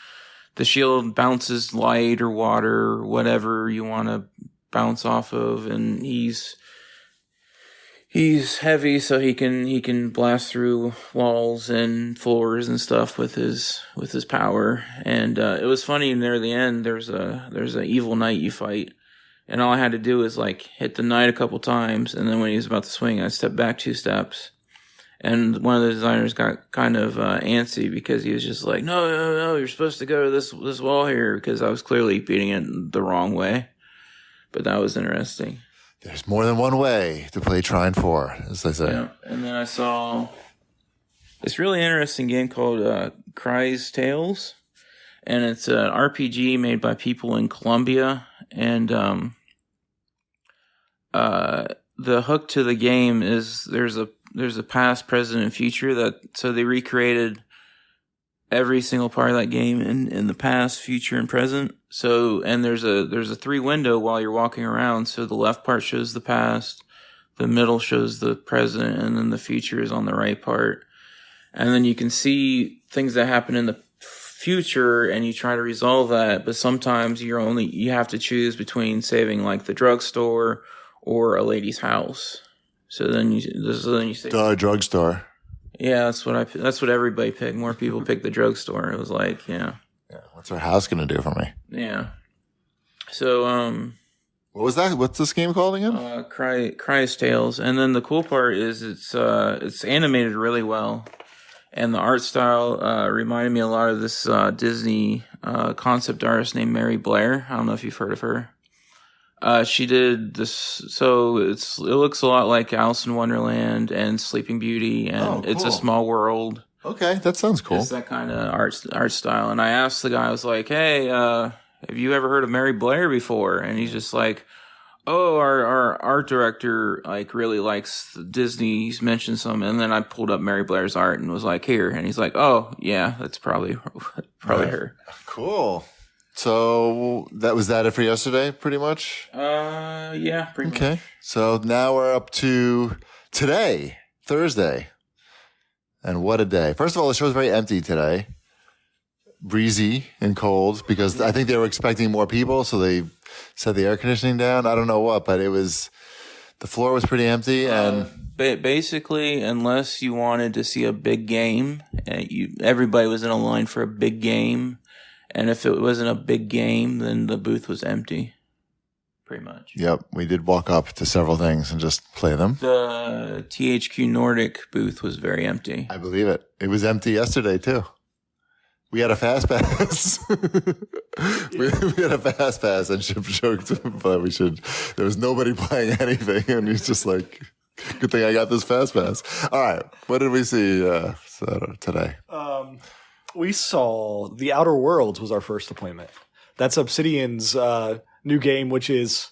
the shield bounces light or water or whatever you want to bounce off of, and he's heavy, so he can blast through walls and floors and stuff with his power. And it was funny near the end. There's a evil knight you fight, and all I had to do is like hit the knight a couple times, and then when he was about to swing, I stepped back 2 steps. And one of the designers got kind of antsy because he was just like, no, you're supposed to go to this wall here, because I was clearly beating it the wrong way. But that was interesting. There's more than one way to play Trine 4, as they say. Yeah. And then I saw this really interesting game called Cry's Tales. And it's an RPG made by people in Colombia. And the hook to the game is there's a past, present, and future. So they recreated every single part of that game in the past, future, and present. So, and there's a 3 window while you're walking around. So the left part shows the past, the middle shows the present, and then the future is on the right part. And then you can see things that happen in the future, and you try to resolve that. But sometimes you have to choose between saving like the drugstore or a lady's house. So then you say the drugstore. Yeah, that's what everybody picked. More people picked the drugstore. It was like, yeah. What's our house gonna do for me? Yeah. So, what was that? What's this game called again? Cry's Tales. And then the cool part is it's animated really well, and the art style reminded me a lot of this Disney concept artist named Mary Blair. I don't know if you've heard of her. She did this, so it looks a lot like Alice in Wonderland and Sleeping Beauty, and It's a Small World. Okay, that sounds cool. It's that kind of art style. And I asked the guy, I was like, "Hey, have you ever heard of Mary Blair before?" And he's just like, "Oh, our art director like really likes Disney. He's mentioned some." And then I pulled up Mary Blair's art and was like, "Here," and he's like, "Oh, yeah, that's probably her." Cool. So that was it for yesterday, pretty much? Yeah, pretty much. Okay. So now we're up to today, Thursday. And what a day. First of all, the show was very empty today. Breezy and cold because I think they were expecting more people, so they set the air conditioning down. I don't know what, but the floor was pretty empty. And basically, unless you wanted to see a big game, everybody was in a line for a big game. And if it wasn't a big game, then the booth was empty, pretty much. Yep, we did walk up to several things and just play them. The THQ Nordic booth was very empty. I believe it. It was empty yesterday, too. We had a fast pass. we had a fast pass, and Chip joked that we should. There was nobody playing anything, and he's just like, good thing I got this fast pass. All right, what did we see today? We saw The Outer Worlds was our first appointment. That's Obsidian's new game, which is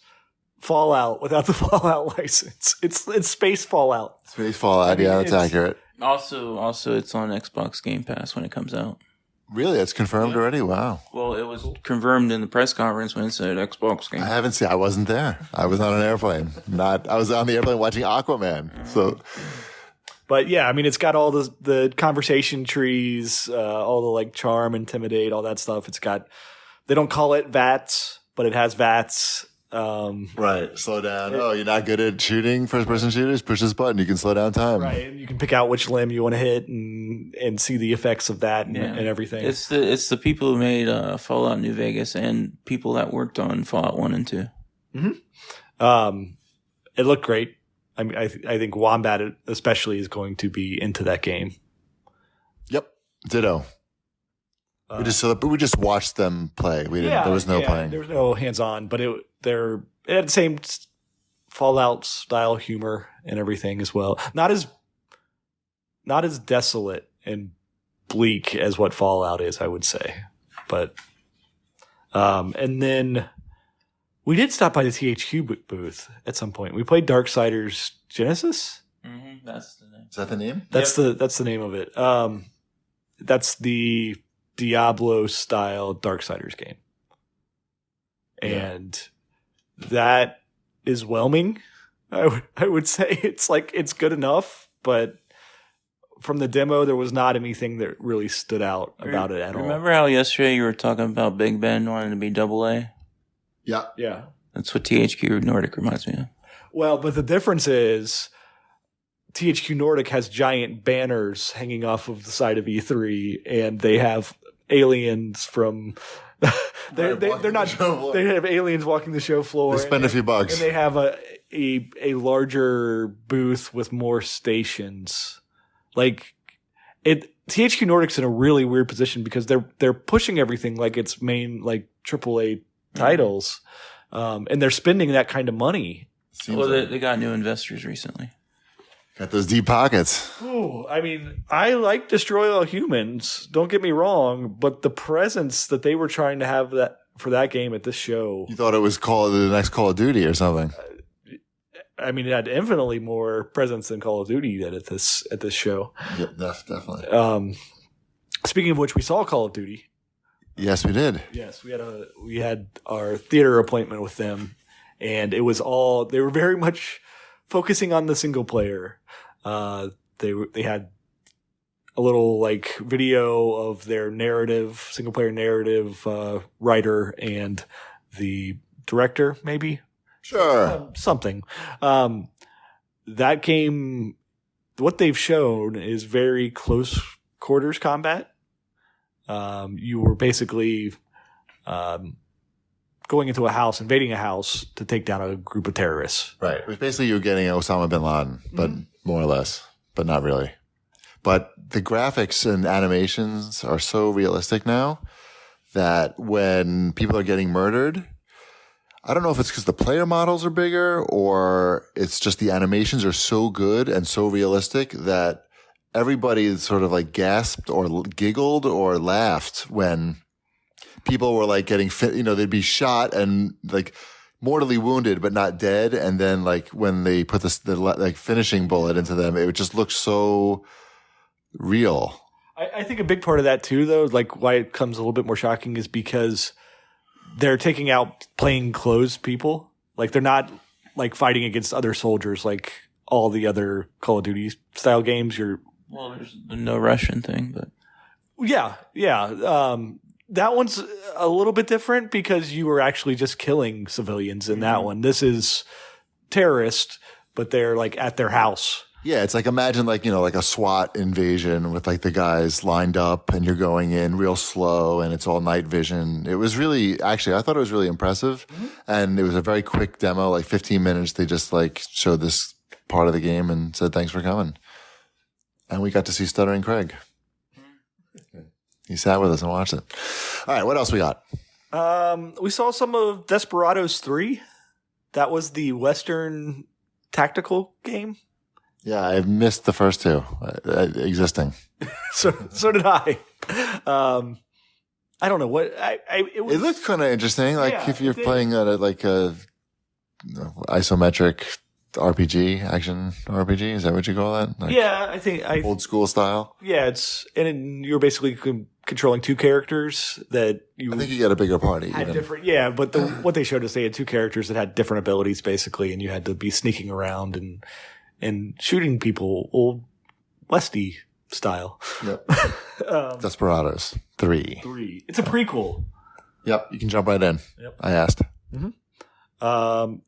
Fallout without the Fallout license. It's Space Fallout. Space Fallout, yeah, that's accurate. Also, it's on Xbox Game Pass when it comes out. Really? It's confirmed already? Wow. Well, it was confirmed in the press conference when it said Xbox Game Pass. I wasn't there. I was on an airplane. I was on the airplane watching Aquaman. So... But yeah, I mean, it's got all the conversation trees, all the like charm, intimidate, all that stuff. It's got, they don't call it VATS, but it has VATS. Right. Slow down. You're not good at shooting first-person shooters? Push this button. You can slow down time. Right. And you can pick out which limb you want to hit and see the effects of that and everything. It's the people who made Fallout New Vegas and people that worked on Fallout 1 and 2. Mm-hmm. It looked great. I mean, I think Wombat especially is going to be into that game. Yep, ditto. We just watched them play. There was no playing. There was no hands on, but it had the same Fallout style humor and everything as well. Not as desolate and bleak as what Fallout is, I would say. But and then we did stop by the THQ booth at some point. We played Darksiders Genesis. Mm-hmm, that's the name. Is that the name? That's the name of it. That's the Diablo style Darksiders game, and that is whelming. I would say it's good enough, but from the demo there was not anything that really stood out about it at all. Remember how yesterday you were talking about Big Ben wanting to be AA? Yeah. That's what THQ Nordic reminds me of. Well, but the difference is THQ Nordic has giant banners hanging off of the side of E3, and they have aliens from. they're not. They have aliens walking the show floor. They spend a few bucks, and they have a larger booth with more stations. Like THQ Nordic's in a really weird position because they're pushing everything like it's main like AAA titles, and they're spending that kind of money. They got new investors recently. Got those deep pockets. Oh, I mean, I like Destroy All Humans. Don't get me wrong, but the presence that they were trying to have for that game at this show, you thought it was the next Call of Duty or something. I mean, it had infinitely more presence than Call of Duty did at this show. Yep, definitely. Speaking of which, we saw Call of Duty. Yes, we did. Yes, we had our theater appointment with them, and it was all they were very much focusing on the single player. They had a little like video of their narrative, single player narrative writer and the director, maybe. Sure. Something. That came. What they've shown is very close quarters combat. You were basically going into a house, invading a house to take down a group of terrorists. Right. It was basically you were getting Osama bin Laden, but more or less, but not really. But the graphics and animations are so realistic now that when people are getting murdered, I don't know if it's because the player models are bigger or it's just the animations are so good and so realistic that everybody sort of like gasped or giggled or laughed when people were like getting fit, they'd be shot and like mortally wounded, but not dead. And then like when they put the like finishing bullet into them, it would just look so real. I think a big part of that too, though, like why it comes a little bit more shocking is because they're taking out plain clothes people. Like they're not like fighting against other soldiers like all the other Call of Duty style games. Well, there's the no Russian thing, but yeah. That one's a little bit different because you were actually just killing civilians in that one. This is terrorists, but they're like at their house. Yeah, it's like imagine like a SWAT invasion with like the guys lined up and you're going in real slow and it's all night vision. It was really I thought it was really impressive, and it was a very quick demo, like 15 minutes. They just like showed this part of the game and said thanks for coming. And we got to see Stuttering Craig. He sat with us and watched it. All right, what else we got? We saw some of Desperados 3. That was the Western tactical game. Yeah, I missed the first two existing. So did I. I don't know what it was. It looked kind of interesting. Like if you're it did. playing a isometric RPG, action RPG, is that what you call that? Like I think old school style. Yeah, you're basically controlling two characters that you. I think you get a bigger party. Had even. different, yeah, but what they showed us, they had two characters that had different abilities basically, and you had to be sneaking around and shooting people, old Westy style. Yep. Desperados 3. It's a prequel. Yep, you can jump right in. Yep. I asked.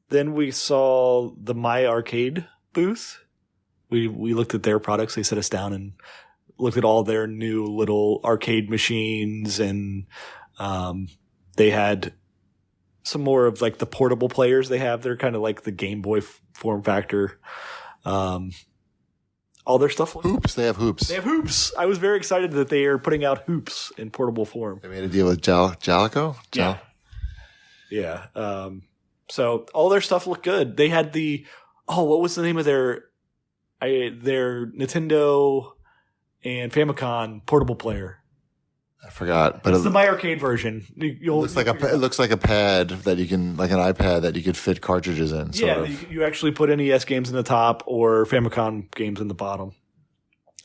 Then we saw the My Arcade booth. We looked at their products. They set us down and looked at all their new little arcade machines, and they had some more of like the portable players they have. They're kind of like the Game Boy form factor. All their stuff. Hoops. They have hoops. They have hoops. I was very excited that they are putting out hoops in portable form. They made a deal with Jalico? Yeah. So all their stuff looked good. They had what was the name of their Nintendo and Famicom portable player? I forgot, but It's the My Arcade version. It looks like a pad that you can, like an iPad that you could fit cartridges in. You actually put NES games in the top or Famicom games in the bottom.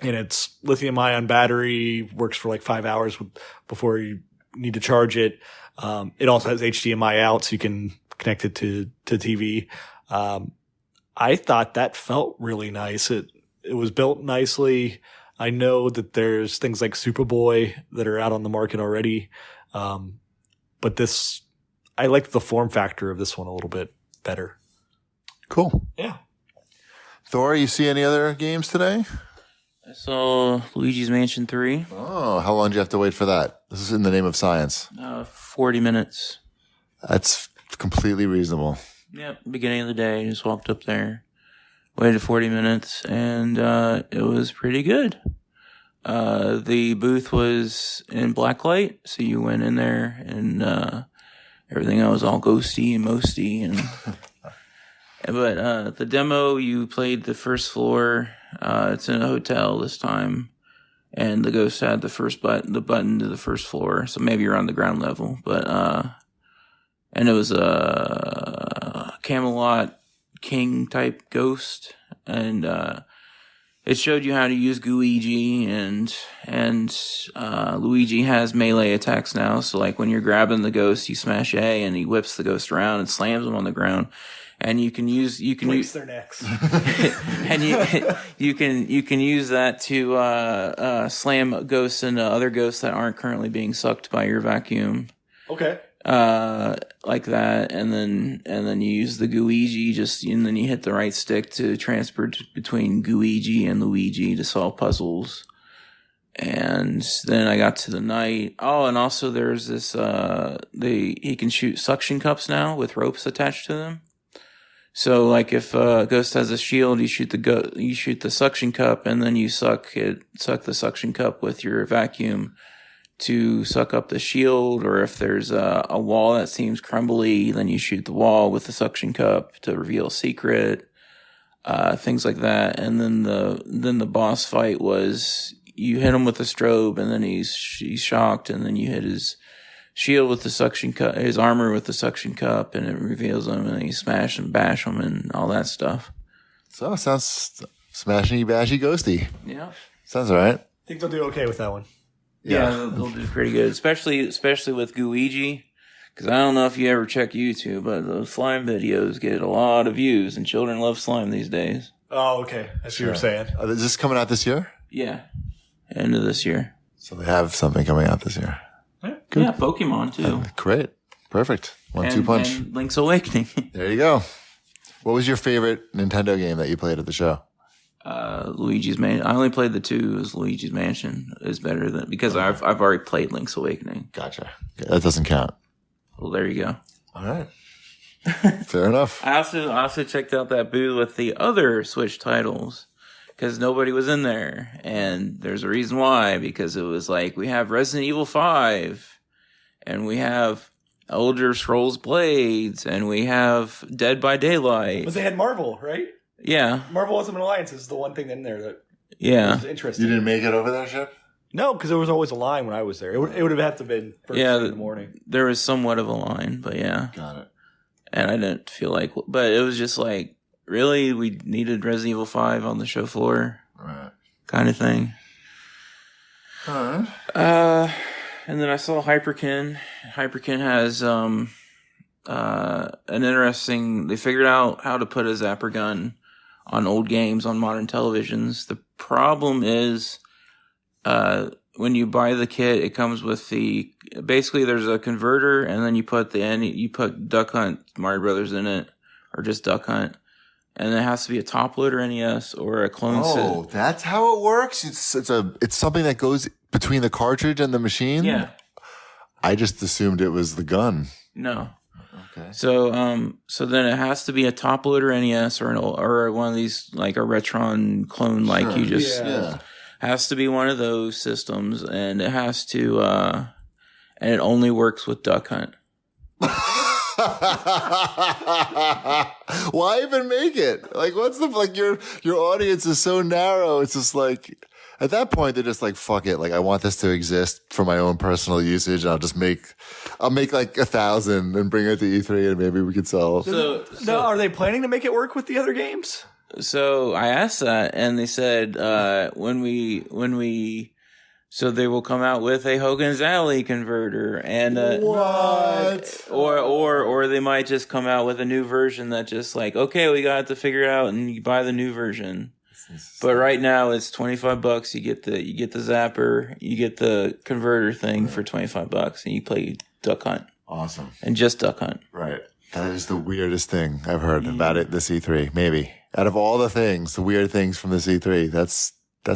And it's lithium ion battery, works for like 5 hours before you need to charge it. It also has HDMI out, so you can connect it to TV. I thought that felt really nice. It was built nicely. I know that there's things like Superboy that are out on the market already. But I like the form factor of this one a little bit better. Cool. Yeah. Thor, you see any other games today? I saw Luigi's Mansion 3. Oh, how long do you have to wait for that? This is in the name of science. 40 minutes. That's completely reasonable. Yep, beginning of the day, just walked up there, waited 40 minutes, and it was pretty good. The booth was in blacklight, so you went in there, and everything else was all ghosty and mosty. But the demo, you played the first floor. It's in a hotel this time, and the ghost had the button to the first floor, so maybe you're on the ground level. But and it was a Camelot King type ghost, and it showed you how to use Luigi, and Luigi has melee attacks now. So like when you're grabbing the ghost, you smash A, and he whips the ghost around and slams them on the ground. And you can use their necks, and you can use that to slam ghosts into other ghosts that aren't currently being sucked by your vacuum. Okay. Like that, and then you use the Luigi and then you hit the right stick to transfer between Luigi and Luigi to solve puzzles. And then I got to the knight. Oh, and also there's this he can shoot suction cups now with ropes attached to them. So like if a ghost has a shield, you shoot the suction cup, and then you suck the suction cup with your vacuum to suck up the shield. Or if there's a wall that seems crumbly, then you shoot the wall with the suction cup to reveal a secret. Things like that. And then the boss fight was you hit him with a strobe, and then he's shocked, and then you hit his shield with the suction cup, his armor with the suction cup, and it reveals him, and you smash and bash him and all that stuff. So it sounds smashy, bashy, ghosty. Yeah. Sounds all right. I think they'll do okay with that one. Yeah, they'll do pretty good, especially with Luigi. Because I don't know if you ever check YouTube, but those slime videos get a lot of views, and children love slime these days. Oh, okay. That's what you were saying. Is this coming out this year? Yeah, end of this year. So they have something coming out this year. Good. Yeah, Pokemon too. Great. Perfect. 1-2 punch. And Link's Awakening. There you go. What was your favorite Nintendo game that you played at the show? Luigi's Mansion. I only played the two. Is Luigi's Mansion is better than, because I've already played Link's Awakening. Gotcha. That doesn't count. Well, there you go. All right. Fair enough. I also checked out that booth with the other Switch titles, because nobody was in there, and there's a reason why. Because it was like, we have Resident Evil 5, and we have Elder Scrolls Blades, and we have Dead by Daylight. But they had Marvel, right? Yeah. Marvel Ultimate Alliance is the one thing in there that was interesting. You didn't make it over there, Shep? No, because there was always a line when I was there. It would have had to have been first thing in the morning. There was somewhat of a line, but yeah. Got it. And I didn't feel like, but it was just like, really, we needed Resident Evil 5 on the show floor, right? Kind of thing. All right. And then I saw Hyperkin. Hyperkin has an interesting. They figured out how to put a zapper gun on old games on modern televisions. The problem is, when you buy the kit, it comes with basically there's a converter, and then you put Duck Hunt Mario Brothers in it, or just Duck Hunt. And it has to be a top loader NES or a clone set. Oh, that's how it works. It's something that goes between the cartridge and the machine. Yeah. I just assumed it was the gun. No. Okay. So then it has to be a top loader NES or one of these, like a Retron clone, like you just has to be one of those systems, and it has to and it only works with Duck Hunt. Why even make it? Like, what's your audience is so narrow. It's just like, at that point, they're just like, fuck it. Like, I want this to exist for my own personal usage. I'll make like 1,000 and bring it to E3, and maybe we could sell. So are they planning to make it work with the other games? So I asked that, and they said, so they will come out with a Hogan's Alley converter, and what? Or they might just come out with a new version that just like, okay, we got to figure it out, and you buy the new version. But right now it's $25. You get the zapper, you get the converter thing for $25, and you play Duck Hunt. Awesome. And just Duck Hunt. Right. That is the weirdest thing I've heard about it this E3. Maybe out of all the things, the weird things from this E3, that's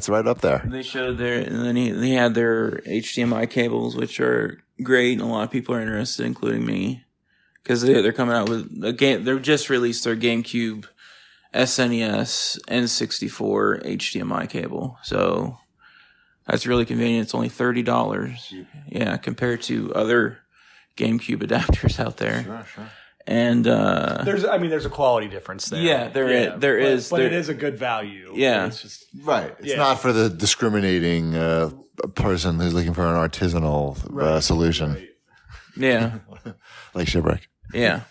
right up there. They showed and then they had their HDMI cables, which are great, and a lot of people are interested, including me, because they're coming out with a game. They've just released their GameCube, SNES, N64 HDMI cable, so that's really convenient. It's only $30, yeah, compared to other GameCube adapters out there. Sure. And there's a quality difference there. Yeah, there is. But it is a good value. Yeah, it's just right. It's not for the discriminating person who's looking for an artisanal solution. Right. Yeah, like Shipwreck. Yeah.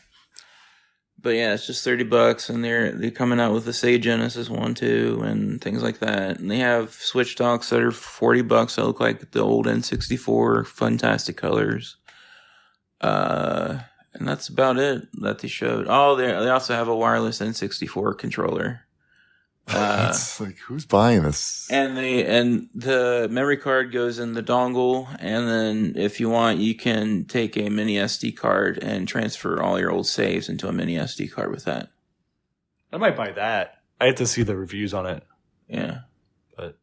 But yeah, it's just $30, and they're coming out with the Sega Genesis one too, and things like that. And they have Switch docks that are $40 that look like the old N64, fantastic colors. And that's about it that they showed. Oh, they also have a wireless N64 controller. It's like, who's buying this? And the memory card goes in the dongle, and then if you want, you can take a mini SD card and transfer all your old saves into a mini SD card with that. I might buy that. I have to see the reviews on it. Yeah, but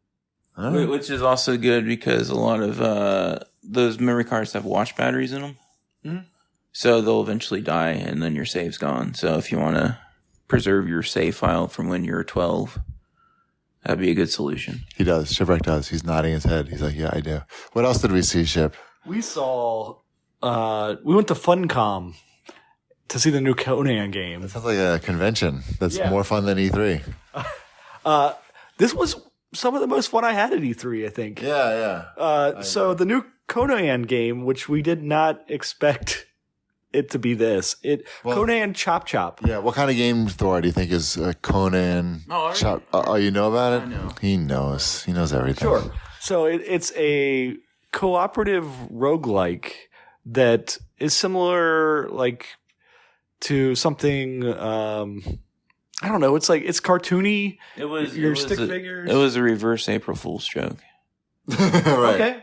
which is also good because a lot of those memory cards have watch batteries in them, so they'll eventually die, and then your save's gone. So if you want to preserve your save file from when you're 12, that'd be a good solution. He does. Shipwreck does. He's nodding his head. He's like, yeah, I do. What else did we see, Ship? We saw, we went to Funcom to see the new Conan game. That sounds like a convention that's more fun than E3. This was some of the most fun I had at E3, I think. Yeah. So the new Conan game, which we did not expect it to be this. Conan Chop Chop. Yeah, what kind of game, Thor, do you think is Conan Chop? Oh, you know about it? I know. He knows. He knows everything. Sure. So it's a cooperative roguelike that is similar to something I don't know, it's cartoony. Stick figures. It was a reverse April Fool's joke. Right. Okay.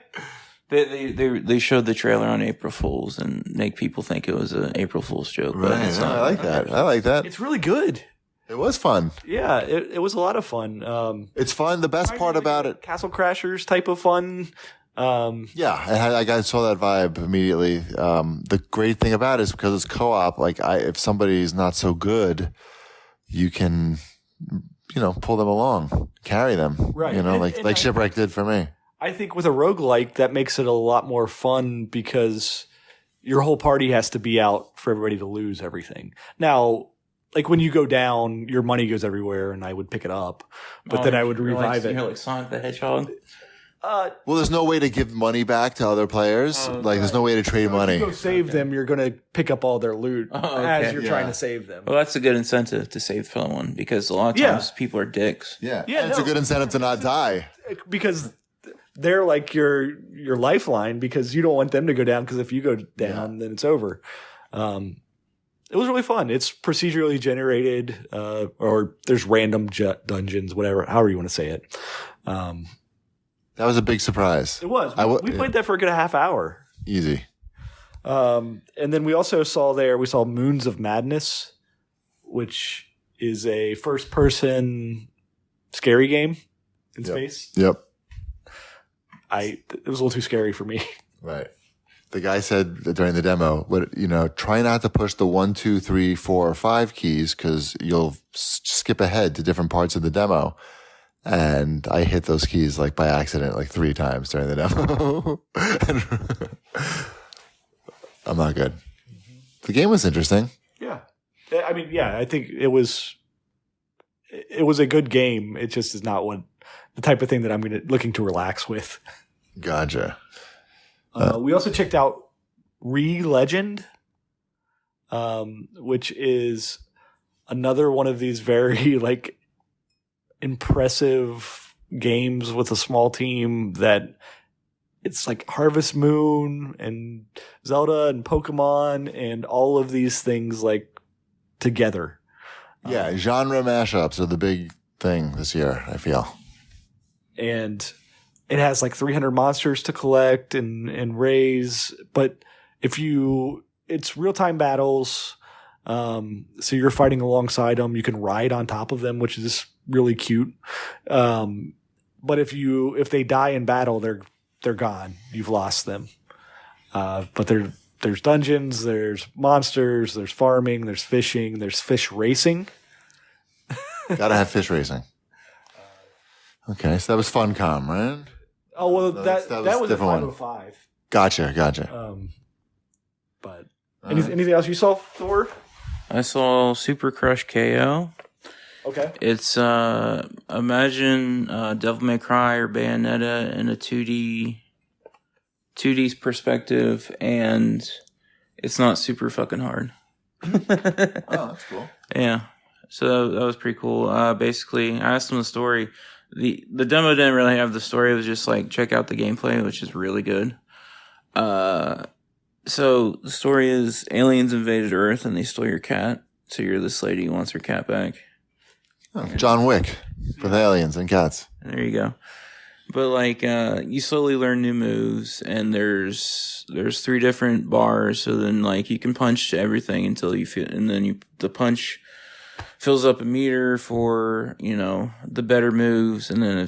They showed the trailer on April Fools and make people think it was an April Fool's joke. But Right. it's No, not. I like that. I like that. It's really good. It was fun. Yeah, it was a lot of fun. It's fun. The best part about it. Castle Crashers type of fun. Yeah, I saw that vibe immediately. The great thing about it is because it's co-op. If somebody's not so good, you can, pull them along, carry them. Right. Like Shipwreck did for me. I think with a roguelike, that makes it a lot more fun because your whole party has to be out for everybody to lose everything. Now, when you go down, your money goes everywhere, and I would pick it up, but then I would revive it. You're like Sonic the Hedgehog. Well, there's no way to give money back to other players. There's no way to trade money. If you go save them, you're going to pick up all their loot as you're trying to save them. Well, that's a good incentive to save someone because a lot of times people are dicks. Yeah, and it's a good incentive to not die. Because they're like your lifeline because you don't want them to go down because if you go down, then it's over. It was really fun. It's procedurally generated or there's random dungeons, whatever, however you want to say it. That was a big surprise. It was. We played that for a good half hour. Easy. And then we also saw Moons of Madness, which is a first-person scary game in space. Yep. It was a little too scary for me. Right. The guy said during the demo, try not to push the 1, 2, 3, 4, or 5 keys because you'll skip ahead to different parts of the demo. And I hit those keys by accident 3 times during the demo. I'm not good. The game was interesting. Yeah. I mean, I think it was a good game. It just is not the type of thing that I'm looking to relax with. Gotcha. We also checked out Re-Legend, which is another one of these very impressive games with a small team that it's like Harvest Moon and Zelda and Pokemon and all of these things together. Yeah, genre mashups are the big thing this year, I feel. And it has 300 monsters to collect and raise, but it's real-time battles. So you're fighting alongside them. You can ride on top of them, which is really cute. But if they die in battle, they're gone. You've lost them. But there's dungeons, there's monsters, there's farming, there's fishing, there's fish racing. Gotta have fish racing. Okay, so that was Funcom, right? Oh well, that was a different 505. Gotcha. But anything else you saw, Thor? I saw Super Crush KO. Okay. It's imagine Devil May Cry or Bayonetta in a 2D perspective, and it's not super fucking hard. Oh, that's cool. Yeah. So that was pretty cool. Basically, I asked them the story. The demo didn't really have the story. It was just like, check out the gameplay, which is really good. So the story is aliens invaded Earth and they stole your cat. So you're this lady who wants her cat back. Oh, John Wick with aliens and cats. There you go. But like, you slowly learn new moves, and there's 3 different bars. So then, like, you can punch everything until you feel, and then the punch fills up a meter for the better moves, and then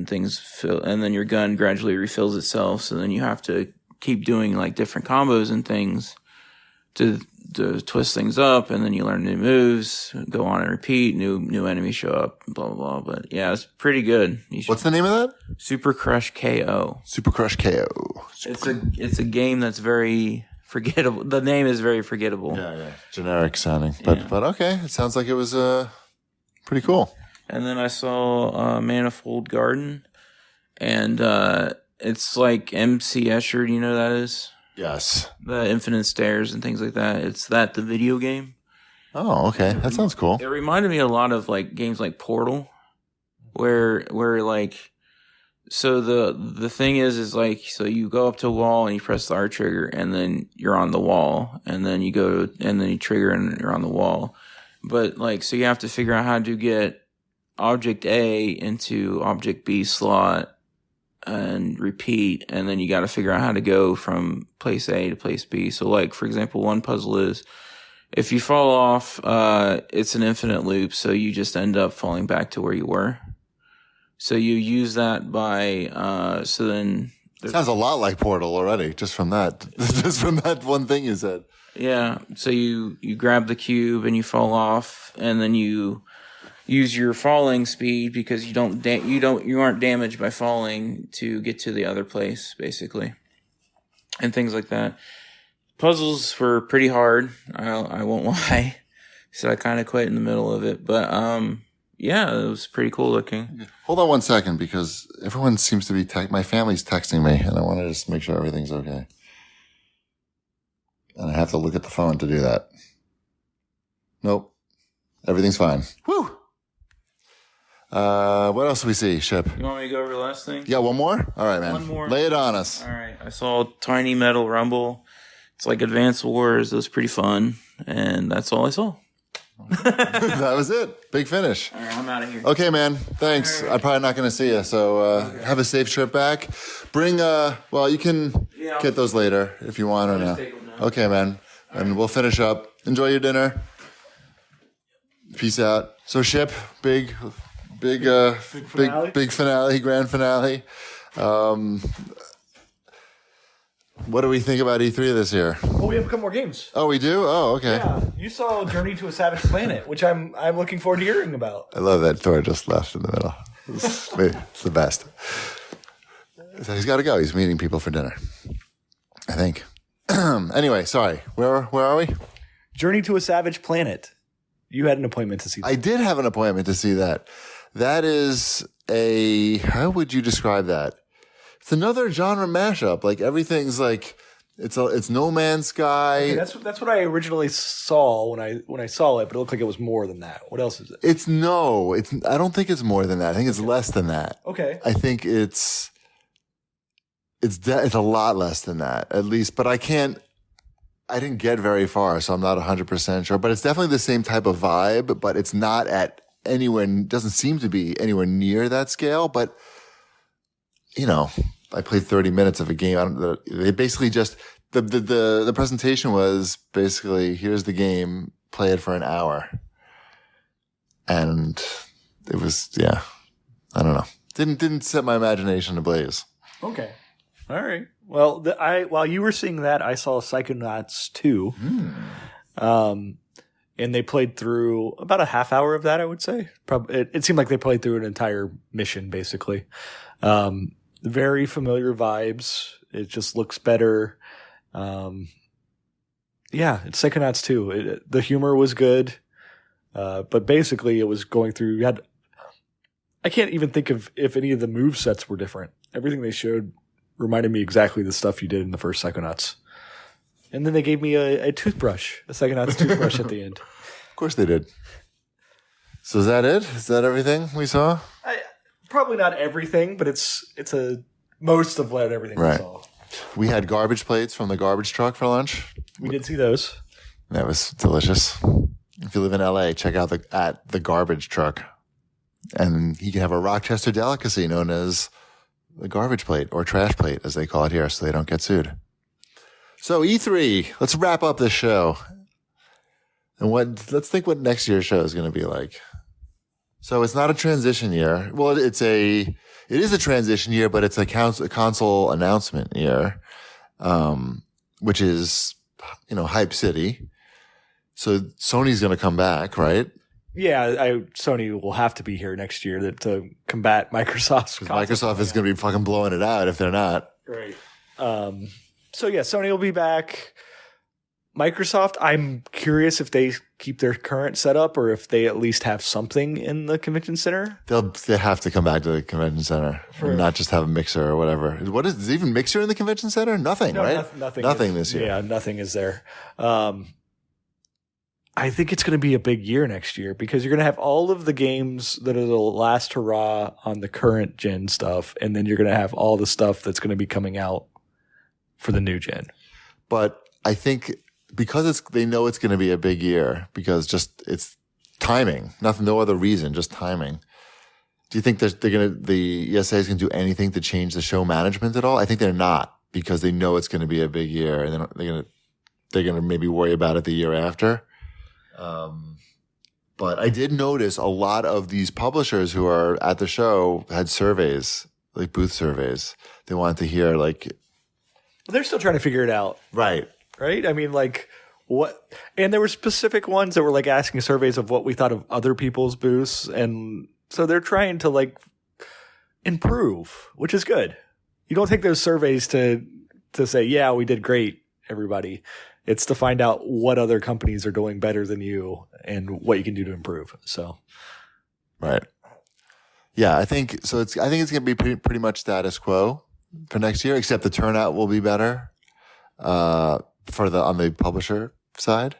things fill, and then your gun gradually refills itself. So then you have to keep doing like different combos and things to twist things up, and then you learn new moves, go on and repeat, new enemies show up, blah blah blah. But yeah, it's pretty good. What's the name of that? Super Crush KO. Super Crush KO. It's a game that's very forgettable. The name is very forgettable. Yeah. Generic sounding, but okay. It sounds like it was pretty cool. And then I saw Manifold Garden, and it's like MC Escher. Do you know who that is? Yes. The Infinite Stairs and things like that. It's the video game. Oh, okay. That sounds cool. It reminded me a lot of like games like Portal, where like, so the thing is like, so you go up to a wall and you press the R trigger and then you're on the wall, and then you trigger and you're on the wall. But like, so you have to figure out how to get object A into object B slot and repeat, and then you got to figure out how to go from place A to place B. So like, for example, one puzzle is if you fall off, it's an infinite loop, so you just end up falling back to where you were. So you use that by so then sounds a lot like Portal already, just from that one thing you said. Yeah, so you grab the cube and you fall off, and then you use your falling speed because you aren't damaged by falling to get to the other place, basically, and things like that. Puzzles were pretty hard. I won't lie, so I kind of quit in the middle of it. But yeah, it was pretty cool looking. Hold on 1 second, because everyone seems to be my family's texting me, and I want to just make sure everything's okay. And I have to look at the phone to do that. Nope, everything's fine. Woo. What else do we see, Ship? You want me to go over the last thing? Yeah, one more? All right, man. One more. Lay it on us. All right. I saw Tiny Metal Rumble. It's like Advance Wars. It was pretty fun. And that's all I saw. That was it. Big finish. All right, I'm out of here. Okay, man. Thanks. I'm probably not going to see you. So have a safe trip back. Bring, you can get those later if you want or not. Okay, man. And we'll finish up. Enjoy your dinner. Peace out. So, Ship, big finale, grand finale. What do we think about E3 this year? Well, we have a couple more games. Oh, we do? Oh, okay. Yeah, you saw Journey to a Savage Planet, which I'm looking forward to hearing about. I love that Thor just left in the middle. It's the best. So he's got to go. He's meeting people for dinner, I think. Anyway, sorry. Where are we? Journey to a Savage Planet. You had an appointment to see that. I did have an appointment to see that. That is how would you describe that? It's another genre mashup. Like everything's like it's No Man's Sky. Okay, that's what I originally saw when I saw it, but it looked like it was more than that. What else is it? I don't think it's more than that. I think it's less than that. Okay. I think it's a lot less than that, at least, but I didn't get very far, so I'm not 100% sure, but it's definitely the same type of vibe, but it's not doesn't seem to be anywhere near that scale, but I played 30 minutes of a game. They basically just, the presentation was basically, here's the game, play it for an hour. And it was, I don't know. Didn't set my imagination ablaze. Okay. All right. Well, while you were seeing that, I saw Psychonauts 2. And they played through about a half hour of that, I would say. It seemed like they played through an entire mission, basically. Very familiar vibes. It just looks better. It's Psychonauts 2. The humor was good. But basically it was going through, I can't even think of if any of the move sets were different. Everything they showed reminded me exactly the stuff you did in the first Psychonauts. And then they gave me a toothbrush, a second ounce toothbrush at the end. Of course they did. So is that it? Is that everything we saw? Probably not everything, but it's a most of everything we saw. We had garbage plates from the garbage truck for lunch. We did see those. That was delicious. If you live in LA, check out the garbage truck. And you can have a Rochester delicacy known as the garbage plate or trash plate, as they call it here, so they don't get sued. So E3, let's wrap up this show. And let's think what next year's show is going to be like. So it's not a transition year. Well, it is a transition year, but it's a console announcement year, which is, Hype City. So Sony's going to come back, right? Yeah, Sony will have to be here next year to combat Microsoft's. Microsoft is going to be fucking blowing it out if they're not. Right. So yeah, Sony will be back. Microsoft, I'm curious if they keep their current setup or if they at least have something in the convention center. They have to come back to the convention center and not just have a mixer or whatever. Is even mixer in the convention center? Nothing, right? Nothing this year. Yeah, nothing is there. I think it's going to be a big year next year because you're going to have all of the games that are the last hurrah on the current gen stuff, and then you're going to have all the stuff that's going to be coming out for the new gen. But I think because they know it's going to be a big year because it's timing, no other reason, just timing. Do you think the ESA is going to do anything to change the show management at all? I think they're not because they know it's going to be a big year, and they're going to maybe worry about it the year after. But I did notice a lot of these publishers who are at the show had surveys, like booth surveys. They wanted to hear they're still trying to figure it out. Right. I mean, what? And there were specific ones that were asking surveys of what we thought of other people's booths. And so they're trying to improve, which is good. You don't take those surveys to say, yeah, we did great, everybody. It's to find out what other companies are doing better than you and what you can do to improve. So, right. Yeah, I think so. I think it's going to be pretty much status quo for next year, except the turnout will be better on the publisher side,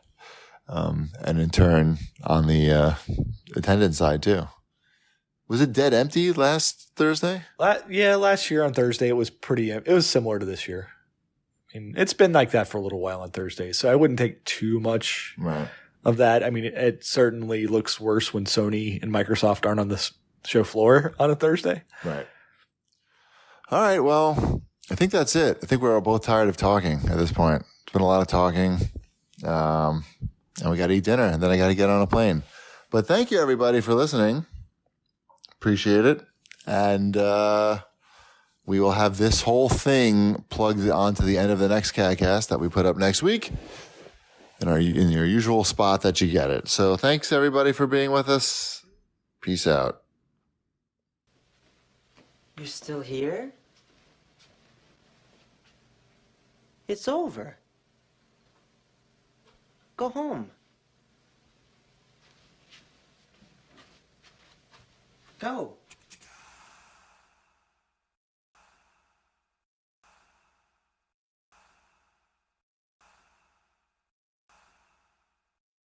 and in turn on the attendance side too. Was it dead empty last Thursday? Last year on Thursday it was it was similar to this year. I mean, it's been like that for a little while on Thursday, so I wouldn't take too much of that. I mean, it certainly looks worse when Sony and Microsoft aren't on the show floor on a Thursday. Right. All right. Well, I think that's it. I think we're both tired of talking at this point. It's been a lot of talking, and we got to eat dinner, and then I got to get on a plane. But thank you, everybody, for listening. Appreciate it. And we will have this whole thing plugged onto the end of the next CAGcast that we put up next week in your usual spot that you get it. So thanks, everybody, for being with us. Peace out. You're still here? It's over. Go home. Go.